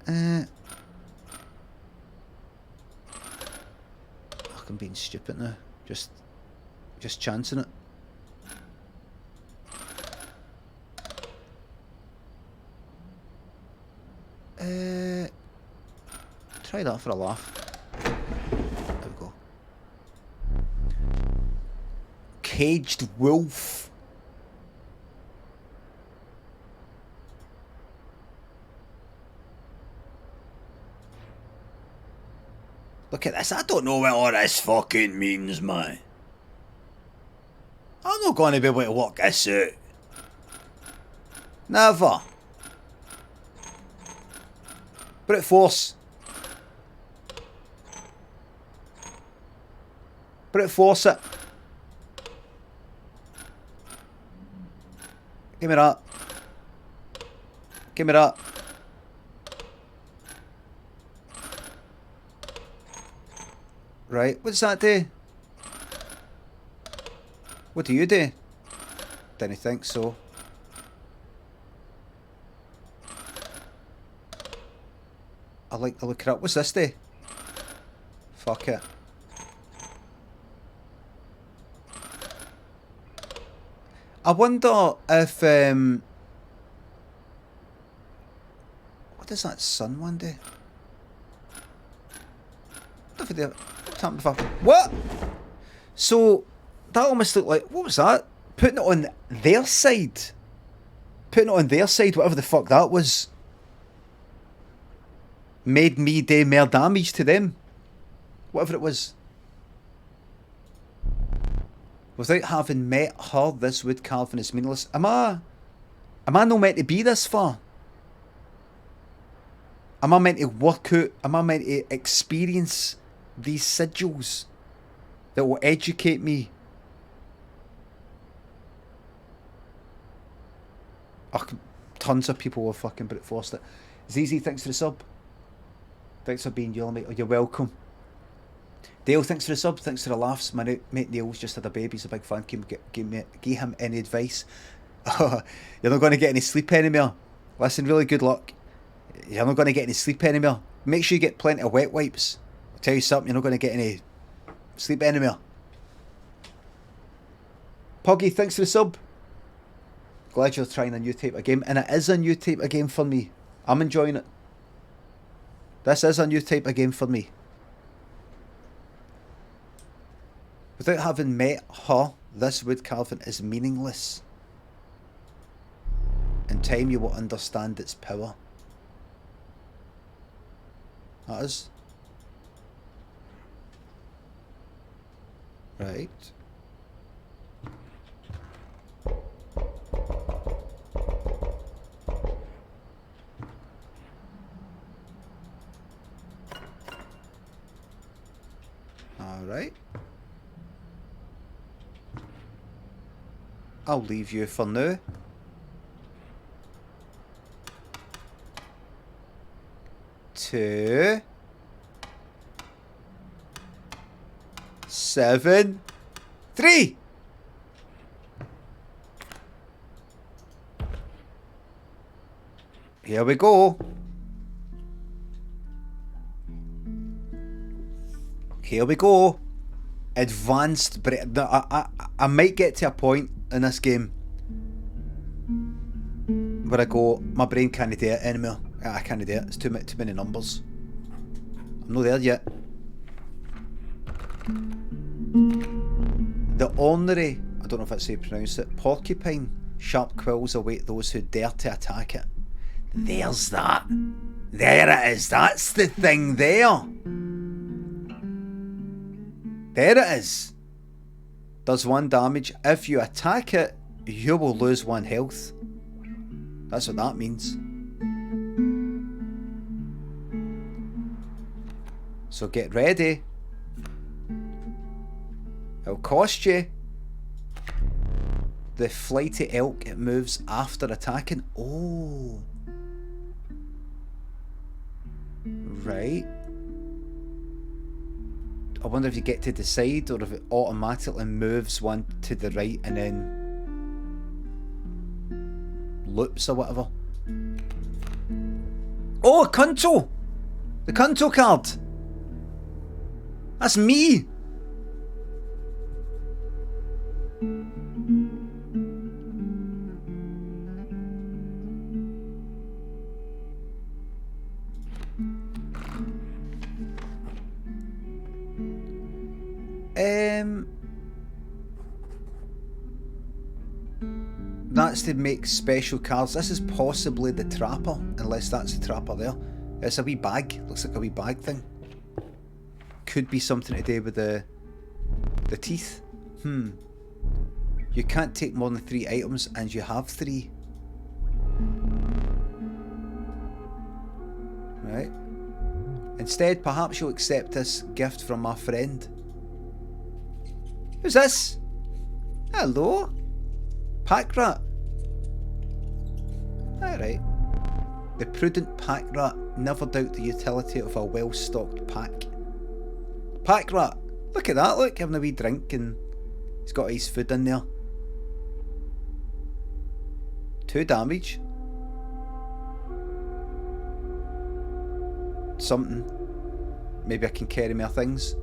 I'm being stupid now. Just chancing it. Try that for a laugh. There we go. Caged wolf. Look at this. I don't know what all this fucking means, man. I'm not going to be able to work this out. Never. Brute force. Brute force it. Give me that. Give me that. Right, what does that do? What do you do? Didn't think so. I like to look it up. What's this do? Fuck it. I wonder if what does that sun one do? What? So that almost looked like, what was that? Putting it on their side. Putting it on their side, whatever the fuck that was. Made me do more damage to them. Whatever it was. Without having met her, this wood carving is meaningless. Am I not meant to be this far? Am I meant to work out? Am I meant to experience these sigils that will educate me? Tons of people have fucking brute forced it. ZZ, thanks for the sub. Thanks for being your mate. You're welcome. Dale, thanks for the sub. Thanks for the laughs. My mate Neil's just had a baby. He's a big fan. Give him any advice. You're not going to get any sleep anymore. Listen, really good luck. You're not going to get any sleep anymore. Make sure you get plenty of wet wipes. I'll tell you something, you're not going to get any sleep anymore. Poggy, thanks for the sub. Glad you're trying a new type of game. And it is a new type of game for me. I'm enjoying it. This is a new type of game for me. Without having met her, this wood carving is meaningless. In time you will understand its power. That is. Right. Alright. I'll leave you for now. 2, 7, 3. Here we go. Here we go. Advanced. I might get to a point in this game where I go, my brain can't do it anymore. I can't do it. It's too many numbers. I'm not there yet. The ornery, I don't know if that's how you pronounce it, porcupine sharp quills await those who dare to attack it. There's that. There it is. That's the thing there. There it is. Does 1 damage. If you attack it, you will lose 1 health. That's what that means. So get ready. It'll cost you. The flighty elk, it moves after attacking. Oh. Right. I wonder if you get to decide or if it automatically moves one to the right and then loops or whatever. Oh, a Kunto! The Kunto card! That's me! That's to make special cards. This is possibly the trapper, unless that's the trapper there. It's a wee bag. Looks like a wee bag thing. Could be something to do with the teeth. You can't take more than 3 items, and you have 3. Right. Instead, perhaps you'll accept this gift from my friend. Who's this? Hello? Pack rat. Alright. The prudent pack rat never doubt the utility of a well-stocked pack. Pack rat. Look at that, look, having a wee drink and he's got his food in there. 2 damage. Something. Maybe I can carry more things.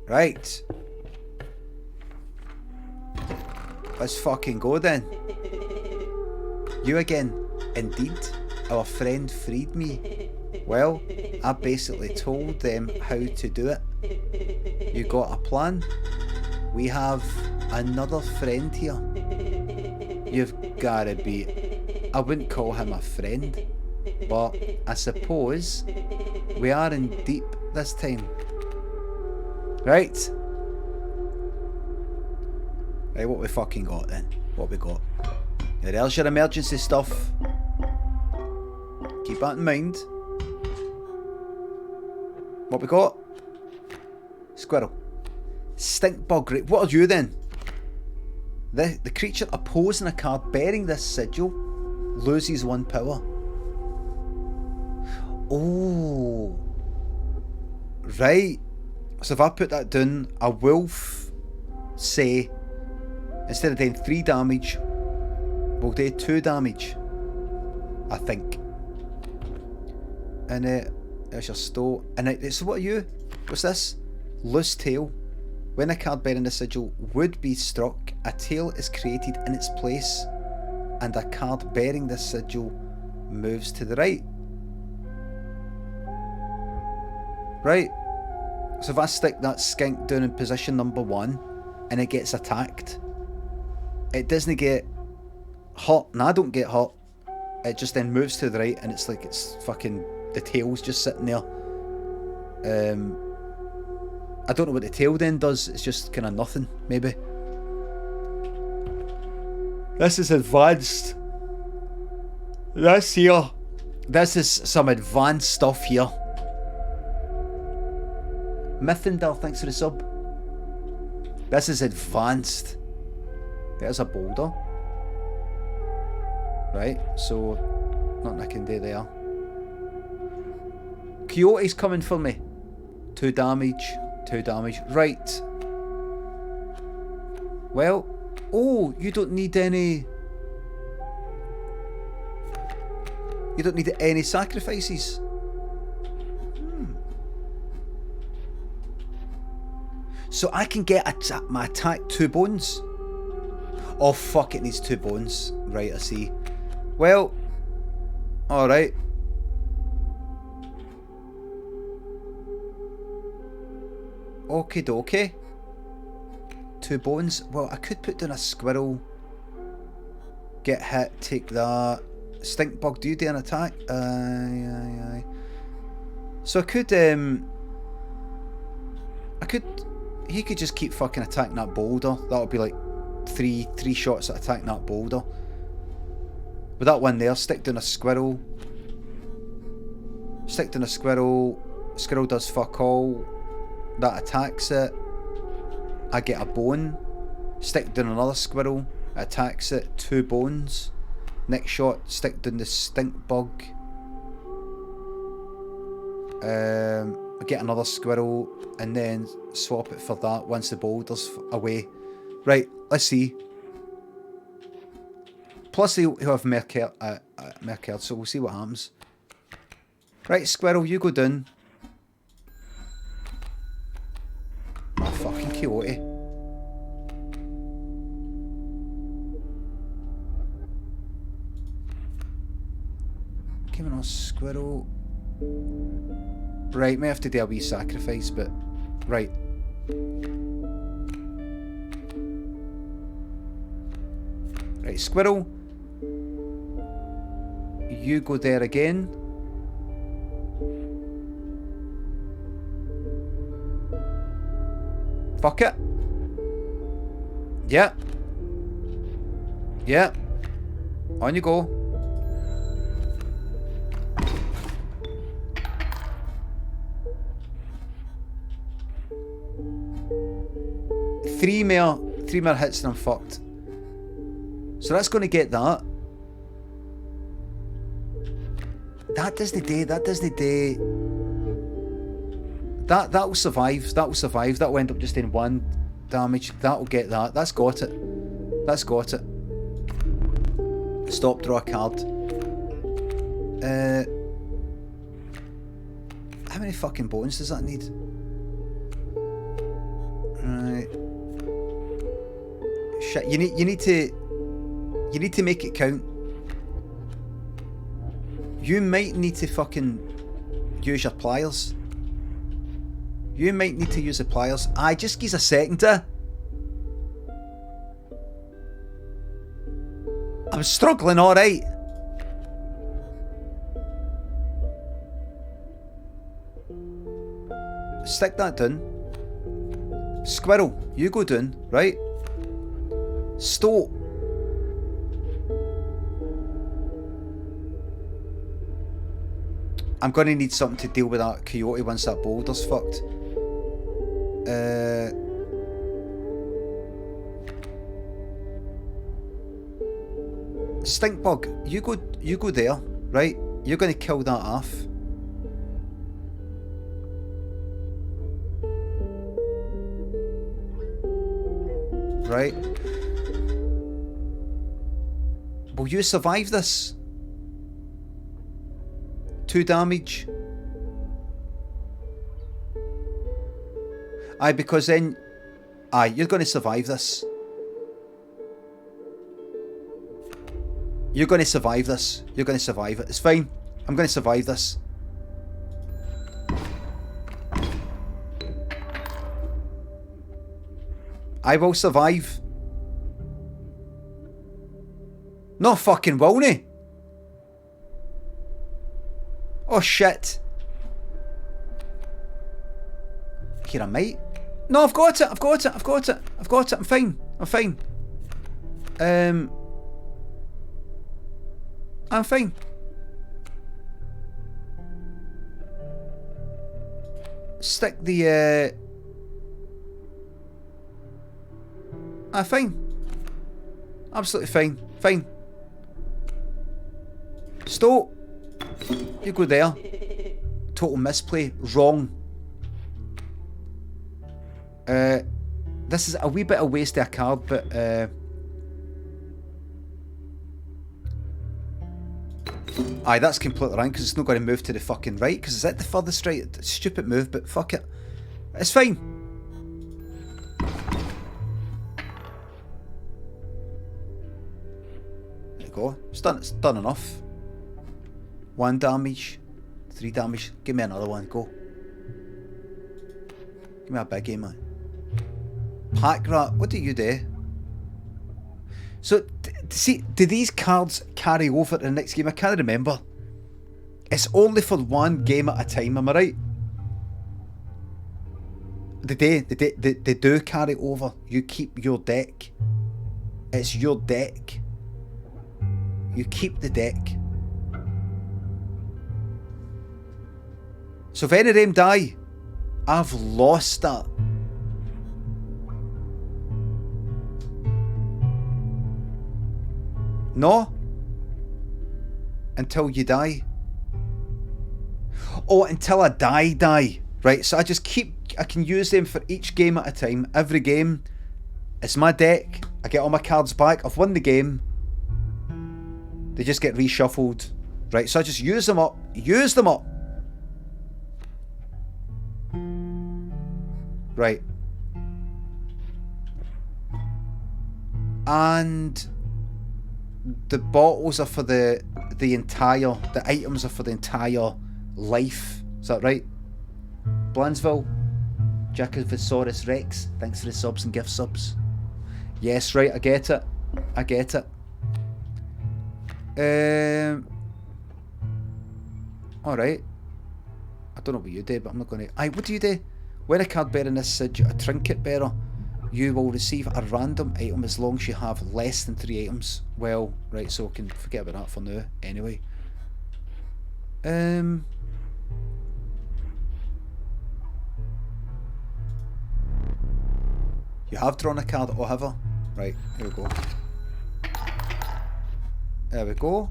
Right. Let's fucking go then. You again. Indeed. Our friend freed me. Well, I basically told them how to do it. You got a plan? We have another friend here. You've gotta be... I wouldn't call him a friend, but I suppose we are in deep this time. Right. Right, what we fucking got then? What we got? Yeah, there's your emergency stuff. Keep that in mind. What we got? Squirrel. Stink bug. What are you then? The creature opposing a card bearing this sigil loses 1 power. Oh. Right. So if I put that down, a wolf, say, instead of doing 3 damage, we'll do 2 damage. I think. And there's your store. And so what are you? What's this? Loose tail. When a card bearing the sigil would be struck, a tail is created in its place, and a card bearing the sigil moves to the right. Right. So if I stick that skink down in position number 1 and it gets attacked, it doesn't get hurt, and I don't get hurt. It just then moves to the right and it's like it's fucking, the tail's just sitting there. I don't know what the tail then does, it's just kind of nothing, maybe. This is advanced. This here. This is some advanced stuff here. Mythindal, thanks for the sub. This is advanced. There's a boulder. Right, so nothing I can do there. Coyote's coming for me. 2 damage. 2 damage. Right. Well, oh, you don't need any... You don't need any sacrifices. So I can get my attack 2 bones. Oh fuck, it needs 2 bones. Right, I see. Well, alright. Okie dokie. 2 bones. Well, I could put down a squirrel. Get hit, take that. Stink bug, do you do an attack? Aye. So I could, he could just keep fucking attacking that boulder. That would be like three shots at attacking that boulder. With that one there, stick down a squirrel. Stick down a squirrel. Squirrel does fuck all. That attacks it. I get a bone. Stick down another squirrel. It attacks it. 2 bones. Next shot, stick down the stink bug. I get another squirrel and then swap it for that once the boulder's away. Right, let's see. Plus he'll have Merkel, so we'll see what happens. Right, squirrel, you go down. Oh, fucking coyote. Give me a squirrel. Right, may have to do a wee sacrifice, but... Right. Right, squirrel. You go there again. Fuck it. Yeah. Yeah. On you go. Three more hits and I'm fucked. So that's going to get that. That does the day. That does the day. That will survive. That will survive. That will end up just in 1 damage. That will get that. That's got it. That's got it. Stop. Draw a card. How many fucking bones does that need? Right. Shit. You need to make it count. You might need to fucking use your pliers. You might need to use the pliers. Aye, just give us a second. I'm struggling, alright. Stick that down. Squirrel, you go down, right? Stop. I'm gonna need something to deal with that coyote once that boulder's fucked. Stink bug, you go there, right? You're gonna kill that off. Right? Will you survive this? 2 damage. Aye, because then... Aye, you're going to survive this. You're going to survive this. You're going to survive it. It's fine. I'm going to survive this. I will survive. No fucking will me. Oh shit. Here I might. No, I've got it. I've got it. I've got it. I've got it. I'm fine. I'm fine. I'm fine. Stick the fine. Absolutely fine. Fine. Stop. You go there. Total misplay. Wrong. This is a wee bit of waste of a card, but aye, that's completely wrong because it's not going to move to the fucking right because it's at the furthest right. Stupid move, but fuck it. It's fine. There you go. It's done enough. 1 damage. 3 damage. Give me another one. Go. Give me a biggie, man. Pack rat. What do you do? So, see, do these cards carry over to the next game? I can't remember. It's only for 1 game at a time, am I right? They do carry over. You keep your deck. It's your deck. You keep the deck. So if any of them die, I've lost that. No? Until you die. Oh, until I die. Right, so I just keep... I can use them for each game at a time. Every game. It's my deck. I get all my cards back. I've won the game. They just get reshuffled. Right, so I just use them up. Use them up. Right. And... the bottles are for the items are for the entire life. Is that right? Blansville, Jackosaurus Rex, thanks for the subs and gift subs. Yes, right, I get it. Alright. I don't know what you do, but I'm not going to... Aye, what do you do? When a card bearing this sigil, a trinket bearer, you will receive a random item as long as you have less than 3 items. Well, right, so I can forget about that for now, anyway. You have drawn a card, or have I? Right, here we go. There we go.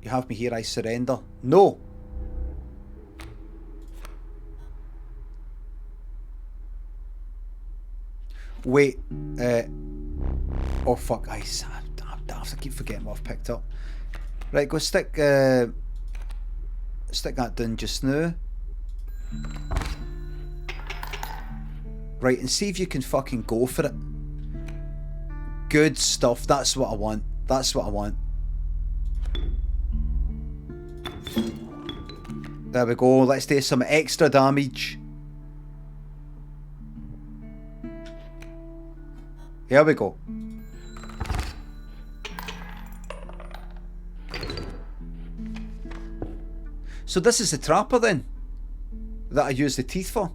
You have me here, I surrender. No! Wait, oh fuck, I keep forgetting what I've picked up. Right, go stick that down just now. Right, and see if you can fucking go for it. Good stuff, that's what I want. There we go, let's do some extra damage. Here we go. So this is the trapper then, that I use the teeth for.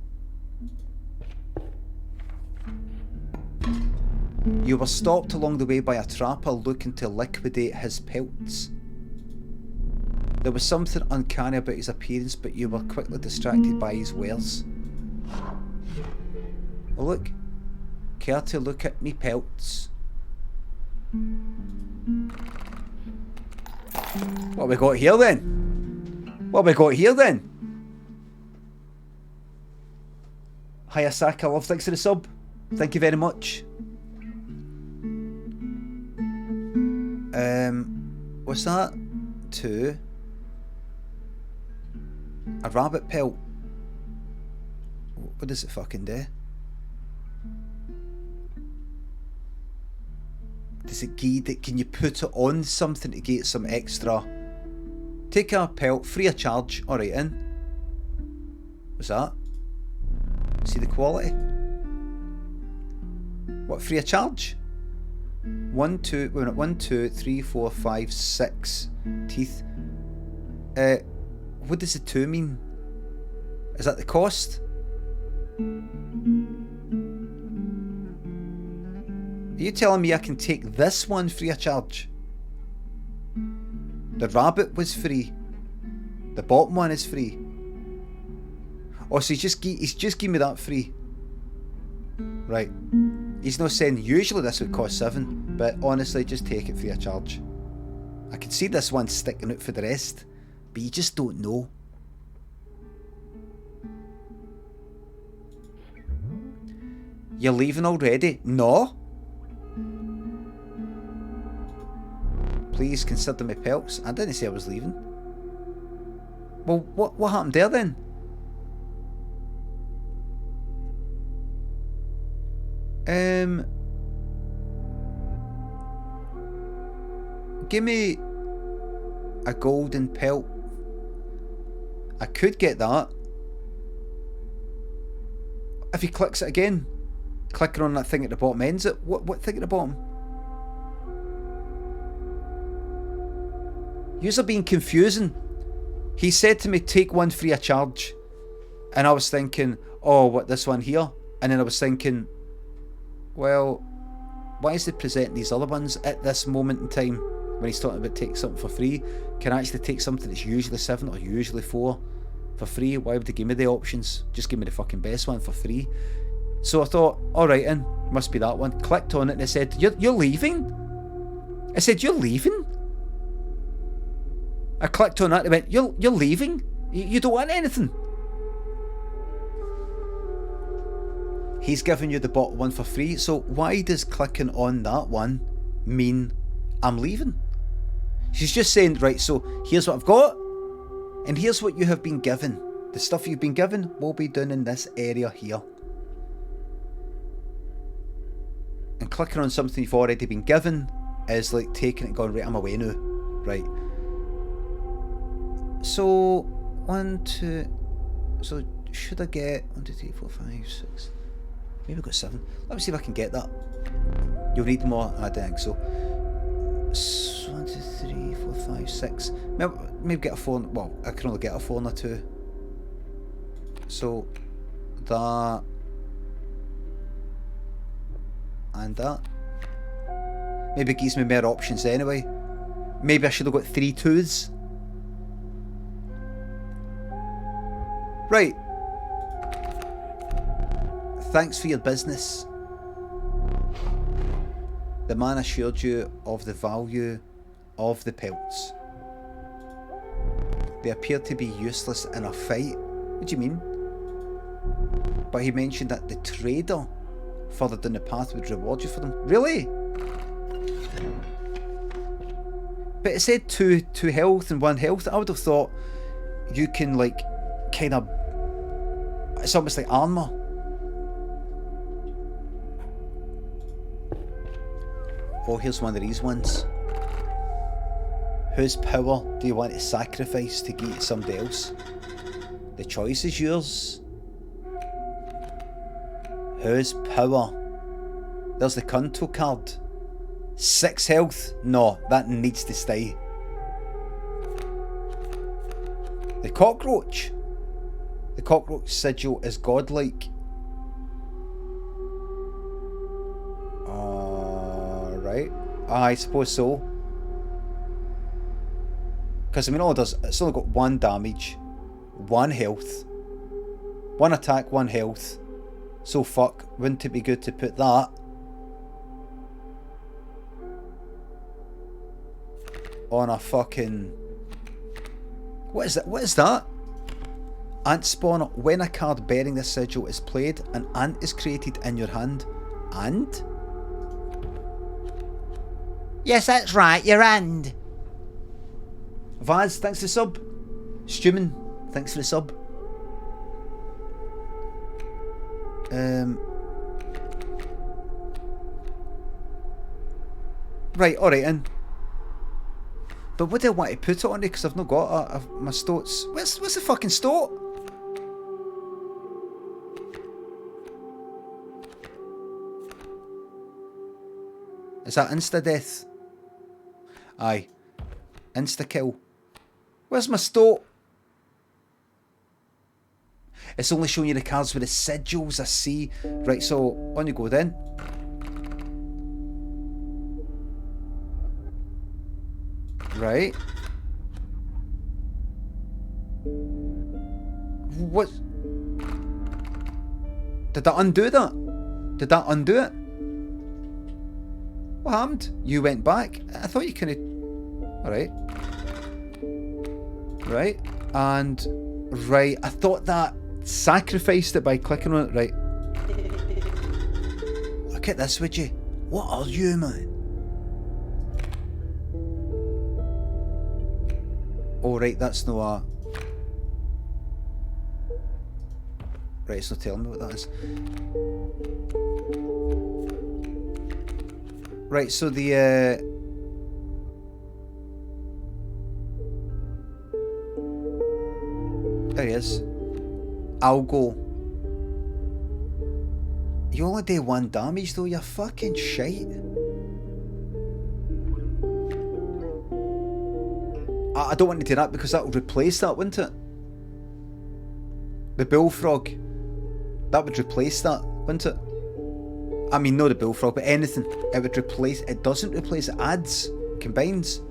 You were stopped along the way by a trapper looking to liquidate his pelts. There was something uncanny about his appearance, but you were quickly distracted by his wares. Oh look. Care to look at me pelts? What we got here then? Hi Asaka, love, thanks for the sub. Thank you very much. What's that? 2. A rabbit pelt. What does it fucking do? Does it give it? Can you put it on something to get some extra? Take a pelt, free of charge. Alright, in. What's that? See the quality? What, free of charge? 1, 2, wait a minute, 1, 2, 3, 4, 5, 6 teeth. What does the 2 mean? Is that the cost? Are you telling me I can take this one free of charge? The rabbit was free. The bottom one is free. Oh, so he's just give me that free. Right. He's not saying usually this would cost 7, but honestly, just take it free of charge. I can see this one sticking out for the rest, but you just don't know. You're leaving already? No. Please consider my pelts. I didn't say I was leaving. Well, what happened there then? Give me a golden pelt. I could get that. If he clicks it again, clicking on that thing at the bottom ends it. What thing at the bottom? Yous are being confusing. He said to me, take one free of charge. And I was thinking, oh, what, this one here? And then I was thinking, well, why is he presenting these other ones at this moment in time when he's talking about take something for free? Can I actually take something that's usually 7 or usually 4 for free? Why would they give me the options? Just give me the fucking best one for free. So I thought, alright then, must be that one. Clicked on it and it said, you're leaving? I said, you're leaving? I clicked on that and it went, you're leaving? You don't want anything? He's giving you the bottom one for free, so why does clicking on that one mean I'm leaving? She's just saying, right, so here's what I've got, and here's what you have been given. The stuff you've been given will be done in this area here. And clicking on something you've already been given is like taking it and going, right, I'm away now. Right. So, 1, 2, so should I get 1, 2, 3, 4, 5, 6, maybe I've got 7. Let me see if I can get that. You'll need more, I think so. 1, 2, 3, 4, 5, 6, maybe get a 4, well, I can only get a 4 and a 2. So, that, and that. Maybe it gives me more options anyway. Maybe I should have got 3 2s. Right. Thanks for your business. The man assured you of the value of the pelts. They appear to be useless in a fight. What do you mean? But he mentioned that the trader further down the path would reward you for them. Really? But it said 2 health and 1 health. I would have thought you can like kind of, it's almost like armor. Oh, here's one of these ones. Whose power do you want to sacrifice to give to somebody else? The choice is yours. Whose power? There's the Conto card. 6 health? No, that needs to stay. The cockroach. The cockroach sigil is godlike. Right. I suppose so. Because I mean, all it does, it's only got 1 damage, 1 health, 1 attack, 1 health. So fuck, wouldn't it be good to put that on a fucking... What is that? What is that? Ant spawner. When a card bearing this sigil is played, an ant is created in your hand. And? Yes, that's right, your hand. Vaz, thanks for the sub. Stuman, thanks for the sub. Right, alright then. But what do I want to put it on? Because I've not got my stoats. What's the fucking stoat? Is that insta-death? Aye. Insta-kill. Where's my stoat? It's only showing you the cards with the sigils, I see. Right, so on you go then. Right. What? Did that undo that? Did that undo it? What happened? You went back? I thought you kind of... Alright. Right. And, right, I thought that sacrificed it by clicking on it. Right. Look at this, would you? What are you, man? Oh, right, that's no a... Right, it's not telling me what that is. Right, so the... There he is. I'll go. You only do 1 damage though, you're fucking shite. I don't want to do that because that would replace that, wouldn't it? The bullfrog. That would replace that, wouldn't it? I mean, not the bullfrog, but anything. It would replace... It doesn't replace, it adds. Combines.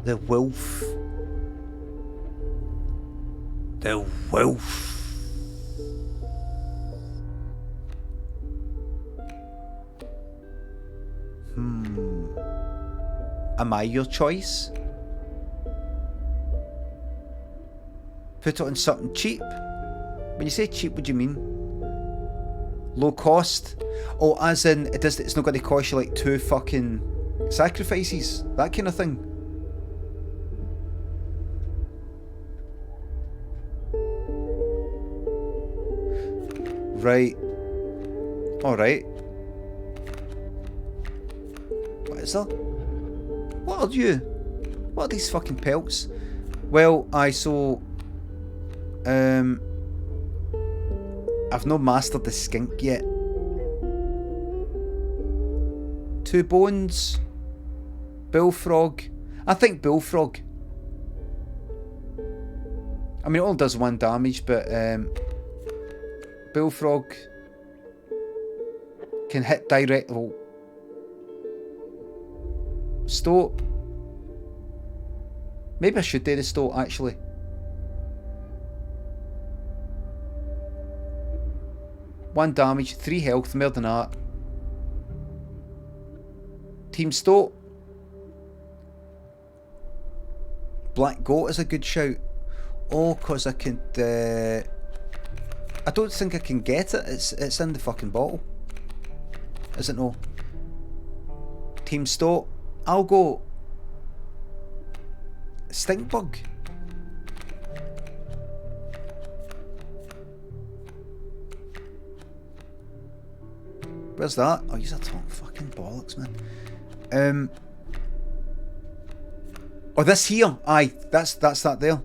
The wolf. The wolf. Am I your choice? Put it on something cheap. When you say cheap, what do you mean? Low cost? Oh, as in it's not going to cost you like 2 fucking sacrifices, that kind of thing. Right. Alright. What is that? What are you? What are these fucking pelts? Well, I've not mastered the skink yet. 2 bones. Bullfrog. I think bullfrog. I mean, it only does 1 damage, but bullfrog can hit direct. Well, stoat. Maybe I should do the stoat actually. One damage, 3 health, more than that. Team stoat. Black goat is a good shout. Oh, cause I can. I don't think I can get it. It's in the fucking bottle. Is it no? Team stoat. I'll go. Stink bug. Where's that? Oh, you're talking fucking bollocks, man. Oh, this here. Aye, that's that there.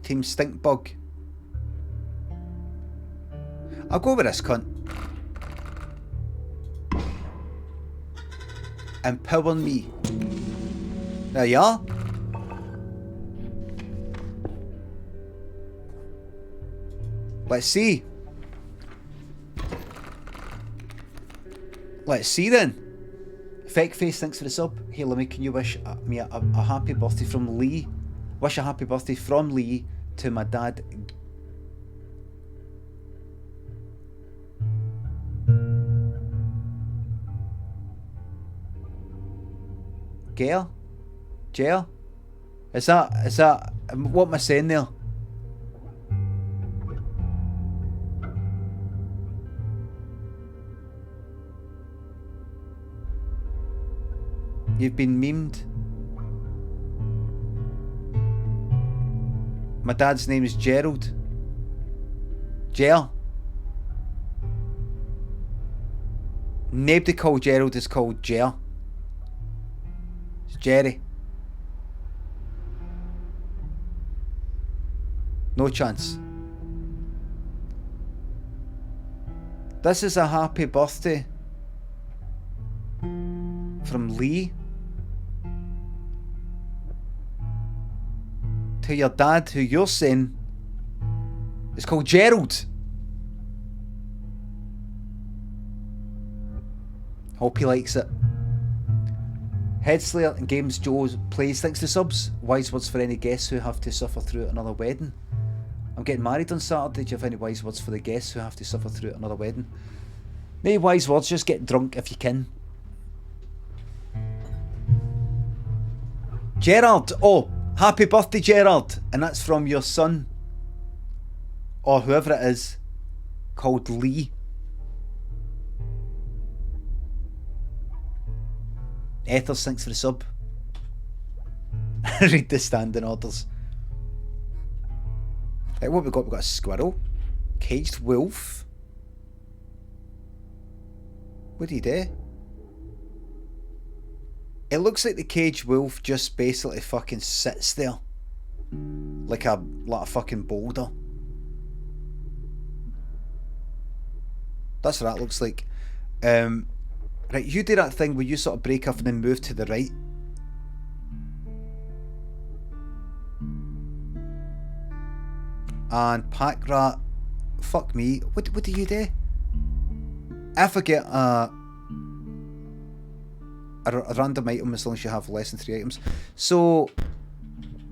Team Stink Bug. I'll go with this cunt. Empower me. There you are. Let's see. Let's see then. Fake Face, thanks for the sub. Hey Limmy, can you wish me a happy birthday from Lee? Wish a happy birthday from Lee to my dad. Gail? Jail? Is that what am I saying there? You've been memed. My dad's name is Gerald. Ger. Nobody called Gerald is called Ger. It's Jerry. No chance. This is a happy birthday from Lee to your dad, who you're saying is called Gerald. Hope he likes it. Headslayer and Games Joe plays. Thanks to subs. Wise words for any guests who have to suffer through another wedding. I'm getting married on Saturday. Do you have any wise words for the guests who have to suffer through another wedding? No wise words, just get drunk if you can. Gerard! Oh, happy birthday, Gerard! And that's from your son. Or whoever it is. Called Lee. Ethers, thanks for the sub. Read the standing orders. Right, what we got? We got a squirrel. Caged wolf. What do you do? It looks like the caged wolf just basically fucking sits there. Like a fucking boulder. That's what that looks like. Right, you do that thing where you sort of break off and then move to the right. And pack rat, fuck me. What do you do? If I get a random item as long as you have less than 3 items. So,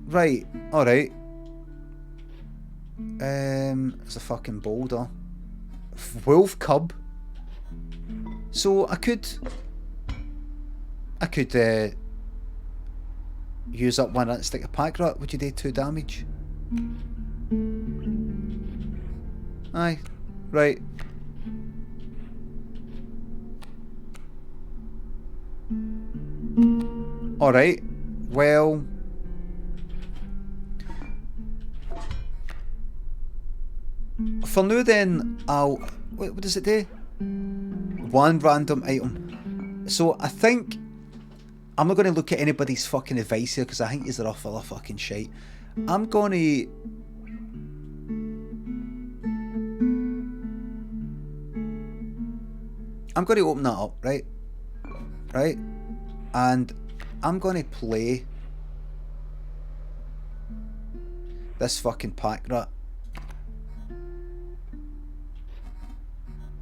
right, alright. It's a fucking boulder. Wolf cub. So I could use up one and stick a pack rat. Would you do 2 damage? Aye, right. Alright, well. For now then, I'll... What does it do? 1 random item. So I think... I'm not going to look at anybody's fucking advice here because I think they're all full of fucking shite. I'm going to... open that up, right? Right? And I'm going to play this fucking pack rat.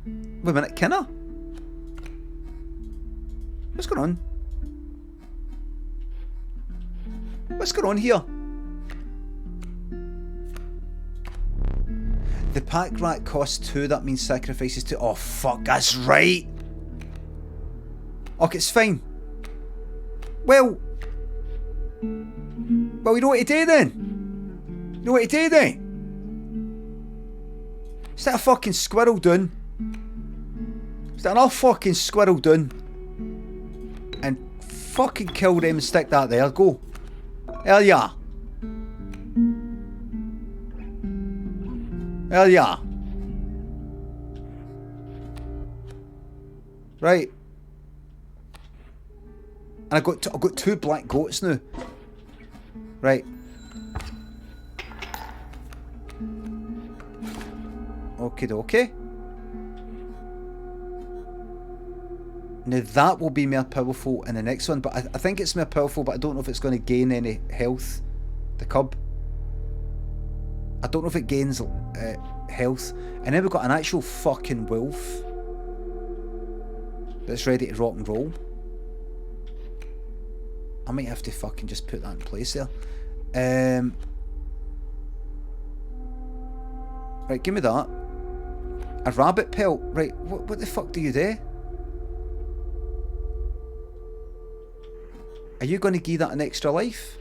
Wait a minute, can I? What's going on? What's going on here? The pack rat costs 2, that means sacrifices 2. Oh fuck, that's right! Okay, it's fine. Well, you know what to do then? You know what to do then? Set a fucking squirrel down. Set another fucking squirrel down. And fucking kill them and stick that there. Go. Hell yeah. Hell yeah. Right. And I've got 2 black goats now. Right. Okie dokie. Now that will be more powerful in the next one, but I think it's more powerful, but I don't know if it's going to gain any health. The cub. I don't know if it gains health. And then we've got an actual fucking wolf that's ready to rock and roll. I might have to fucking just put that in place there. Right, give me that. A rabbit pelt. Right, what the fuck do you do? Are you going to give that an extra life?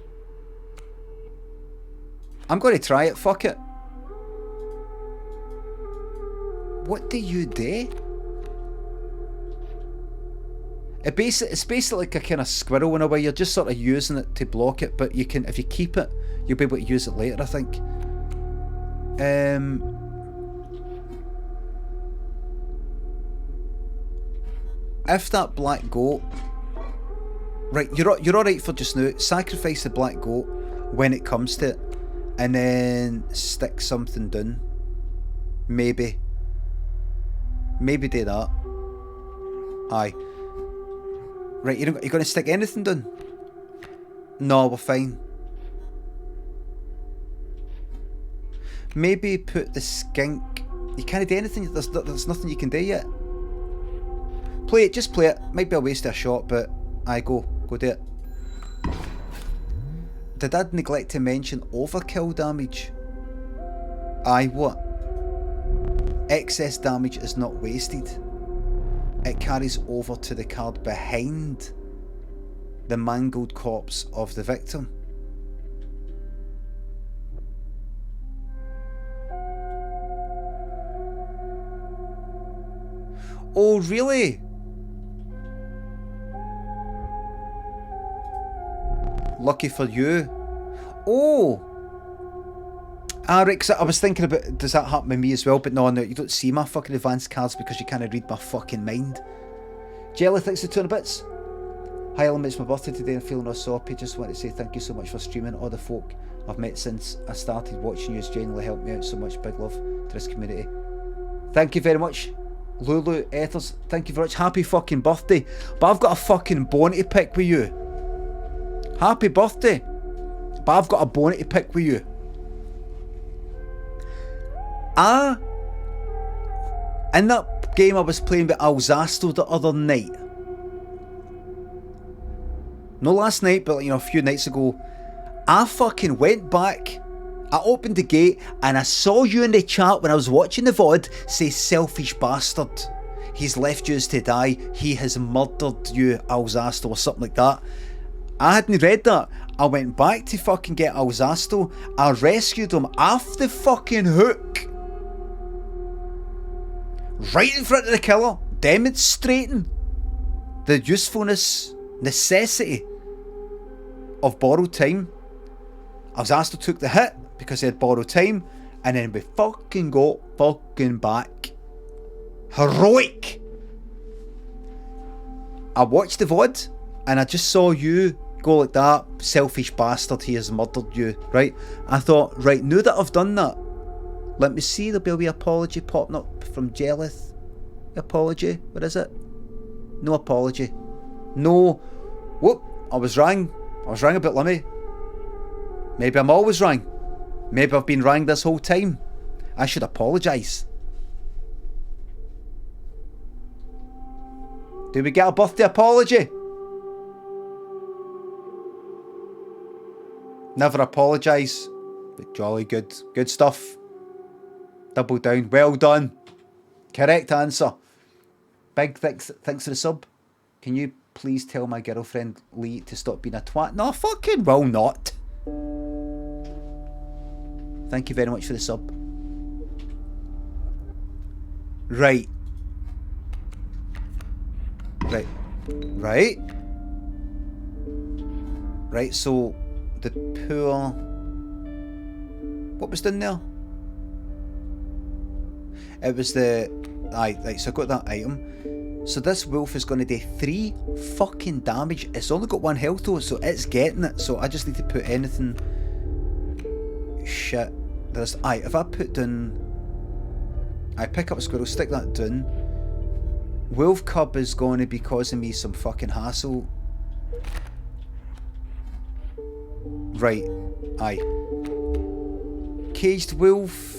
I'm going to try it, fuck it. What do you do? It's basically like a kind of squirrel in a way. You're just sort of using it to block it, but you can, if you keep it, you'll be able to use it later, I think. If that black goat... Right, you're alright for just now. Sacrifice the black goat when it comes to it. And then stick something down. Maybe. Maybe do that. Aye. Right, you're going to stick anything down? No, we're fine. Maybe put the skink... You can't do anything. There's nothing you can do yet. Play it, just play it. Might be a waste of a shot, but... Aye, go do it. Did I neglect to mention overkill damage? Aye, what? Excess damage is not wasted. It carries over to the card behind the mangled corpse of the victim. Oh, really? Lucky for you. Oh! Ah, right, 'cause I was thinking about, does that happen with me as well? But no, you don't see my fucking advanced cards because you can't read my fucking mind. Jelly, thanks for 200 bits. Hi, Limmy, it's my birthday today. I'm feeling all soppy. Just want to say thank you so much for streaming. All the folk I've met since I started watching you has genuinely helped me out so much. Big love to this community. Thank you very much. Lulu Ethers, thank you very much. Happy fucking birthday. But I've got a fucking bone to pick with you. Happy birthday. But I've got a bone to pick with you. In that game I was playing with Alzasto the other night. No last night, but a few nights ago. I fucking went back. I opened the gate and I saw you in the chat when I was watching the VOD say selfish bastard. He's left you to die. He has murdered you, Alzasto, or something like that. I hadn't read that. I went back to fucking get Alzasto. I rescued him off the fucking hook. Right in front of the killer. Demonstrating the usefulness, necessity of borrowed time. Alzasto took the hit because he had borrowed time, and then we fucking got fucking back. Heroic! I watched the VOD and I just saw you go like that. Selfish bastard, he has murdered you, right? I thought, right, now that I've done that, let me see, there'll be a wee apology popping up from Jelith. Apology, what is it? No apology. No. Whoop, I was wrong. I was wrong about Limmy. Maybe I'm always wrong. Maybe I've been wrong this whole time. I should apologise. Do we get a birthday apology? Never apologise. But jolly good. Good stuff. Double down. Well done. Correct answer. Big thanks for the sub. Can you please tell my girlfriend Lee to stop being a twat? No, fucking will not. Thank you very much for the sub. Right. Right, so the poor... What was done there? It was the... Aye, right, so I got that item. So this wolf is going to do 3 fucking damage. It's only got 1 health though, so it's getting it. So I just need to put anything... Shit. There's... Aye, if I put down... I pick up a squirrel, stick that down. Wolf cub is going to be causing me some fucking hassle. Right. Aye. Caged wolf...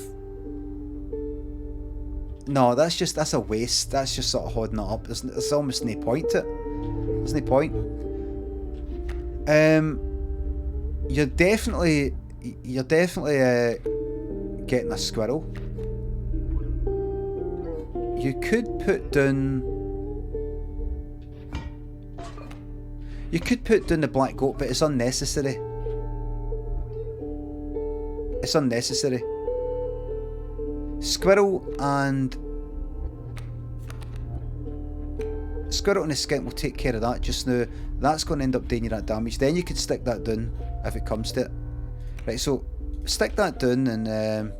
No, that's a waste. That's just sort of holding it up. There's almost no point to it. There's no point. You're definitely getting a squirrel. You could put down the black goat, but it's unnecessary. It's unnecessary. Squirrel and the skink will take care of that just now. That's going to end up doing you that damage. Then you could stick that down if it comes to it. Right, so stick that down, and the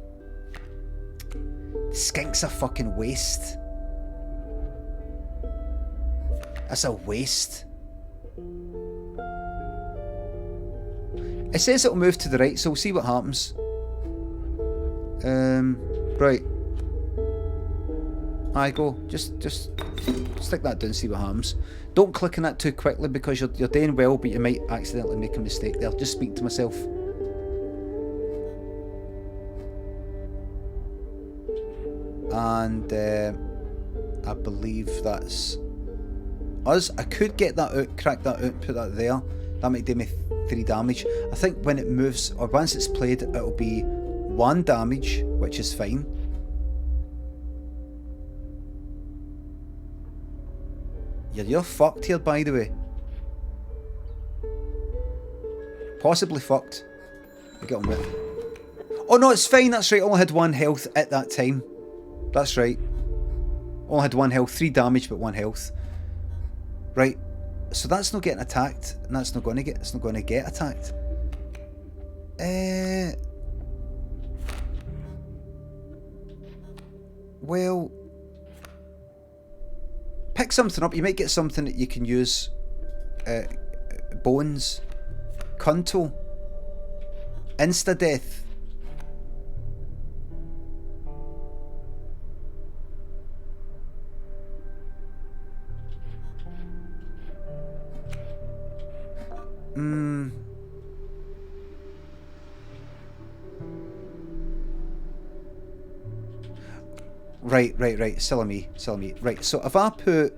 skink's a fucking waste. That's a waste. It says it'll move to the right, so we'll see what happens. Right. I go. Just stick that down, see what happens. Don't click on that too quickly because you're doing well, but you might accidentally make a mistake there. Just speak to myself. And I believe that's us. I could get that out, crack that out, put that there. That might do me 3 damage. I think when it moves, or once it's played, it'll be 1 damage, which is fine. You're fucked here, by the way. Possibly fucked. You get on with it. Oh no, it's fine, that's right. Only had 1 health at that time. That's right. Only had 1 health, 3 damage but 1 health. Right. So that's not getting attacked, and that's not going to get. It's not going to get attacked. Well, pick something up. You might get something that you can use. Bones, Cunto, insta death. Right. Silly me. Right, so if I put...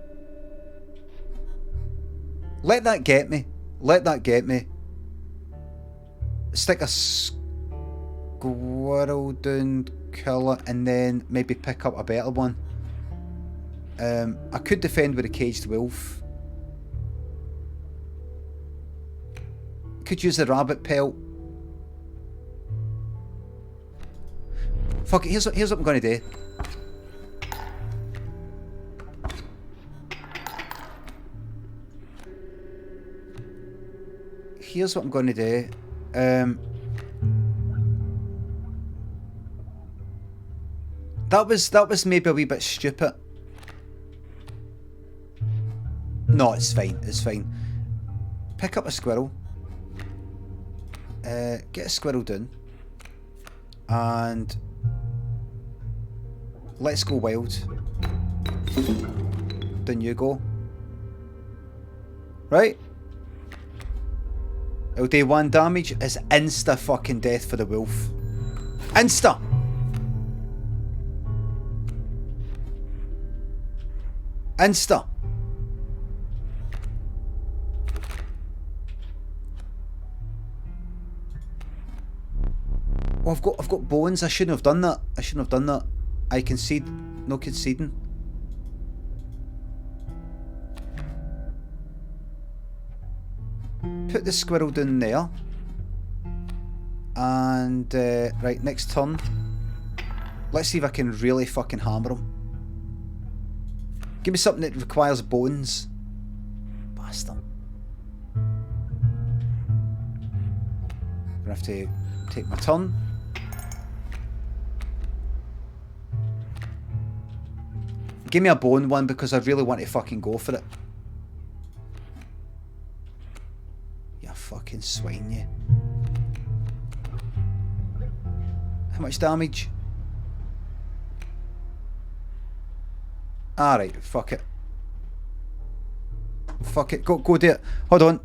Let that get me. Stick a squirrel down, kill it, and then maybe pick up a better one. I could defend with a caged wolf. Could use the rabbit pelt. Fuck it, here's what I'm going to do. Here's what I'm going to do. That was maybe a wee bit stupid. No, it's fine. Pick up a squirrel. Get a squirrel down. And let's go wild. Down you go. Right? It'll do 1 damage. It's insta fucking death for the wolf. Insta! Oh, I've got bones. I shouldn't have done that. I concede. No conceding. Put the squirrel down there. And, right, next turn. Let's see if I can really fucking hammer him. Give me something that requires bones. Bastard. Gonna have to take my turn. Give me a bone one because I really want to fucking go for it. You fucking swine, you. How much damage? Alright, fuck it. Go do it. Hold on.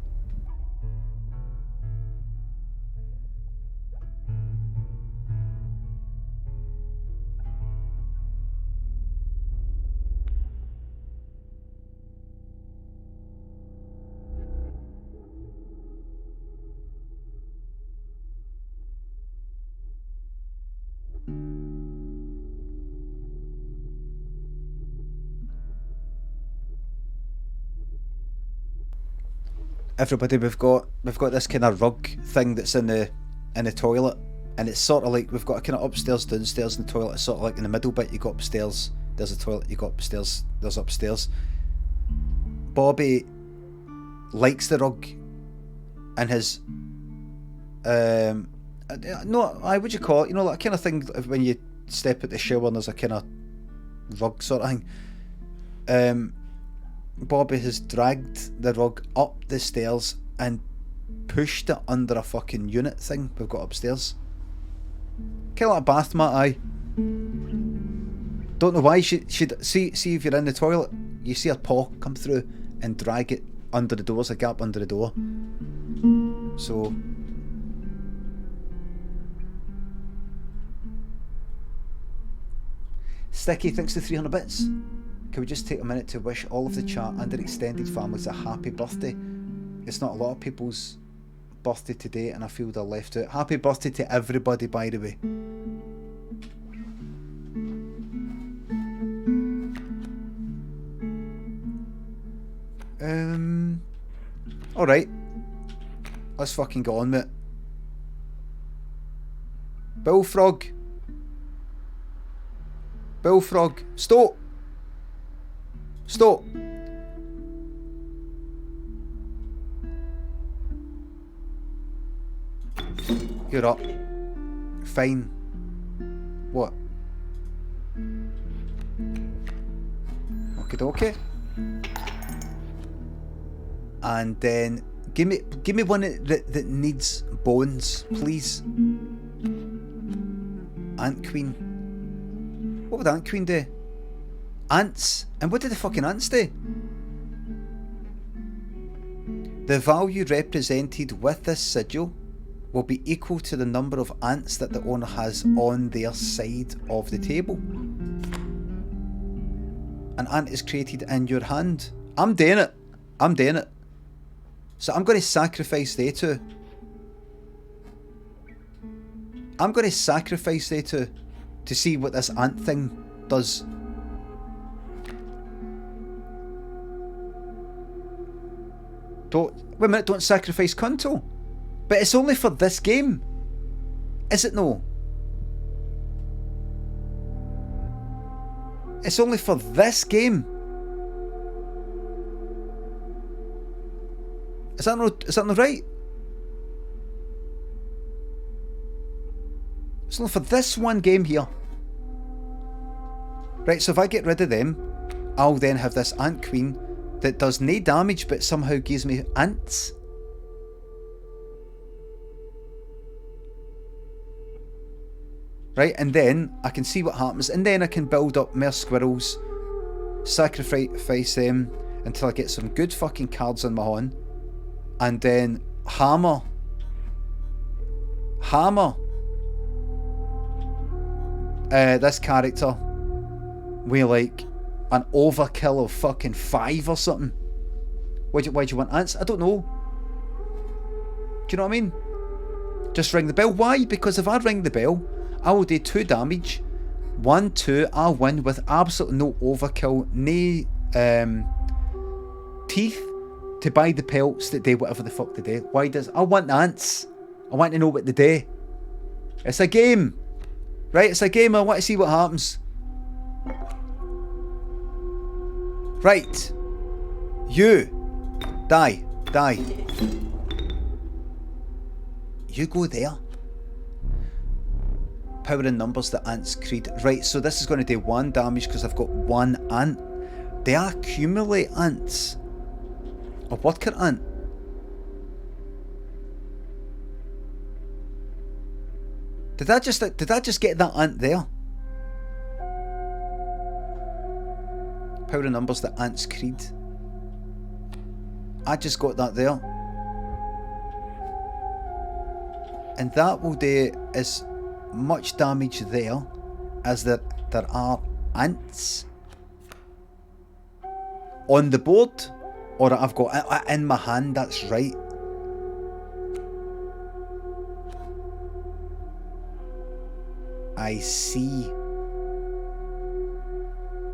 Everybody, we've got this kind of rug thing that's in the toilet, and it's sort of like we've got a kind of upstairs, downstairs, and the toilet. It's sort of like in the middle bit. You go upstairs, there's a toilet. You go upstairs, there's upstairs. Bobby likes the rug, and his would you call it? You know, that kind of thing when you step at the shower and there's a kind of rug sort of thing. Bobby has dragged the rug up the stairs and pushed it under a fucking unit thing we've got upstairs. Kind of like a bath mat, aye. Don't know why. Should see if you're in the toilet, you see a paw come through and drag it under the door. There's a gap under the door. So Sticky, thanks to 300 bits. Can we just take a minute to wish all of the chat and their extended families a happy birthday? It's not a lot of people's birthday today and I feel they're left out. Happy birthday to everybody, by the way. Alright. Let's fucking go on with it. Bullfrog. Bullfrog. Stop. Stop. You're up. Fine. What? Okay. And then give me one that needs bones, please. Ant Queen. What would Ant Queen do? Ants. And what did the fucking ants do? The value represented with this sigil will be equal to the number of ants that the owner has on their side of the table. An ant is created in your hand. I'm doing it. So I'm going to sacrifice they two. To see what this ant thing does. Wait a minute, don't sacrifice Kunto. But it's only for this game. Is it no? It's only for this game. Is that not right? It's only for this one game here. Right, so if I get rid of them, I'll then have this Ant Queen that does no damage but somehow gives me ants. Right, and then I can see what happens, and then I can build up more squirrels, sacrifice them until I get some good fucking cards on my hand, and then hammer this character with like an overkill of fucking 5 or something. Why do you want ants? I don't know. Do you know what I mean? Just ring the bell. Why? Because if I ring the bell, I will do 2 damage. 1, 2, I'll win with absolutely no overkill, no teeth to buy the pelts that do whatever the fuck they do. Why does... I want ants. I want to know what they do. It's a game. Right, it's a game. I want to see what happens. Right. You. Die. You go there. Power in numbers, the ants creed. Right, so this is going to do 1 damage because I've got 1 ant. They accumulate ants. A worker ant. Did I just get that ant there? Power in numbers, the ants creed. I just got that there. And that will do as much damage there as there are ants on the board, or I've got it in my hand. That's right. I see.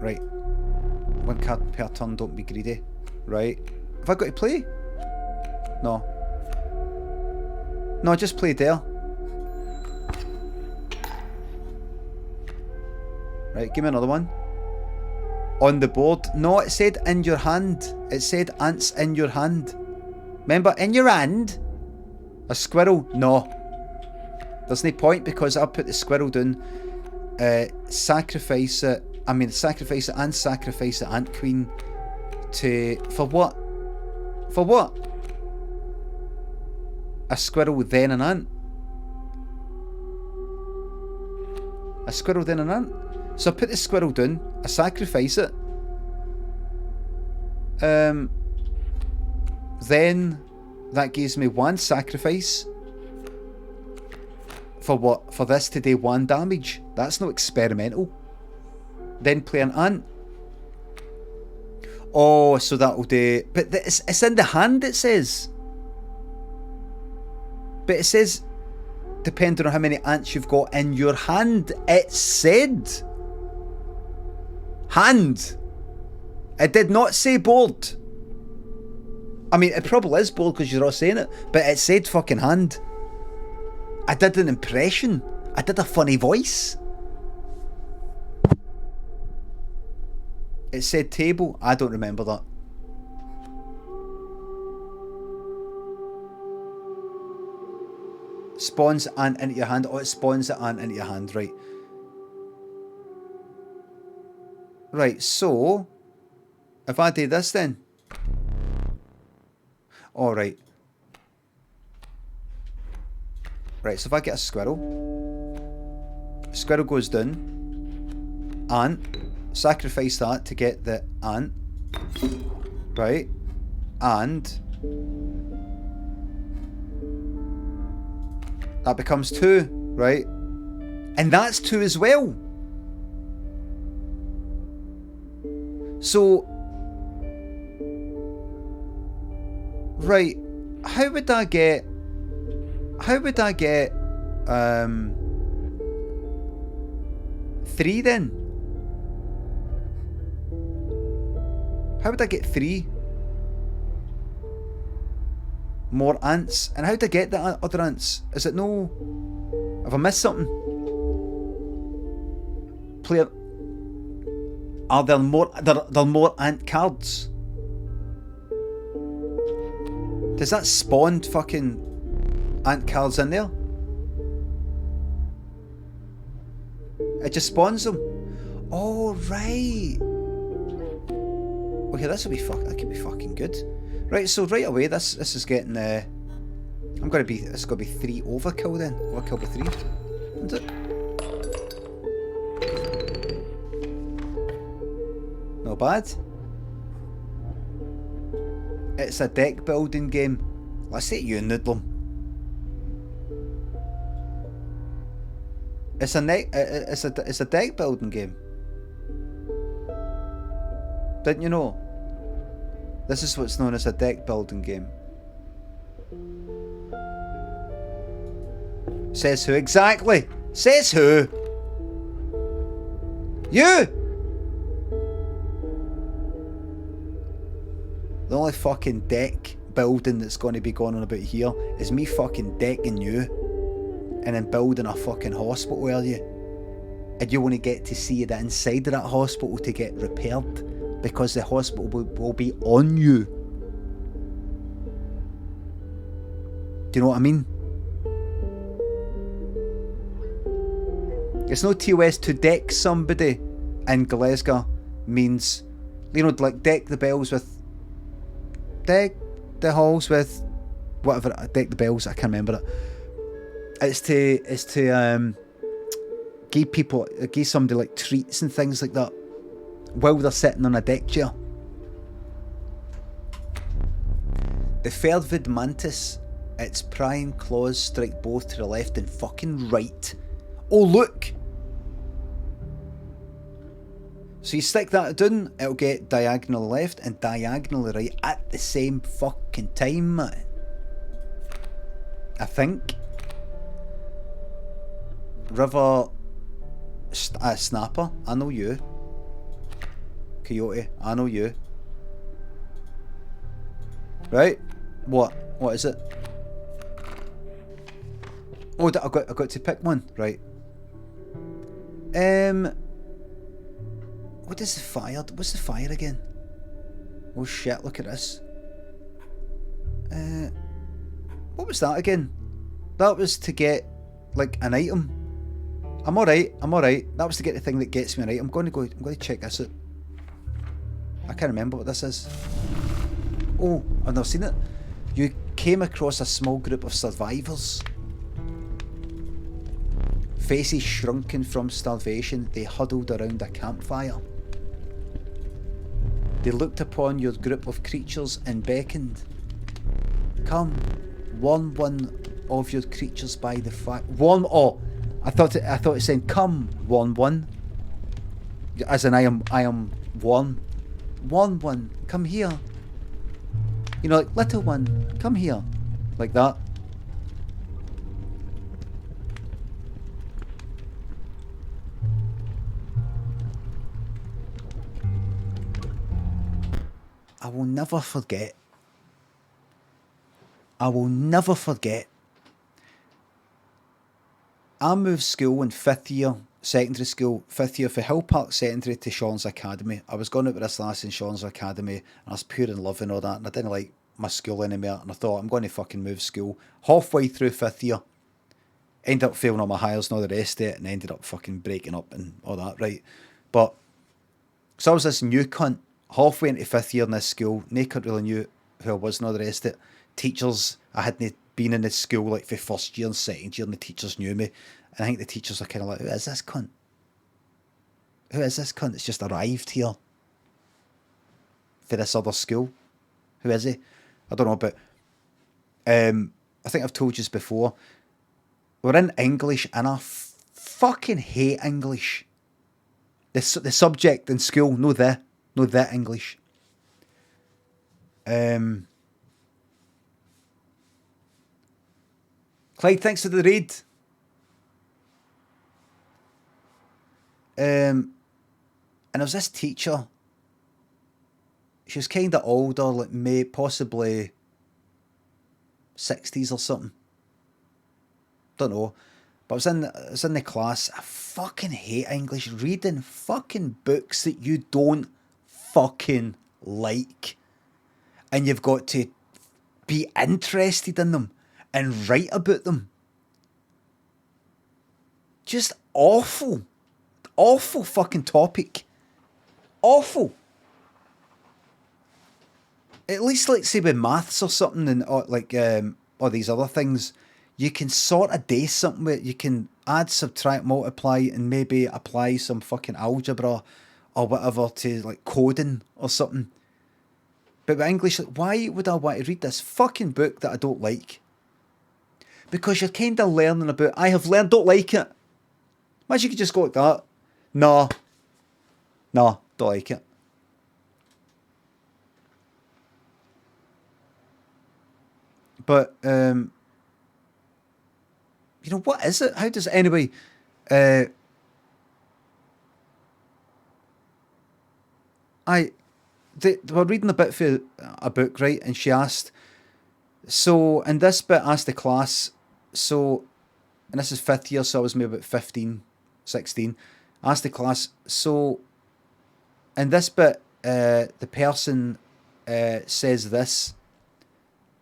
Right. 1 card per turn, don't be greedy. Right. Have I got to play? No. No, just play there. Right, give me another one. On the board. No, it said in your hand. It said ants in your hand. Remember, in your hand? A squirrel? No. There's no point because I'll put the squirrel down. Sacrifice it. I mean, sacrifice it and sacrifice the Ant Queen to... For what? For what? A squirrel then an ant. A squirrel then an ant. So I put the squirrel down, I sacrifice it. Then that gives me 1 sacrifice. For what? For this to do 1 damage. That's not experimental. Then play an ant. Oh, so that'll do... But it's in the hand, it says. But it says, depending on how many ants you've got in your hand. It said... hand. It did not say board. I mean, it probably is bold because you're all saying it, but it said fucking hand. I did an impression. I did a funny voice. It said table. I don't remember that. Spawns ant into your hand. Oh, it spawns the ant into your hand, right. Right, so if I do this then. Alright. Right, so if I get a squirrel goes down. Ant. Sacrifice that to get the ant. Right. And that becomes 2, right? And that's 2 as well. So, right, how would I get 3 then? How would I get 3 more ants? And how would I get the other ants? Is it no... Have I missed something? Player... Are there more... There are more ant cards? Does that spawn fucking ant cards in there? It just spawns them. Oh, right. Okay, this will be that could be fucking good. Right, so right away, this is getting this is gonna be 3 overkill then. Overkill by 3. Isn't it? Not bad. It's a deck building game. Let's say you noodle 'em. It's a deck building game. Didn't you know? This is what's known as a deck building game. Says who exactly? Says who? You! The only fucking deck building that's going to be going on about here is me fucking decking you and then building a fucking hospital earlier. And you want to get to see the inside of that hospital to get repaired because the hospital will be on you. Do you know what I mean? It's no TOS to deck somebody in Glasgow means, you know, like deck the bells with, deck the halls with, whatever, deck the bells, I can't remember it. It's to give somebody like treats and things like that while they're sitting on a deck chair. The Fervid mantis, its prying claws strike both to the left and fucking right. Oh look! So you stick that down, it'll get diagonal left and diagonally right at the same fucking time, man. I think. River Snapper, I know you. Coyote, I know you. Right? What is it? Oh, I got to pick one, right? What is the fire? What's the fire again? Oh shit! Look at this. What was that again? That was to get like an item. I'm alright. That was to get the thing that gets me an item. I'm going to check this out. I can't remember what this is. Oh, I've never seen it. You came across a small group of survivors. Faces shrunken from starvation, they huddled around a campfire. They looked upon your group of creatures and beckoned. Come, warn one of your creatures by the fire. I thought it said come, warn one. As in I am one. Warn one, come here. You know, like little one, come here. Like that. I will never forget I will never forget. I moved school in 5th year, secondary school, 5th year, for Hill Park Secondary to Sean's Academy. I was going out with this lass in Sean's Academy, and I was pure in love and all that, and I didn't like my school anymore, and I thought, I'm going to fucking move school. Halfway through 5th year, ended up failing all my hires and all the rest of it, and ended up fucking breaking up and all that, right? But, so I was this new cunt, halfway into 5th year in this school, no cunt really knew who I was and all the rest of it. Teachers, I hadn't been in this school like for 1st year and 2nd year, and the teachers knew me. And I think the teachers are kind of like, who is this cunt? Who is this cunt that's just arrived here for this other school? Who is he? I don't know, but I think I've told you this before. We're in English, and I fucking hate English. The subject in school, no the English. Clyde, thanks for the read. And there was this teacher. She was kind of older, like possibly 60s or something. Don't know. But I was in the class. I fucking hate English. Reading fucking books that you don't fucking like. And you've got to be interested in them and write about them. Just awful. Awful fucking topic. Awful. At least, like, say with maths or something, and or these other things, you can sort of do something with it. You can add, subtract, multiply, and maybe apply some fucking algebra or whatever to like coding or something. But with English, like, why would I want to read this fucking book that I don't like? Because you're kind of learning about, I have learned, don't like it. Imagine you could just go like that. No, don't like it. But, you know, what is it? How does, anyway, they were reading a bit for a book, right? And she asked, so, in this bit, asked the class, so, and this is 5th year, so I was maybe about 15, 16, asked the class, so, in this bit, the person says this,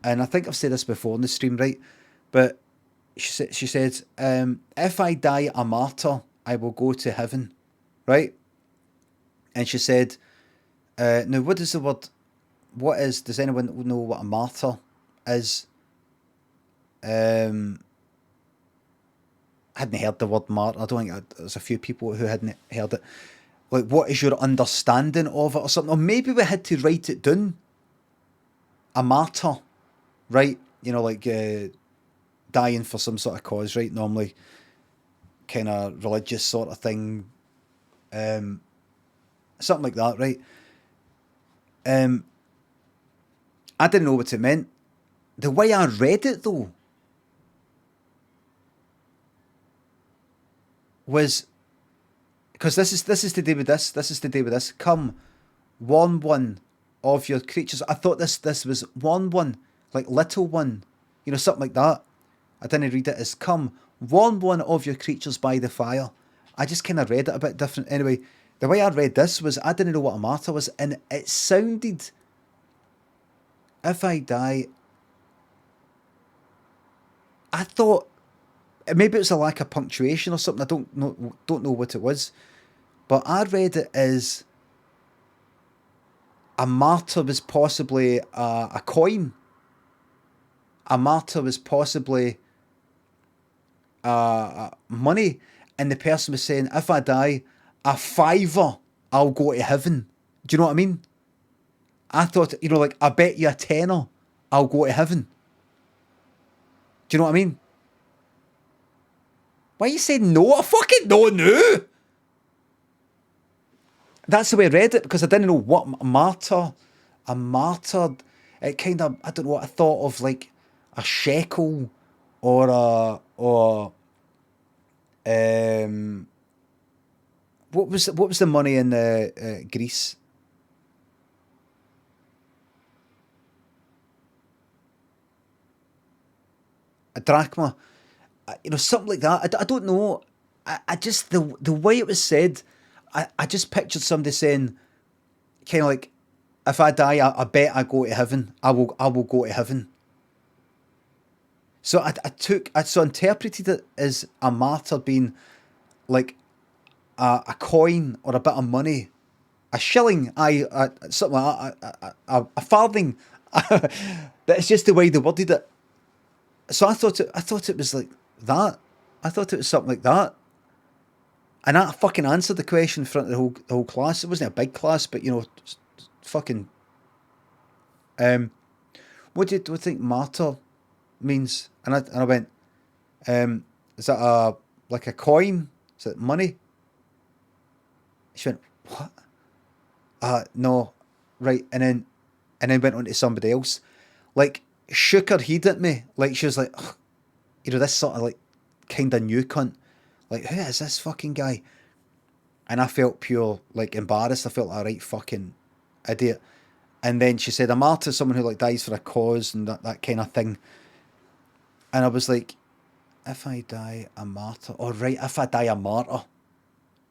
and I think I've said this before in the stream, right? But she said, if I die a martyr, I will go to heaven, right? And she said, now what is the word, does anyone know what a martyr is? Hadn't heard the word martyr. I don't think there's a few people who hadn't heard it. Like, what is your understanding of it or something? Or maybe we had to write it down. A martyr, right? You know, like dying for some sort of cause, right? Normally kind of religious sort of thing. Something like that, right? I didn't know what it meant. The way I read it, though, was, because this is to do with this. This is to do with this. Come, warn one of your creatures. I thought this was warn one, like little one, you know, something like that. I didn't read it as come, warn one of your creatures by the fire. I just kind of read it a bit different. Anyway, the way I read this was, I didn't know what a martyr was, and it sounded, if I die, I thought, maybe it was a lack of punctuation or something. I don't know what it was, but I read it as a martyr was possibly a coin. A martyr was possibly money, and the person was saying, if I die, a fiver, I'll go to heaven. Do you know what I mean? I thought, you know, like, I bet you a tenner, I'll go to heaven. Do you know what I mean? Why are you saying no? I fucking no. That's the way I read it, because I didn't know what a martyr, it kind of, I don't know what I thought of, like a shekel or what was the money in Greece? a drachma, something like that. I don't know. I just, the way it was said, I just pictured somebody saying, kind of like, if I die, I bet I go to heaven. I will go to heaven. So I interpreted it as a martyr being like a coin or a bit of money, a shilling, something like that, a farthing. That's just the way they worded it. So I thought it was like that. I thought it was something like that. And I fucking answered the question in front of the whole class. It wasn't a big class, but fucking. What do you think martyr means? And I went, is that like a coin? Is it money? She went, what? No, right. And then went on to somebody else, like shook her head at me, like she was like, ugh, this sort of like kind of new cunt. Like, who is this fucking guy? And I felt pure like embarrassed. I felt like a right fucking idiot. And then she said, a martyr is someone who like dies for a cause and that kind of thing. And I was like, if I die a martyr, or right, if I die a martyr,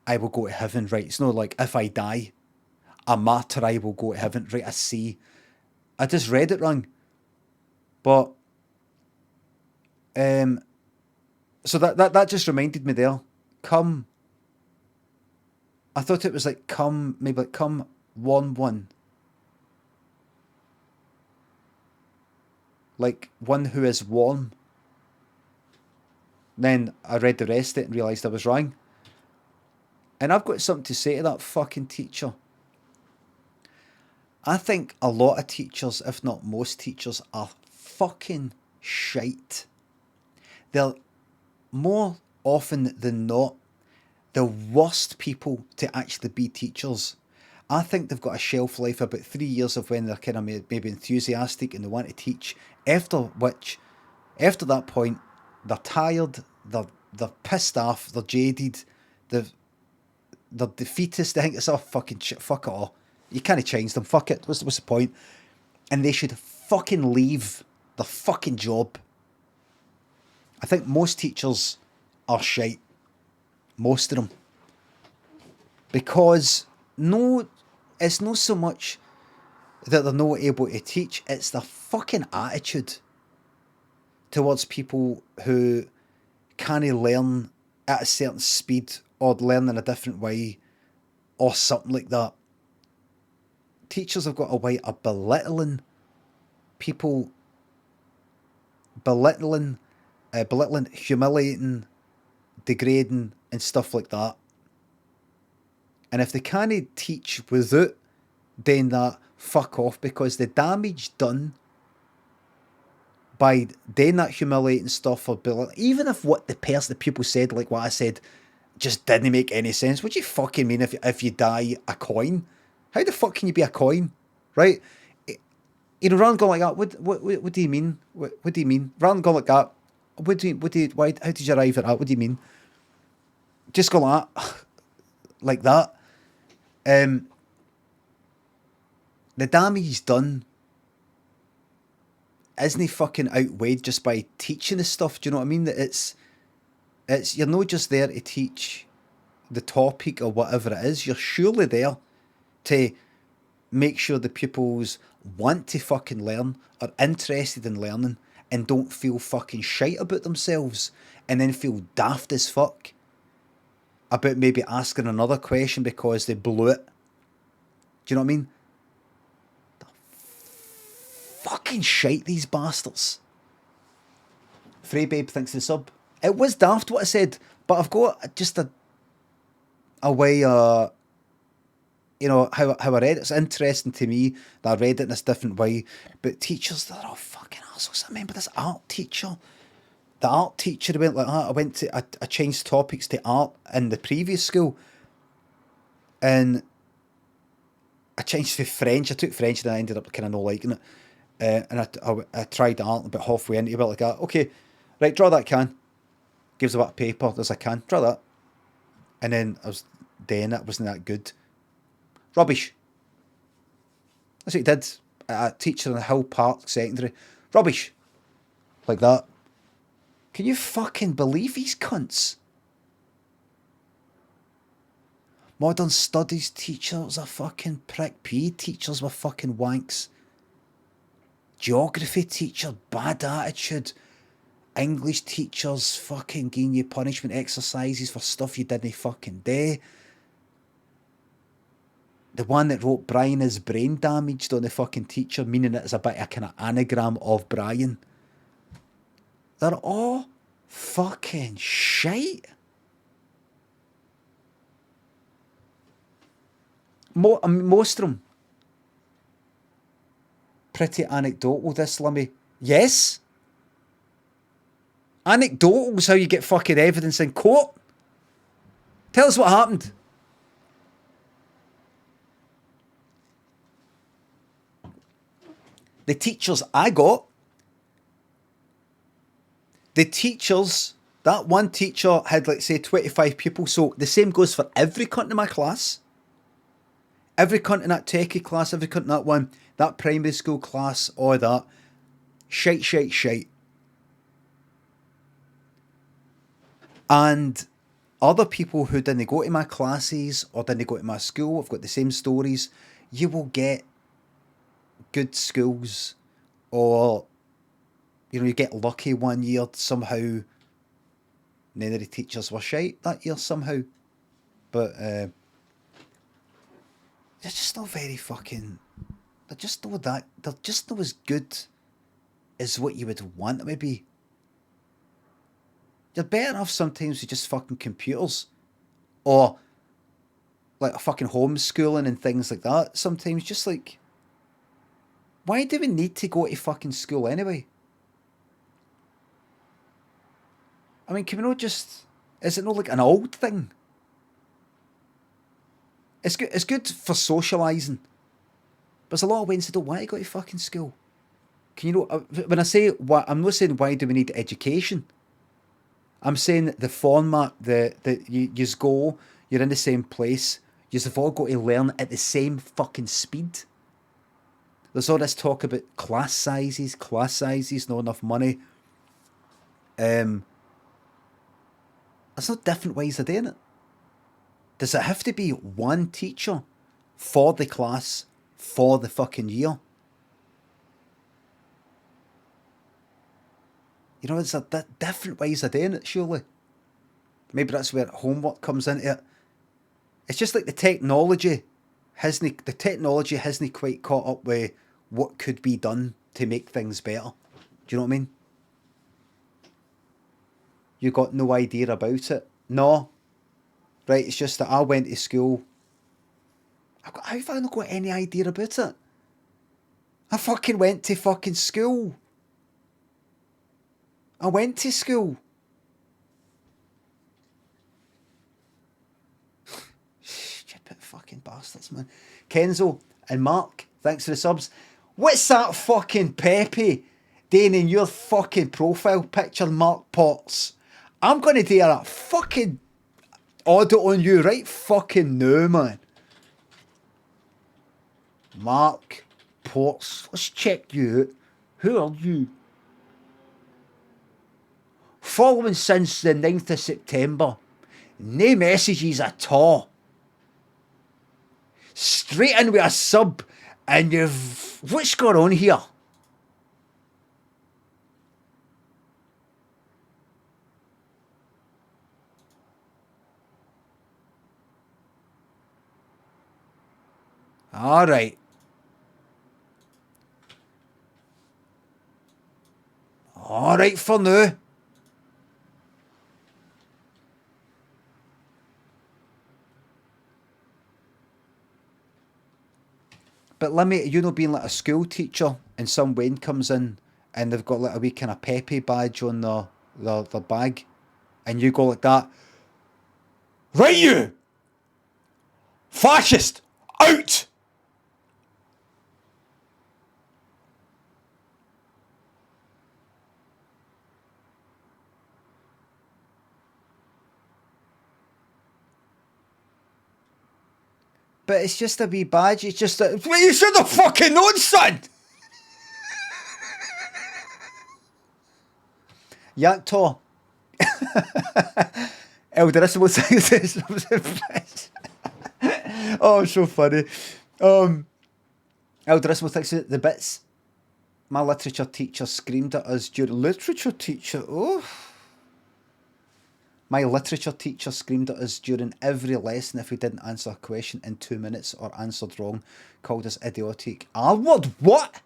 I will go to heaven, right? It's not like if I die a martyr, I will go to heaven, right? I see. I just read it wrong. But so that just reminded me there. Come. I thought it was like come, maybe like come 1-1. Like one who is warm. Then I read the rest of it and realised I was wrong. And I've got something to say to that fucking teacher. I think a lot of teachers, if not most teachers, are fucking shite. They're more often than not the worst people to actually be teachers. I think they've got a shelf life of about 3 years of when they're kind of maybe enthusiastic and they want to teach. After that point, they're tired, they're pissed off, they're jaded, they're defeatist. They think it's all fucking shit. Fuck it all. You can't change them. Fuck it. What's the point? And they should fucking leave their fucking job. I think most teachers are shite. Most of them. Because it's not so much that they're not able to teach, it's their fucking attitude towards people who can't learn at a certain speed or learn in a different way or something like that. Teachers have got a way of belittling people, belittling, humiliating, degrading and stuff like that. And if they can't teach without doing that, fuck off, because the damage done by doing that humiliating stuff or belittling, even if what the people said, like what I said, just didn't make any sense. What do you fucking mean if you die a coin? How the fuck can you be a coin, right? Rather than going like that, what do you mean? What do you mean? Rather than going like that, how did you arrive at that? What do you mean? Just go like that. The damage done isn't fucking outweighed just by teaching the stuff. Do you know what I mean? That it's you're not just there to teach the topic or whatever it is. You're surely there to make sure the pupils want to fucking learn, are interested in learning, and don't feel fucking shite about themselves and then feel daft as fuck about maybe asking another question because they blew it. Do you know what I mean? Fucking shite, these bastards. Frey Babe thinks the sub. It was daft what I said, but I've got just a way, how I read it. It's interesting to me that I read it in this different way. But teachers, they're all fucking assholes. I remember this art teacher. The art teacher went like that. I changed topics to art in the previous school. And I changed to French. I took French and I ended up kind of not liking it. And I tried art about halfway into it, like that. Okay, right, draw that can. Gives a bit of paper. There's a can. Draw that. And then I was doing it. Wasn't that good. Rubbish. That's what he did. A teacher in Hill Park Secondary. Rubbish. Like that. Can you fucking believe these cunts? Modern studies teachers are fucking prick. PE teachers were fucking wanks. Geography teacher, bad attitude. English teachers fucking giving you punishment exercises for stuff you didn't fucking do. The one that wrote Brian is brain damaged on the fucking teacher, meaning it's a bit of a kind of anagram of Brian. They're all fucking shite. Most of them. Pretty anecdotal, this, Limmy. Yes. Anecdotal is how you get fucking evidence in court. Tell us what happened. The teachers I got, that one teacher had, like, say, 25 pupils. So the same goes for every cunt in my class. Every cunt in that techie class, every cunt in that one, that primary school class, all that. Shite. And other people who didn't go to my classes or didn't go to my school, have got the same stories. You will get good schools, or, you know, you get lucky one year somehow. None of the teachers were shite that year somehow. But, they're just not very fucking... They're just not as good as what you would want them to be. You're better off sometimes with just fucking computers. Or, like, a fucking homeschooling and things like that. Sometimes just, like... Why do we need to go to fucking school anyway? I mean, can we not just... Is it not like an old thing? It's good for socialising. But there's a lot of ways I don't want to go to fucking school. Can you know... When I say... I'm not saying why do we need education. I'm saying the format that you just go... You're in the same place. You've all got to learn at the same fucking speed. There's all this talk about class sizes, not enough money. There's no different ways of doing it. Does it have to be one teacher for the class for the fucking year? You know, there's different ways of doing it, surely. Maybe that's where homework comes into it. It's just like the technology hasn't quite caught up with what could be done to make things better. Do you know what I mean? You got no idea about it? No. Right, it's just that I went to school. How have I not got any idea about it? I fucking went to fucking school. I went to school. Stupid fucking bastards, man. Kenzo and Mark, thanks for the subs. What's that fucking Pepe doing in your fucking profile picture, Mark Potts? I'm going to do a fucking audit on you right fucking now, man. Mark Potts, let's check you out. Who are you? Following since the 9th of September. No messages at all. Straight in with a sub, and you've... What's going on here? Alright. Alright for now. But Limmy, you know, being like a school teacher and some Wayne comes in and they've got like a wee kind of Pepe badge on their bag, and you go like that. Right, you! Fascist! Out! But it's just a wee badge. It's just a... Well, you should have fucking known, son! Yaktor, Elderissimo thinks oh, so funny. Elderissimo thinks that the bits my literature teacher screamed at us during literature teacher. Oh, my literature teacher screamed at us during every lesson if we didn't answer a question in 2 minutes or answered wrong. Called us idiotic. R-word, what?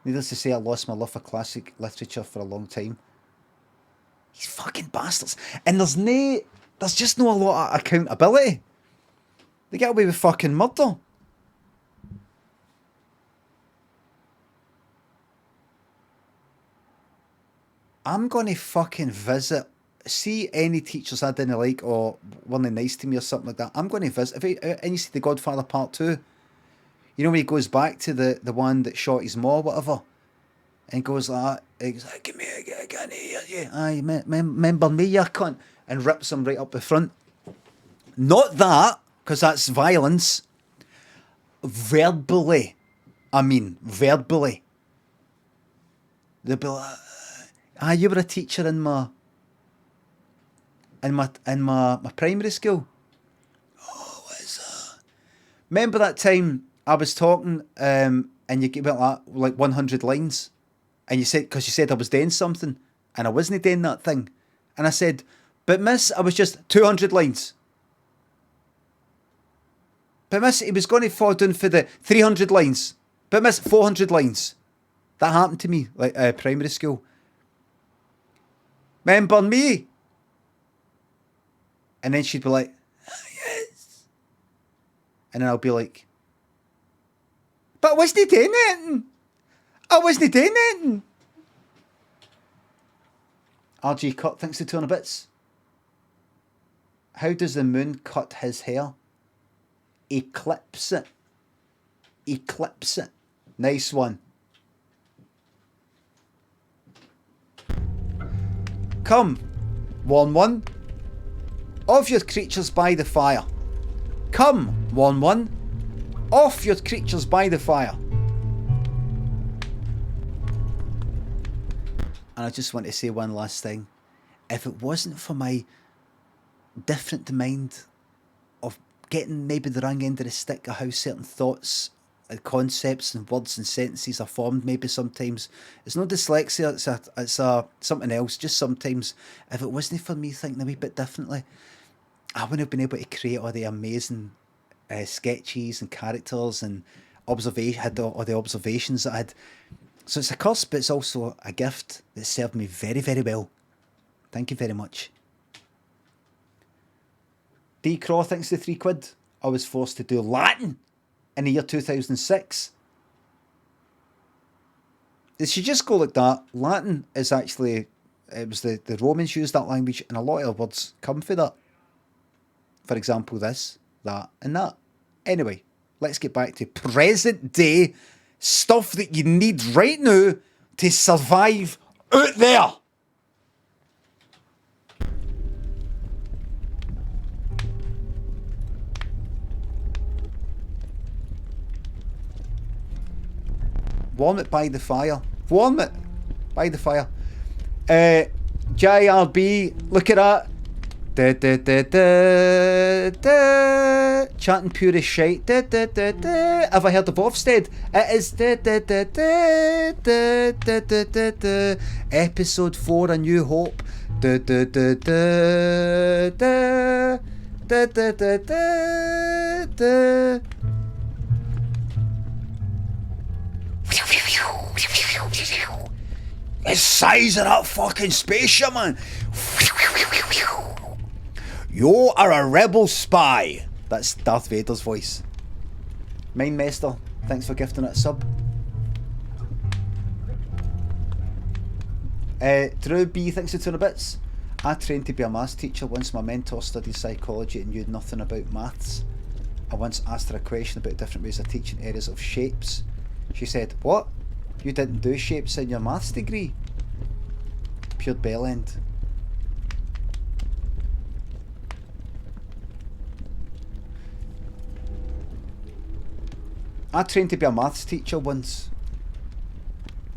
Needless to say, I lost my love for classic literature for a long time. These fucking bastards. And there's just no a lot of accountability. They get away with fucking murder. I'm gonna fucking visit. See any teachers I didn't like or weren't nice to me or something like that. I'm gonna visit. And you see The Godfather Part 2. You know when he goes back to the one that shot his ma or whatever, and goes like that. He's like, "Give me a gun here, yeah. Aye, remember me, you cunt," and rips him right up the front. Not that, because that's violence. Verbally, I mean, verbally. They'll be like, "Ah, you were a teacher in my primary school." Oh, what's that? Remember that time I was talking, and you gave me like 100 lines, and you said, because you said I was doing something, and I wasn't doing that thing, and I said, "But miss, I was just 200 lines." "But miss, he was going to fall down for the 300 lines." "But miss, 400 lines." That happened to me, like primary school. "Remember me?" And then she'd be like, "Yes." And then I'll be like, "But I wasn't doing it. I wasn't doing it." RG Cut thinks the 200 bits. How does the moon cut his hair? Eclipse it. Eclipse it. Nice one. Come, one. Of your creatures by the fire. Come, one. Off your creatures by the fire. And I just want to say one last thing. If it wasn't for my different mind of getting maybe the wrong end of the stick of how certain thoughts and concepts and words and sentences are formed maybe sometimes. It's not dyslexia, it's something else. Just sometimes, if it wasn't for me thinking a wee bit differently, I wouldn't have been able to create all the amazing sketches and characters and had all the observations that I had. So it's a curse, but it's also a gift that served me very, very well. Thank you very much. D. Craw thinks the £3. I was forced to do Latin in the year 2006. It should just go like that. Latin is actually, it was the Romans used that language, and a lot of words come from that. For example, this, that, and that. Anyway, let's get back to present day stuff that you need right now to survive out there. Warm it by the fire. Warm it by the fire. JRB, look at that. Da, da, da, da, da. Chanting pure shite. Da, da, da, da. Have I heard of Ofsted? It is da, da, da, da, da, da, da, da, da. Episode 4, A New Hope. Da, da, da, da, da, da, da, da, da, da. The size of that fucking spaceship, man. You are a rebel spy. That's Darth Vader's voice. Mindmaster, thanks for gifting it a sub. Drew B thinks it's 200 bits. I trained to be a maths teacher once my mentor studied psychology and knew nothing about maths. I once asked her a question about different ways of teaching areas of shapes. She said, "What? You didn't do shapes in your maths degree?" Pure bell end. I trained to be a maths teacher once.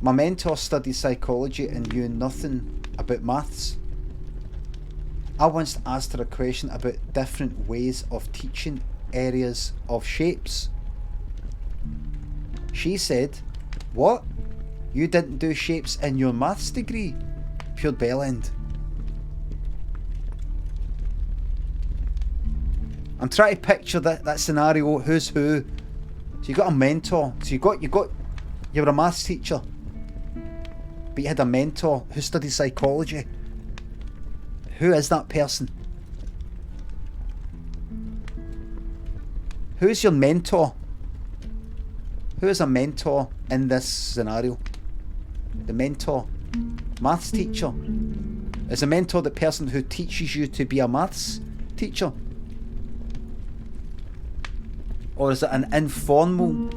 My mentor studied psychology and knew nothing about maths. I once asked her a question about different ways of teaching areas of shapes. She said, "What? You didn't do shapes in your maths degree?" Pure bell end. I'm trying to picture that scenario. Who's who? So you got a mentor. So you were a maths teacher, but you had a mentor who studied psychology. Who is that person? Who's your mentor? Who is a mentor in this scenario? The mentor, maths teacher. Is a mentor the person who teaches you to be a maths teacher? Or is it an informal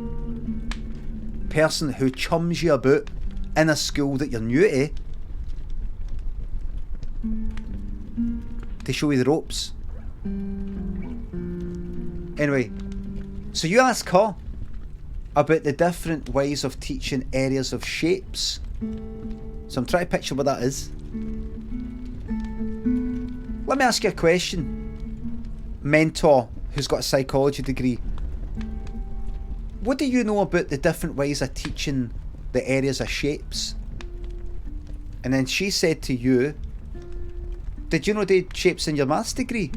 person who chums you about in a school that you're new to show you the ropes? Anyway, so you ask her about the different ways of teaching areas of shapes. So I'm trying to picture what that is. Let me ask you a question. Mentor who's got a psychology degree. What do you know about the different ways of teaching the areas of shapes? And then she said to you, did you know they had shapes in your maths degree?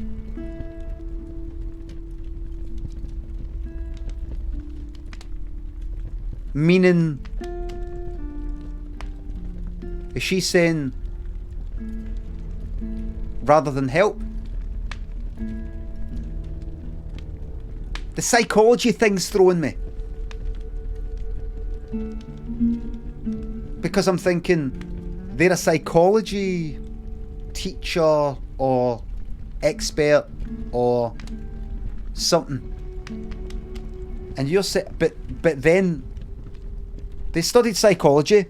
Meaning, is she saying rather than help? The psychology thing's throwing me. Because I'm thinking they're a psychology teacher or expert or something. And you're saying, but then they studied psychology.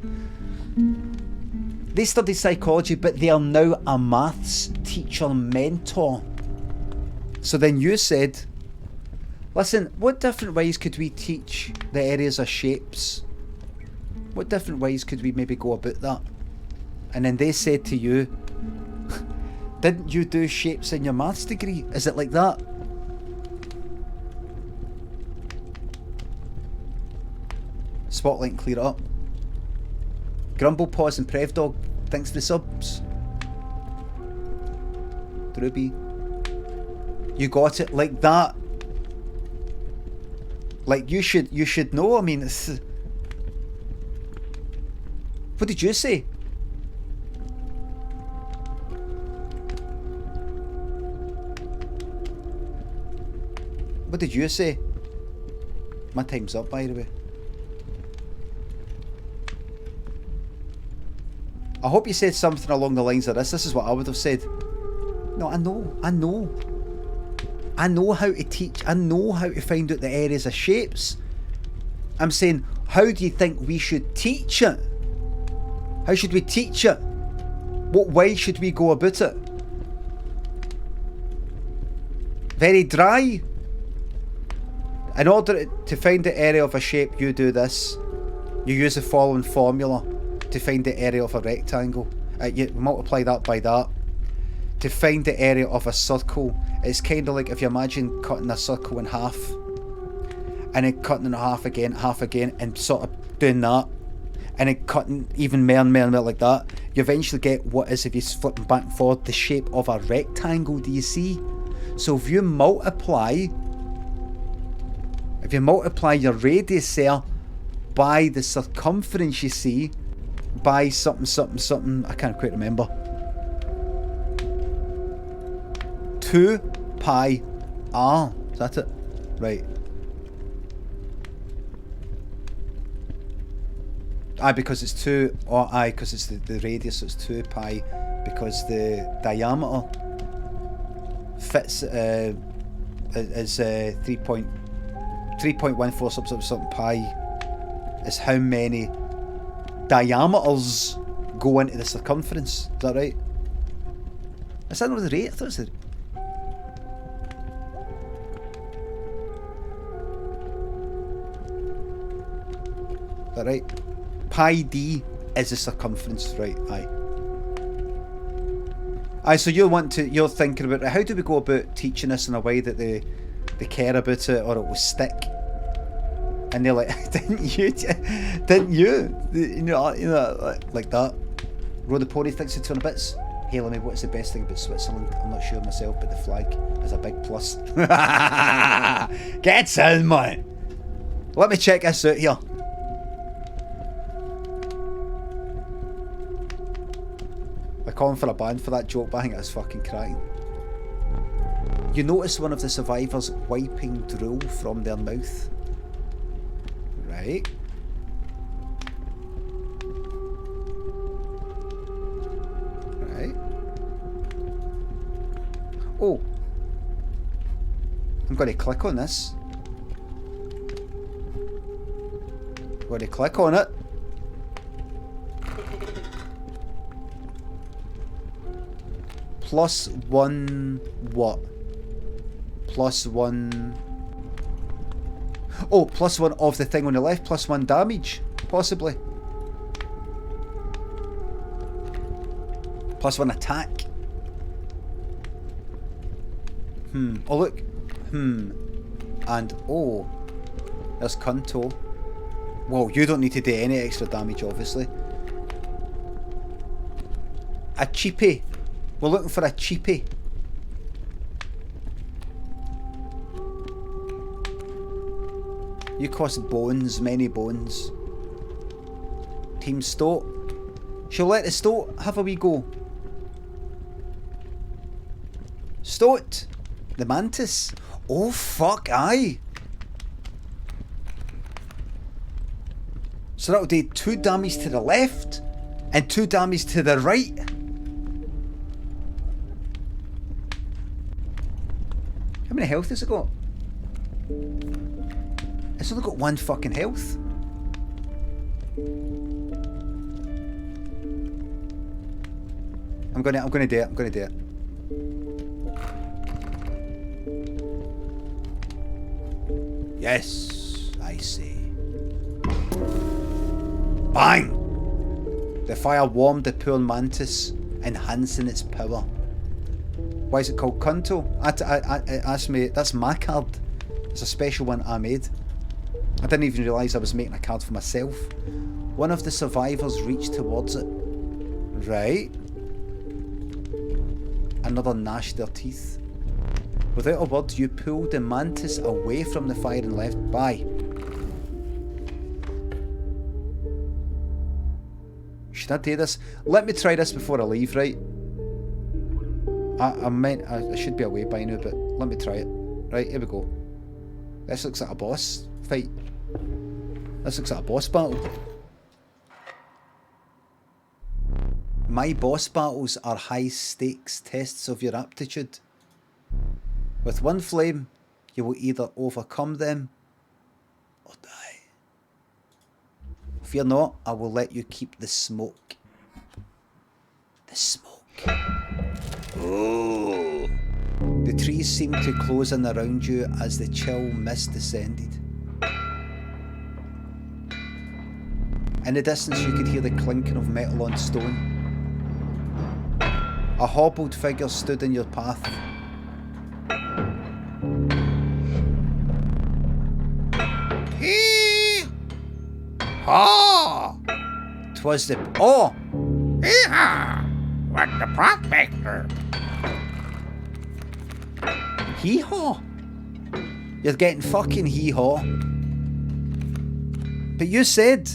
They studied psychology, but they are now a maths teacher mentor. So then you said, listen, what different ways could we teach the areas of shapes? What different ways could we maybe go about that? And then they said to you, didn't you do shapes in your maths degree? Is it like that? Spotlight and clear it up. Grumble, Pause and Prev Dog, thanks for the subs. Ruby, you got it like that. Like you should know. I mean, it's... What did you say? What did you say? My time's up, by the way. I hope you said something along the lines of this. This is what I would have said. No, I know how to teach. I know how to find out the areas of shapes. I'm saying, how do you think we should teach it? How should we teach it? What way should we go about it? Very dry. In order to find the area of a shape, you do this. You use the following formula to find the area of a rectangle. You multiply that by that. To find the area of a circle, it's kind of like if you imagine cutting a circle in half and then cutting it in half again, and sort of doing that, and then cutting even more and more and more like that. You eventually get what is, if you flip them back and forth, the shape of a rectangle. Do you see? So if you multiply your radius there by the circumference, you see, by something, I can't quite remember. 2 pi r. Is that it? Right. Because it's 2, or because it's the radius, so it's 2 pi, because the diameter fits is 3.14 something pi is how many diameters go into the circumference. Is that right? Is that not the rate? I thought it was the... Is that right? Pi d is the circumference, right? Aye. Aye, so you're thinking about how do we go about teaching this in a way that they care about it or it will stick? And they're like, didn't you? You know, like that. Row the pony thinks it's 200 bits. Hey, Limmy, what's the best thing about Switzerland? I'm not sure myself, but the flag is a big plus. Get in, man. Let me check this out here. They're calling for a ban for that joke, but I think that's fucking crying. You notice one of the survivors wiping drool from their mouth. Right. Right. Oh. I'm going to click on this. I'm going to click on it. +1 what? +1... Oh, +1 of the thing on the left, +1 damage, possibly. +1 attack. Oh look. And oh, there's Cunto. Whoa, you don't need to do any extra damage, obviously. A cheapie. We're looking for a cheapie. You cost bones, many bones. Team Stoat. Shall let the Stoat have a wee go. Stoat. The mantis. Oh fuck aye. So that'll do 2 damage to the left and 2 damage to the right. How many health has it got? It's only got 1 fucking health. I'm gonna do it. I'm gonna do it. Yes, I see. Bang! The fire warmed the poor mantis, enhancing its power. Why is it called Cunto? Asked me. That's my card. It's a special one I made. I didn't even realise I was making a card for myself. One of the survivors reached towards it. Right. Another gnashed their teeth. Without a word, you pulled the mantis away from the fire and left by. Should I do this? Let me try this before I leave, right? I should be away by now, but let me try it. Right, here we go. This looks like a boss fight. This looks like a boss battle. My boss battles are high stakes tests of your aptitude. With one flame, you will either overcome them or die. Fear not, I will let you keep the smoke. The smoke. Oh. The trees seemed to close in around you as the chill mist descended. In the distance you could hear the clinking of metal on stone. A hobbled figure stood in your path. Hee-haw! 'Twas the... Oh! Hee-haw! What the prospector? Hee-haw! You're getting fucking hee-haw. But you said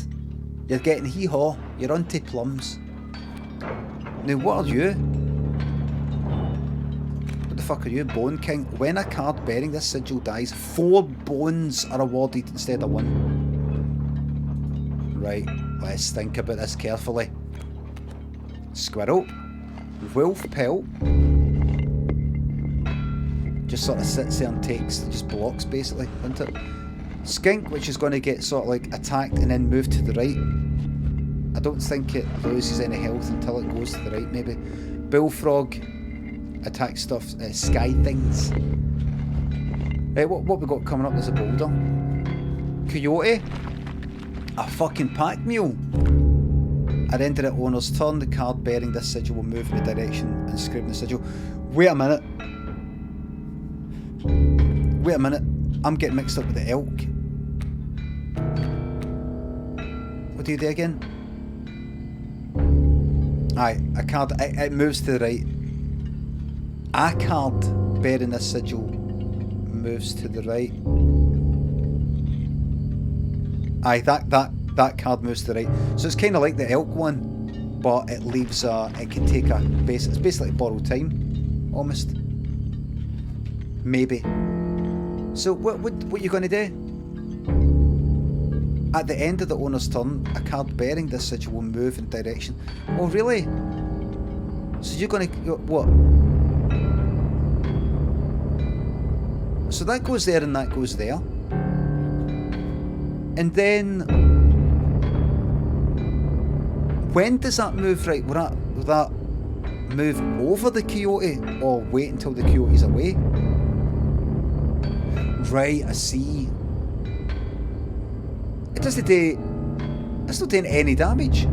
you're getting hee-haw. You're onto plums. Now what are you? What the fuck are you? Bone King. When a card bearing this sigil dies, 4 bones are awarded instead of 1. Right, let's think about this carefully. Squirrel. Wolf pelt. Just sort of sits there and takes, just blocks basically, isn't it? Skink, which is going to get sort of like attacked and then move to the right. I don't think it loses any health until it goes to the right, maybe. Bullfrog. Attack stuff, sky things. Right, what we got coming up? There's a boulder. Coyote. A fucking pack mule. At the end of the owner's turn, the card bearing this sigil will move in the direction inscribed in the sigil. Wait a minute. Wait a minute. I'm getting mixed up with the elk. What do you do again? Aye, a card, it moves to the right. A card bearing this sigil moves to the right. Aye, that card moves to the right. So it's kind of like the elk one, but it leaves it can take a base. It's basically borrowed time, almost. Maybe. So what you going to do? At the end of the owner's turn, a card bearing this sigil will move in direction. Oh really? So you're going to what? So that goes there and that goes there. And then when does that move? Right, will that move over the coyote or wait until the coyote's away? Right, I see. It doesn't do. It's not doing any damage.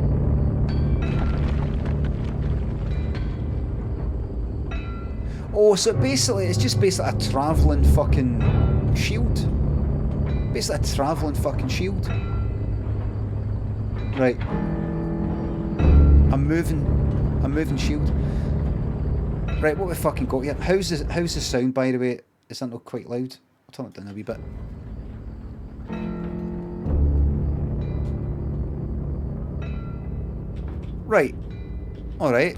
Oh, so basically, it's just basically a travelling fucking shield. Basically, a travelling fucking shield. Right. I'm moving shield. Right, what we fucking got here? How's the sound, by the way? Is that not quite loud? I'll turn it down a wee bit. Right. Alright.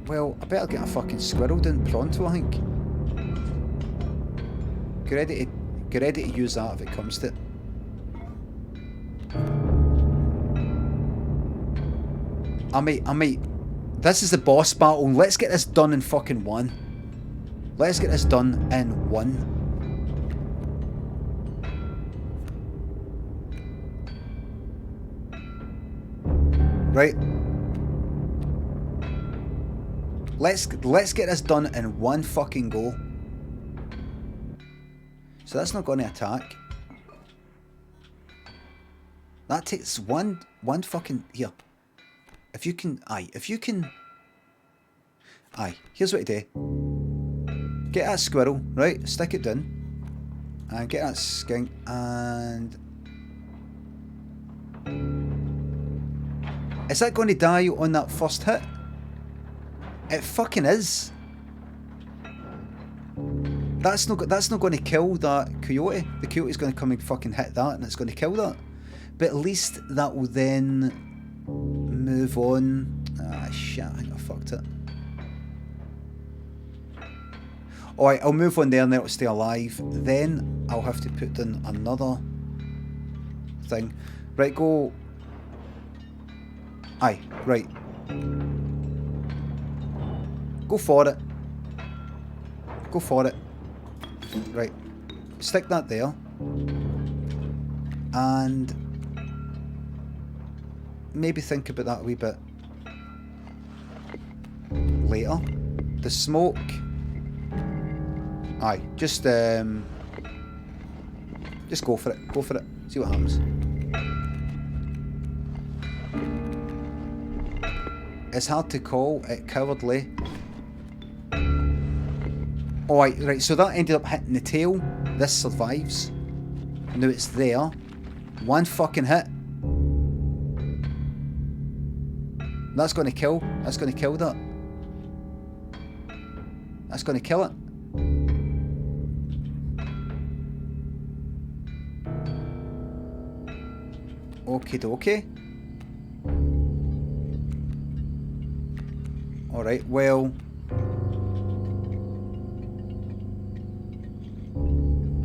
Well, I better get a fucking squirrel down pronto, I think. Get ready to use that if it comes to it. I might. This is the boss battle. Let's get this done in fucking one. Let's get this done in one. Right. Let's get this done in one fucking go. So that's not going to attack. That takes one fucking here. If you can, here's what to do. Get that squirrel, right? Stick it down, and get that skink, and is that going to die on that first hit? It fucking is. That's not going to kill that coyote. The coyote's going to come and fucking hit that, and it's going to kill that. But at least that will then move on. Ah shit! I think I fucked it. Alright, I'll move on there and then it'll stay alive. Then I'll have to put in another thing. Right, go. Aye, right. Go for it. Go for it. Right. Stick that there. And maybe think about that a wee bit later. The smoke. Aye, just go for it. Go for it. See what happens. It's hard to call it cowardly. Alright, right, so that ended up hitting the tail. This survives. Now it's there. One fucking hit. That's going to kill. That's going to kill that. That's going to kill it. Okie dokie. Alright, well.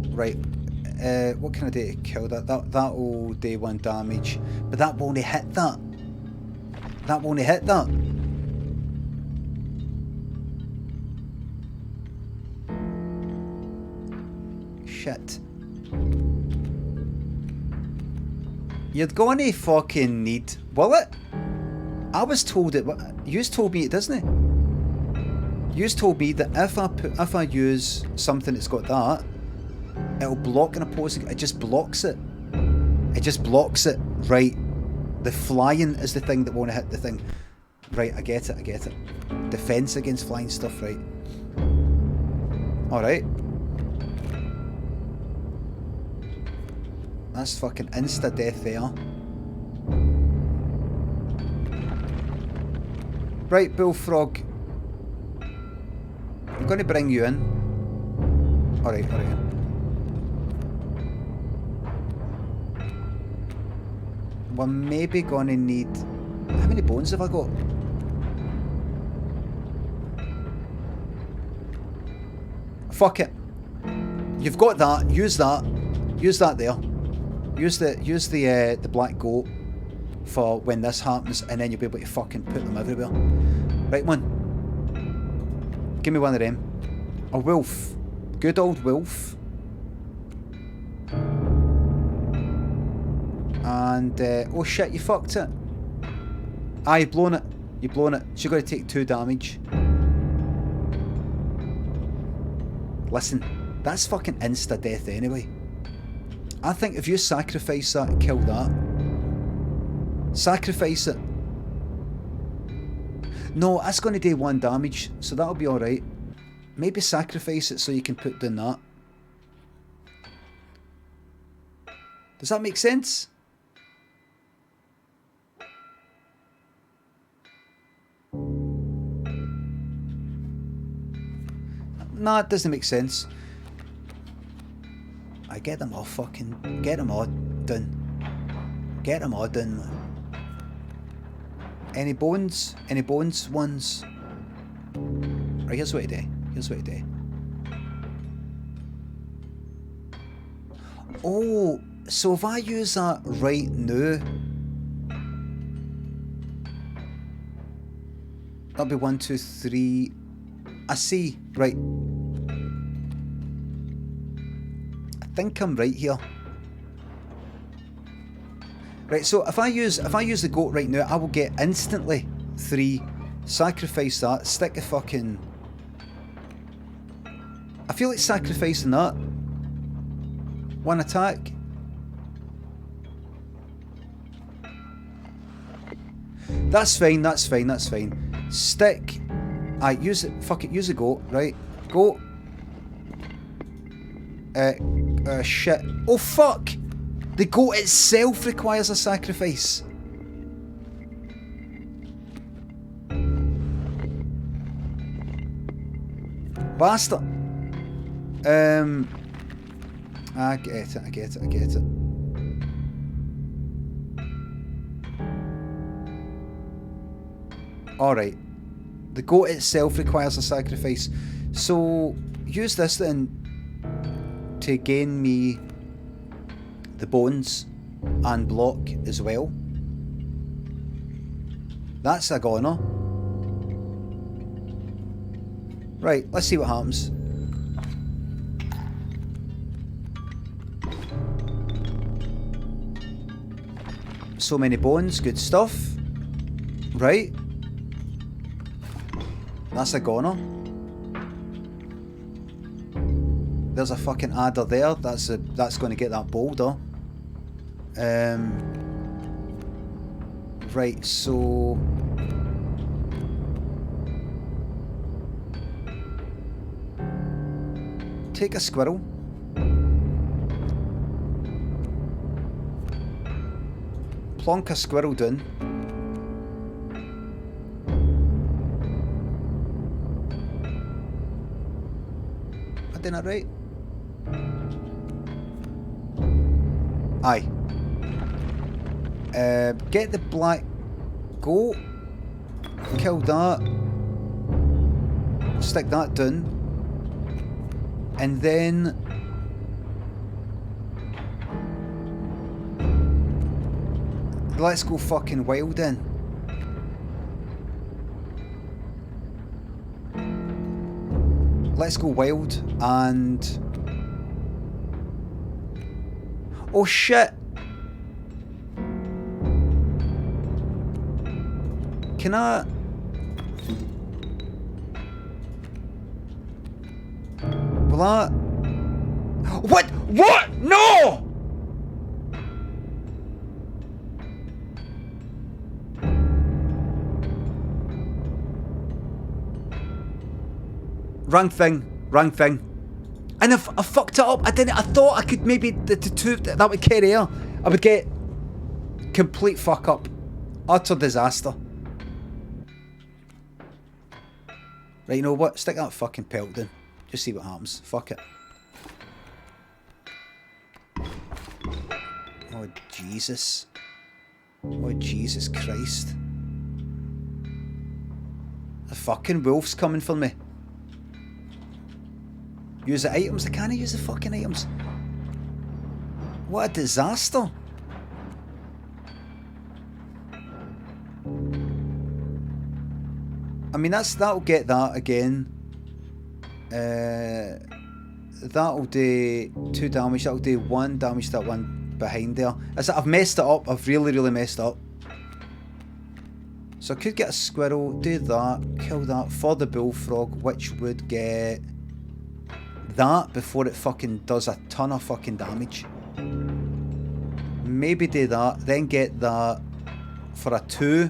Right. What can I do to kill that? That'll do 1 damage. But that won't hit that. That won't hit that. Shit. You're gonna fucking need... Will it? I was told it... You told me it, doesn't it? You told me that if I use something that's got that, it'll block an opposing... It just blocks it. It just blocks it. Right. The flying is the thing that won't hit the thing. Right, I get it, I get it. Defense against flying stuff, right. Alright. That's fucking insta-death there. Right, Bullfrog. I'm going to bring you in. Alright, alright. We're maybe going to need... How many bones have I got? Fuck it. You've got that. Use that. Use that there. Use the black goat for when this happens, and then you'll be able to fucking put them everywhere. Right, one. Give me one of them. A wolf. Good old wolf. And oh shit, you fucked it. Ah, you've blown it. You've blown it. So you're going to take 2 damage. Listen, that's fucking insta-death anyway. I think if you sacrifice that and kill that... Sacrifice it. No, that's going to do 1 damage, so that'll be alright. Maybe sacrifice it so you can put down that. Does that make sense? Nah, it doesn't make sense. I get them all fucking... Get them all done. Get them all done, man. Any bones? Any bones ones? Right, here's what I do. Here's what I do. Oh, so if I use that right now... That'll be 1, 2, 3... I see. Right. I think I'm right here. Right, so if I use the goat right now, I will get instantly 3. Sacrifice that. Stick a fucking... I feel like sacrificing that. 1 attack. That's fine, that's fine, that's fine. Stick... Aye, use it. Fuck it, use the goat, right? Goat. Shit. Oh, fuck! The goat itself requires a sacrifice. Bastard. I get it, I get it, I get it. Alright. The goat itself requires a sacrifice. So, use this then to gain me the bones and block as well. That's a goner. Right, let's see what happens. So many bones, good stuff. Right. That's a goner. There's a fucking adder there. That's going to get that boulder. Right, so... Take a squirrel. Plonk a squirrel down. Am I doing that right? Aye. Get the black goat. Kill that. Stick that down. And then... let's go fucking wild then. Let's go wild and... oh shit! Can I... will I... what? What? No! wrong thing. And if I fucked it up, I thought I could maybe, the two, that would carry out. I would get complete fuck up. Utter disaster. Right, you know what? Stick that fucking pelt down. Just see what happens. Fuck it. Oh, Jesus. Oh, Jesus Christ. The fucking wolf's coming for me. Use the items. I can't use the fucking items. What a disaster. I mean, that'll get that again. That'll do 2 damage. That'll do 1 damage to that one behind there. I've messed it up. I've really messed it up. So I could get a squirrel, do that, kill that for the bullfrog, which would get that before it fucking does a ton of fucking damage. Maybe do that, then get that for a 2.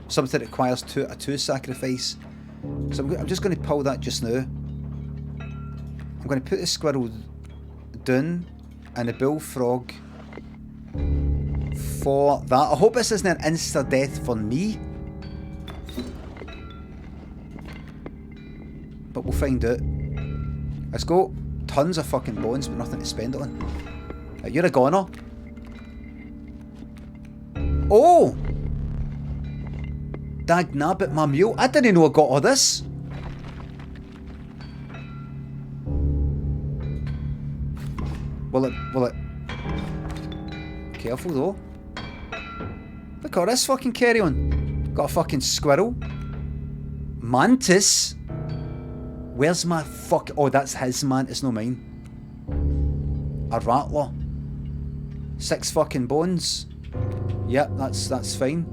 Something that requires a 2 sacrifice. So I'm just going to pull that just now. I'm going to put the squirrel down and the bullfrog for that. I hope this isn't an insta death for me. But we'll find out. Let's go. Tons of fucking bones but nothing to spend it on. You're a goner. Oh! Dag nabbit, my mule. I didn't know I got all this. Will it? Careful though. Look at this fucking carry on. Got a fucking squirrel. Mantis. Where's my fuck? Oh, that's his mantis, no mine. A rattler. 6 fucking bones. Yep, that's fine.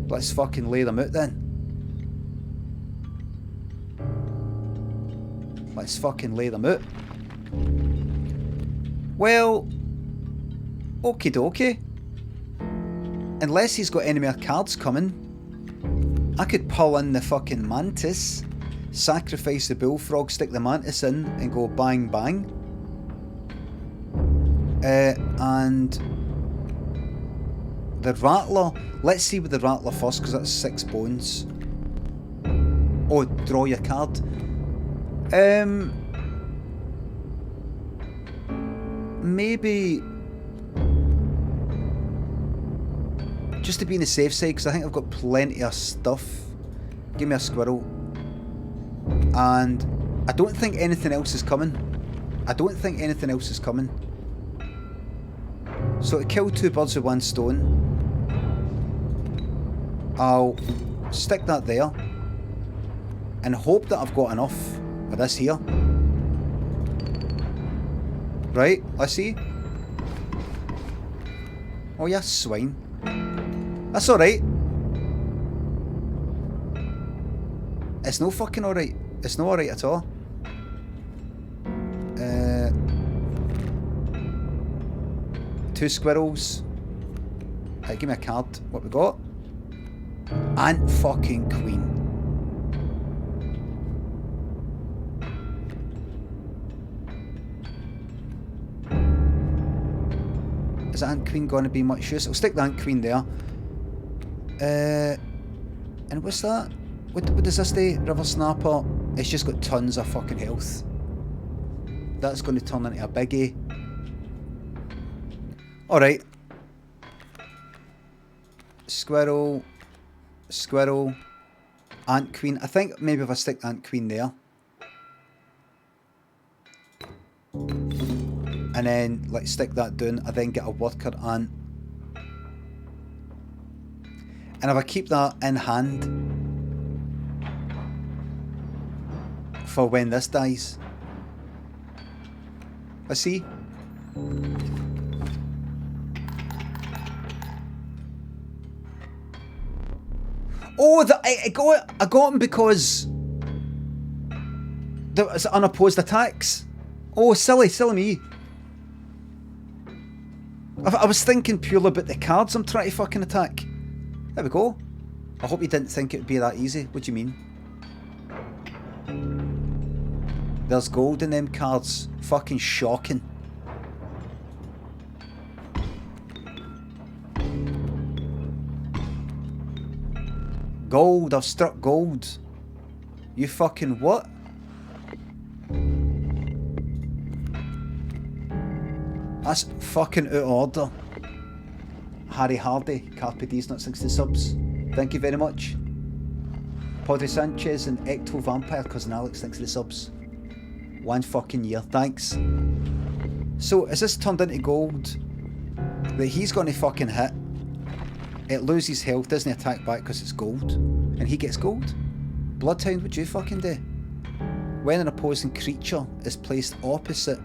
Let's fucking lay them out then. Let's fucking lay them out. Well, okie dokie. Unless he's got any more cards coming, I could pull in the fucking mantis, sacrifice the bullfrog, stick the mantis in, and go bang bang. And the rattler, let's see with the rattler first, because that's 6 bones. Oh, draw your card. Maybe just to be on the safe side, because I think I've got plenty of stuff. Give me a squirrel. And I don't think anything else is coming. So to kill 2 birds with 1 stone, I'll stick that there and hope that I've got enough of this here. Right, let's see. Oh yeah, swine. That's alright. It's no fucking alright. It's no alright at all. 2 squirrels. Give me a card. What we got? Ant fucking queen. Is the ant queen going to be much use? I'll stick the ant queen there. And what's that? What does this do? River snapper. It's just got tons of fucking health. That's going to turn into a biggie. Alright. Squirrel. Squirrel. Ant queen. I think maybe if I stick ant queen there. And then, like, stick that down. I then get a worker ant. And if I keep that in hand for when this dies. Let's see. Oh, I got him because there was unopposed attacks. Oh, silly me. I was thinking purely about the cards I'm trying to fucking attack. There we go. I hope you didn't think it would be that easy. What do you mean? There's gold in them cards. Fucking shocking. Gold, I've struck gold. You fucking what? That's fucking out of order. Harvey, Carpe D's not 60 subs. Thank you very much. Padre Sanchez and Ecto Vampire Cousin Alex, thanks for the subs. 1 fucking year, thanks. So, is this turned into gold that he's gonna fucking hit? It loses health, doesn't attack back because it's gold, and he gets gold? Bloodhound, would you fucking do? When an opposing creature is placed opposite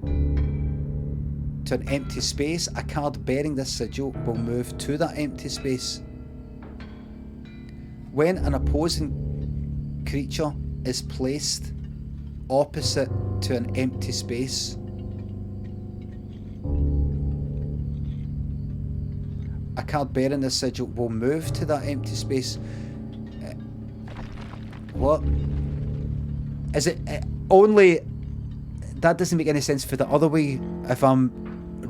to an empty space, a card bearing this sigil will move to that empty space. When an opposing creature is placed opposite to an empty space, a card bearing this sigil will move to that empty space. What? Is it only... That doesn't make any sense for the other way, if I'm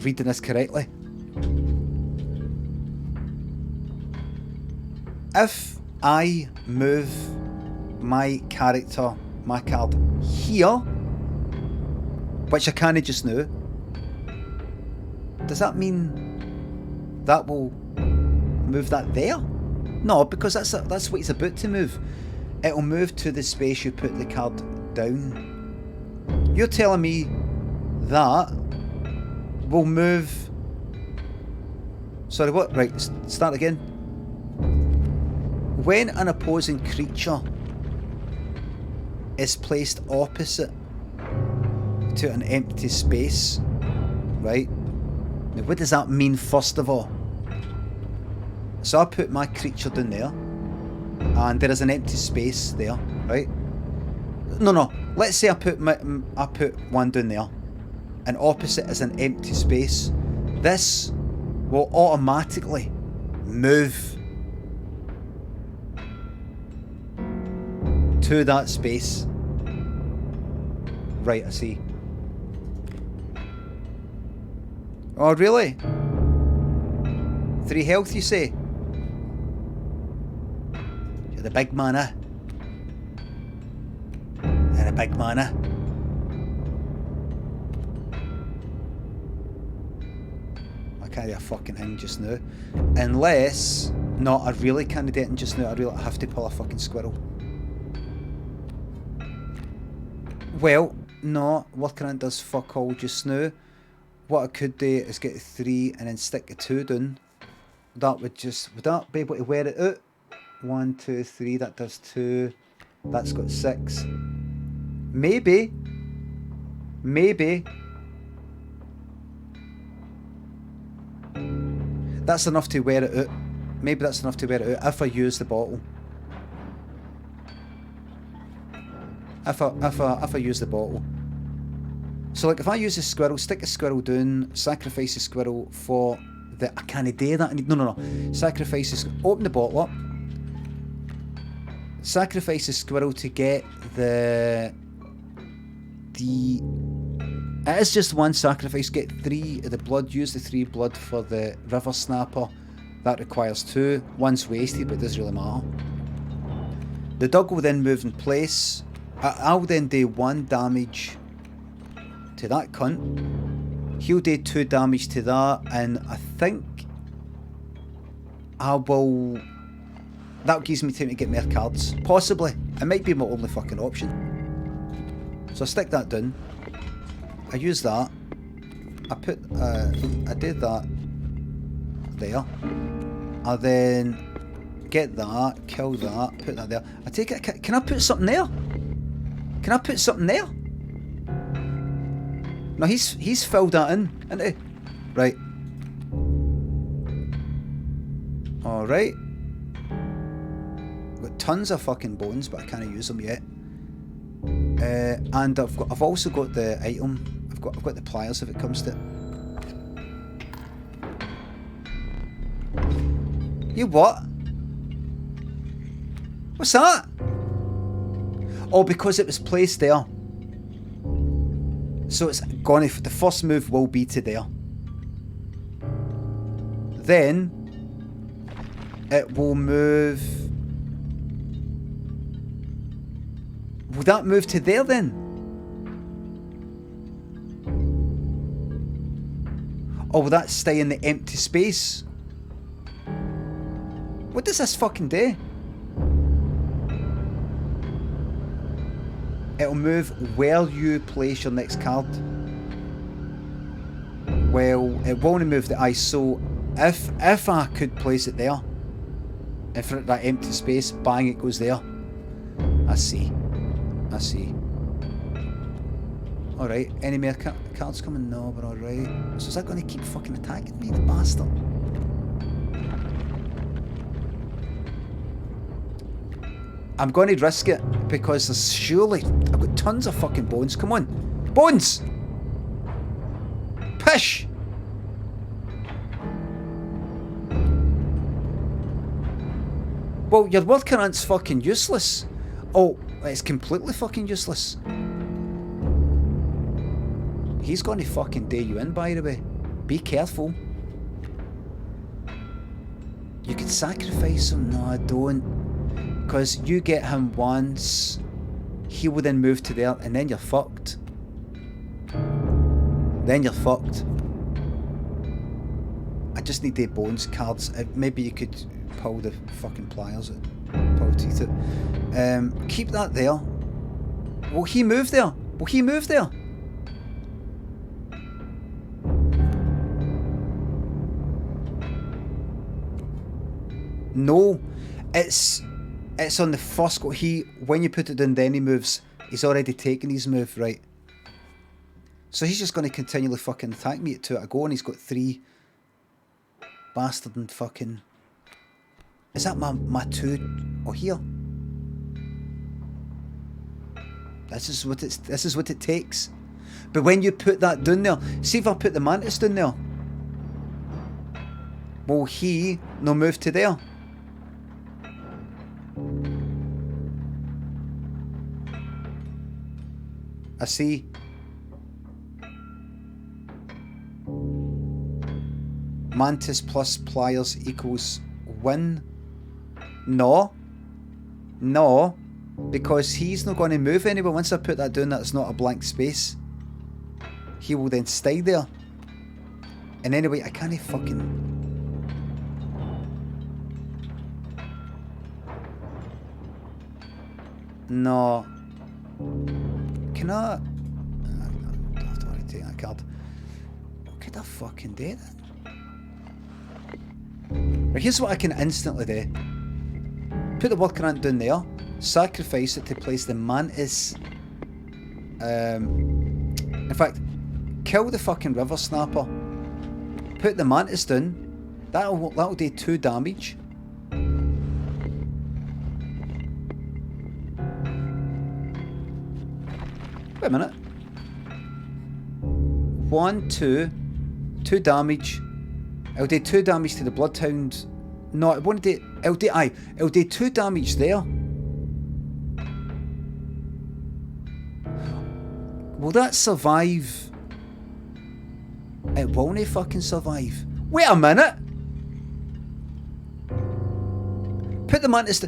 reading this correctly. If I move my character, my card here, which I can't just now, does that mean that will move that there? No, because that's what it's about to move. It'll move to the space you put the card down. You're telling me that will move... Sorry, what? Right, start again. When an opposing creature is placed opposite to an empty space, right? Now, what does that mean, first of all? So I put my creature down there, and there is an empty space there, right? No. Let's say I put one down there, and opposite is an empty space. This will automatically move to that space. Right, I see. Oh, really? 3 health, you say? You're the big man, eh? You're the big man, eh? I can't do a fucking thing just now. Unless... No, I really can't do it just now. I have to pull a fucking squirrel. Well, no, working on does fuck all just now. What I could do is get 3 and then stick a 2 down. That would that be able to wear it out? 1, 2, 3, that does 2. That's got 6. Maybe. That's enough to wear it out. Maybe that's enough to wear it out if I use the bottle. If I use the bottle. So like if I use a squirrel, stick a squirrel down, sacrifice a squirrel for the... I can't do that. I need... No. Sacrifice a... Open the bottle up. Sacrifice a squirrel to get the... It is just 1 sacrifice. Get 3 of the blood. Use the 3 blood for the river snapper. That requires 2. 1's wasted, but it doesn't really matter. The dog will then move in place. I'll then do 1 damage to that cunt. He'll do 2 damage to that, and I think I will... That gives me time to get more cards. Possibly. It might be my only fucking option. So I stick that down. I use that. I did that there. I then get that, kill that, put that there. I take it. Can I put something there? Can I put something there? No, he's filled that in, isn't he? Right. Alright. Got tons of fucking bones, but I can't use them yet. And I've also got the item. I've got the pliers if it comes to it. You what? What's that? Oh, because it was placed there. So it's gonna, the first move will be to there. Then it will move. Will that move to there then? Or will that stay in the empty space? What does this fucking do? It'll move where you place your next card. Well, it won't move the ice, so if I could place it there, in front of that empty space, bang, it goes there. I see. I see. Alright, any more cards coming? No, but alright. So is that going to keep fucking attacking me, the bastard? I'm going to risk it because there's surely... I've got tons of fucking bones. Come on. Bones! Pish! Well, your word current's fucking useless. Oh, it's completely fucking useless. He's going to fucking day you in, by the way. Be careful. You could sacrifice him. No, I don't. Because you get him once, he will then move to there, and then you're fucked. Then you're fucked. I just need the bones cards. Maybe you could pull the fucking pliers out. Pull teeth out. Keep that there. Will he move there? Will he move there? No. It's on the first go. When you put it in, then he moves. He's already taken his move, right? So he's just going to continually fucking attack me at 2 at a go, and he's got 3. Bastard and fucking... Is that my 2? Oh, here. This is what it takes. But when you put that down there, see if I put the mantis down there, will he no move to there? I see. Mantis plus pliers equals win. No. No. Because he's not going to move anywhere. Once I put that down, that's not a blank space. He will then stay there. And anyway, I can't fucking... No. Can I... I don't have to worry taking that card. What could I fucking do then? Right, here's what I can instantly do. Put the word current down there. Sacrifice it to place the mantis. In fact, kill the fucking river snapper. Put the mantis down. That'll do 2 damage. Wait a minute. 1, 2. 2 damage. It'll do 2 damage to the bloodhound. No, it won't do... It'll do 2 damage there. Will that survive? It won't fucking survive. Wait a minute! Put the mantis...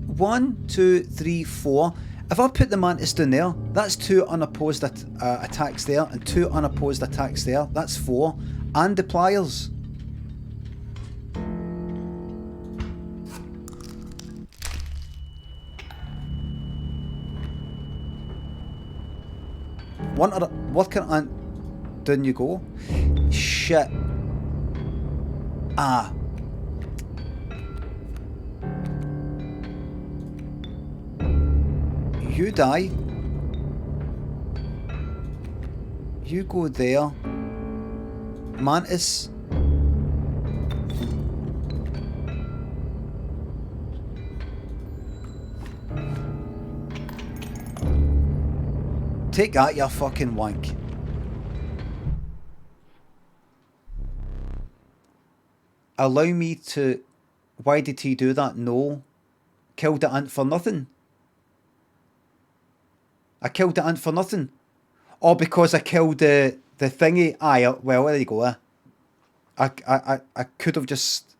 1, 2, 3, 4. If I put the mantis down there, that's 2 unopposed attacks there, and 2 unopposed attacks there. That's 4. And the pliers. What can I... Down you go. Shit. Ah. You die. You go there. Mantis. Take that, you fucking wank. Allow me to... Why did he do that? No. Killed the ant for nothing. I killed the ant for nothing. Or because I killed the thingy. Aye, well, there you go. I could have just...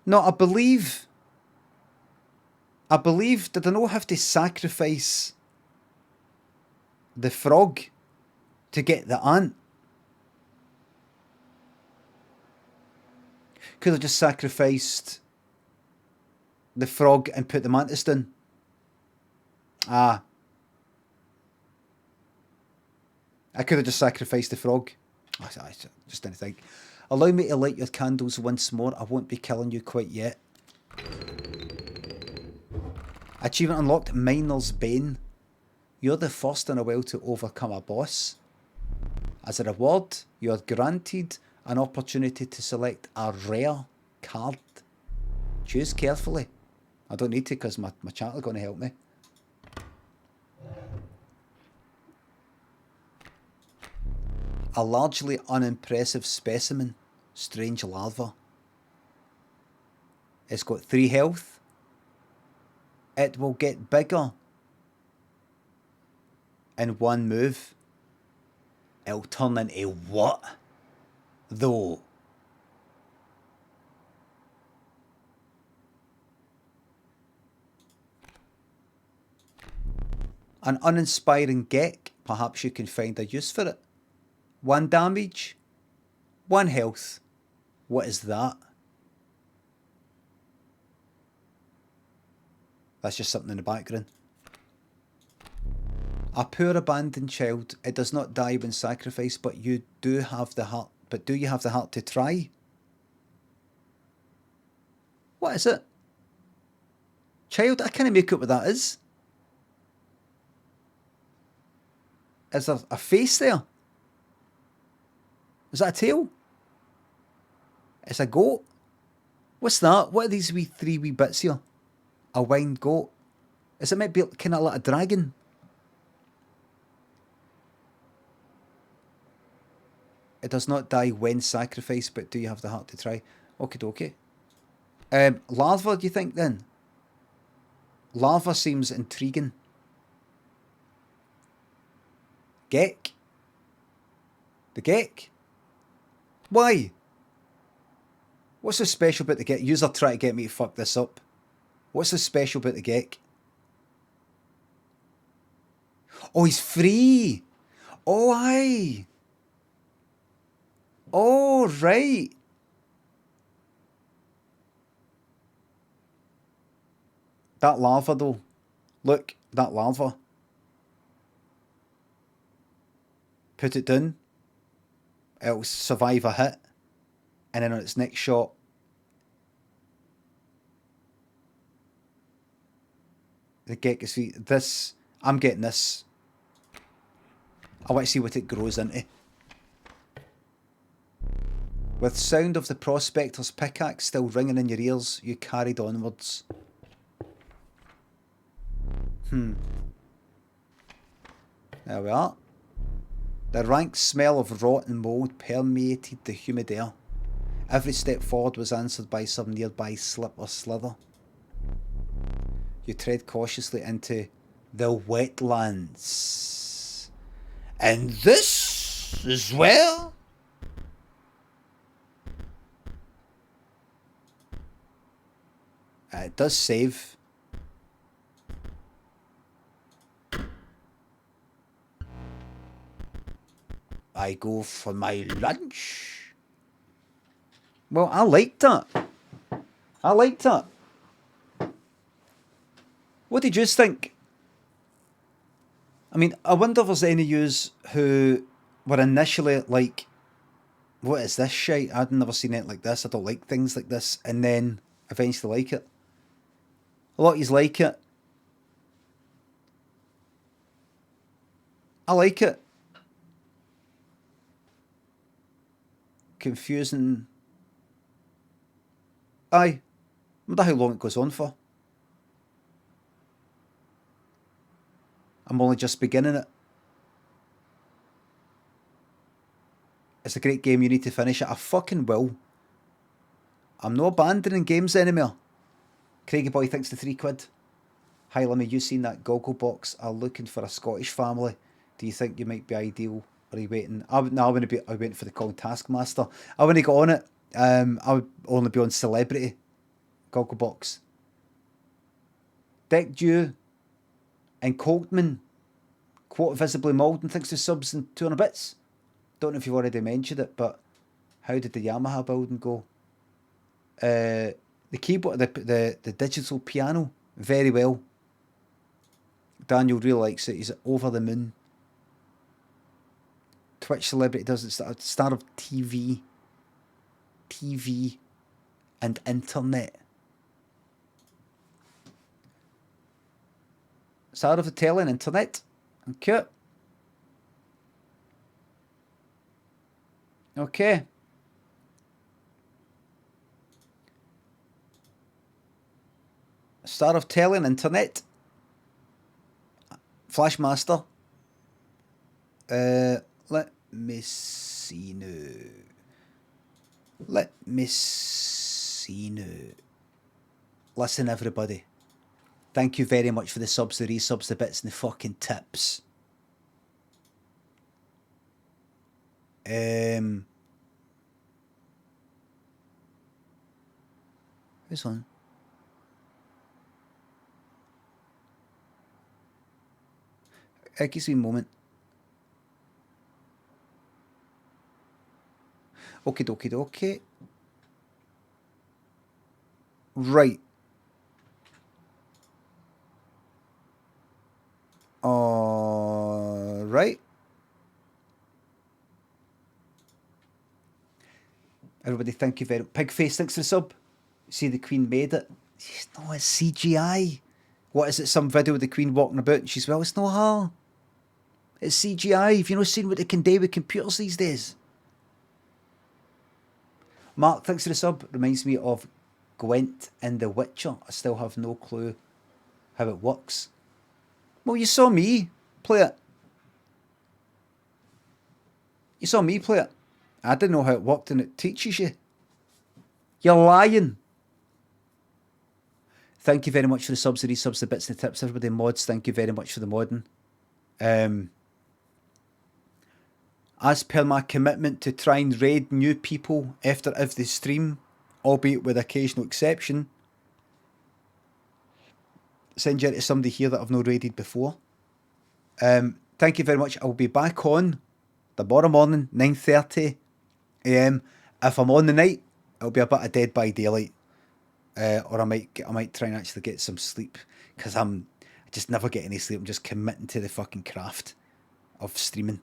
No, I believe, did I not have to sacrifice the frog to get the ant? Could have just sacrificed the frog and put the mantis down. Ah. I could have just sacrificed the frog. I just didn't think. Allow me to light your candles once more. I won't be killing you quite yet. Achievement unlocked, Miner's Bane. You're the first in a while to overcome a boss. As a reward, you are granted an opportunity to select a rare card. Choose carefully. I don't need to because my chat are going to help me. A largely unimpressive specimen, strange larva. It's got 3 health. It will get bigger in one move. It'll turn into what, though? An uninspiring geck. Perhaps you can find a use for it. 1 damage, 1 health. What is that? That's just something in the background. A poor abandoned child. It does not die when sacrificed, but you do have the heart. But do you have the heart to try? What is it? Child? I can't make out what that is. Is there a face there? Is that a tail? It's a goat. What's that? What are these 3 wee bits here? A winged goat. Is it maybe kind of like a dragon? It does not die when sacrificed, but do you have the heart to try? Okie dokie. Larva, do you think then? Larva seems intriguing. Geck. The geck? Why? What's so special about the geck? You're trying to get me to fuck this up. What's so special about the geck? Oh, he's free. Oh, aye. Oh, right. That larva, though. Look, that larva. Put it down. It'll survive a hit. And then on its next shot, the geck is free. This, I'm getting this. I want to see what it grows into. With sound of the prospector's pickaxe still ringing in your ears, you carried onwards. There we are. The rank smell of rotten mould permeated the humid air. Every step forward was answered by some nearby slip or slither. You tread cautiously into the wetlands. And this is where... It does save. I go for my lunch. Well, I liked that. What did you think? I mean, I wonder if there's any of yous who were initially like, what is this shite? I'd never seen it like this. I don't like things like this. And then eventually like it. A lot of yous like it. I like it. Confusing. Aye. I wonder how long it goes on for. I'm only just beginning it. It's a great game, you need to finish it. I fucking will. I'm not abandoning games anymore. Craigie Boy thinks the £3. Hi Limmy, you seen that Goggle Box are looking for a Scottish family. Do you think you might be ideal? Or are you waiting? I wouldn't be. I'm waiting for the call Taskmaster. I wouldn't get on it. I would only be on Celebrity Goggle Box. Dick Dew and Coltman, quote visibly mauled and thinks the subs and 200 bits. Don't know if you've already mentioned it, but how did the Yamaha building go? The keyboard, the digital piano, very well. Daniel really likes it. He's over the moon. Twitch celebrity does it. Star of TV and internet. Star of the telly and internet. Okay. Okay. Star of telly and internet. Flashmaster. Let me see now. Let me see now. Listen, everybody. Thank you very much for the subs, the resubs, the bits, and the fucking tips. Who's on? Gives me a moment. Okie dokie dokie. Right. Right. Everybody, thank you very much. Pigface, thanks for the sub. See, the Queen made it. No, it's CGI. What is it? Some video of the Queen walking about and she's, well, it's not her. It's CGI. Have you not seen what they can do with computers these days? Mark, thanks for the sub. Reminds me of Gwent in The Witcher. I still have no clue how it works. Well, you saw me play it. You saw me play it. I didn't know how it worked and it teaches you. You're lying. Thank you very much for the subs, the resubs, the bits, the tips. Everybody mods, thank you very much for the modding. As per my commitment to try and raid new people after every stream, albeit with occasional exception, send you to somebody here that I've not raided before. Thank you very much. I'll be back on tomorrow morning, 9:30 AM. If I'm on the night, it'll be a bit of Dead by Daylight. Or I might try and actually get some sleep, because I just never get any sleep. I'm just committing to the fucking craft of streaming.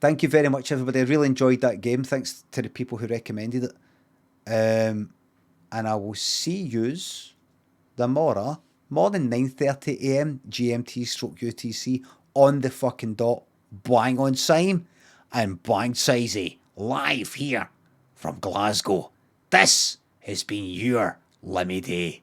Thank you very much, everybody. I really enjoyed that game. Thanks to the people who recommended it. And I will see yous tomorrow morning, 9:30 AM GMT/UTC on the fucking dot. Bang on time and bang sizey live here from Glasgow. This has been your Limmy Day.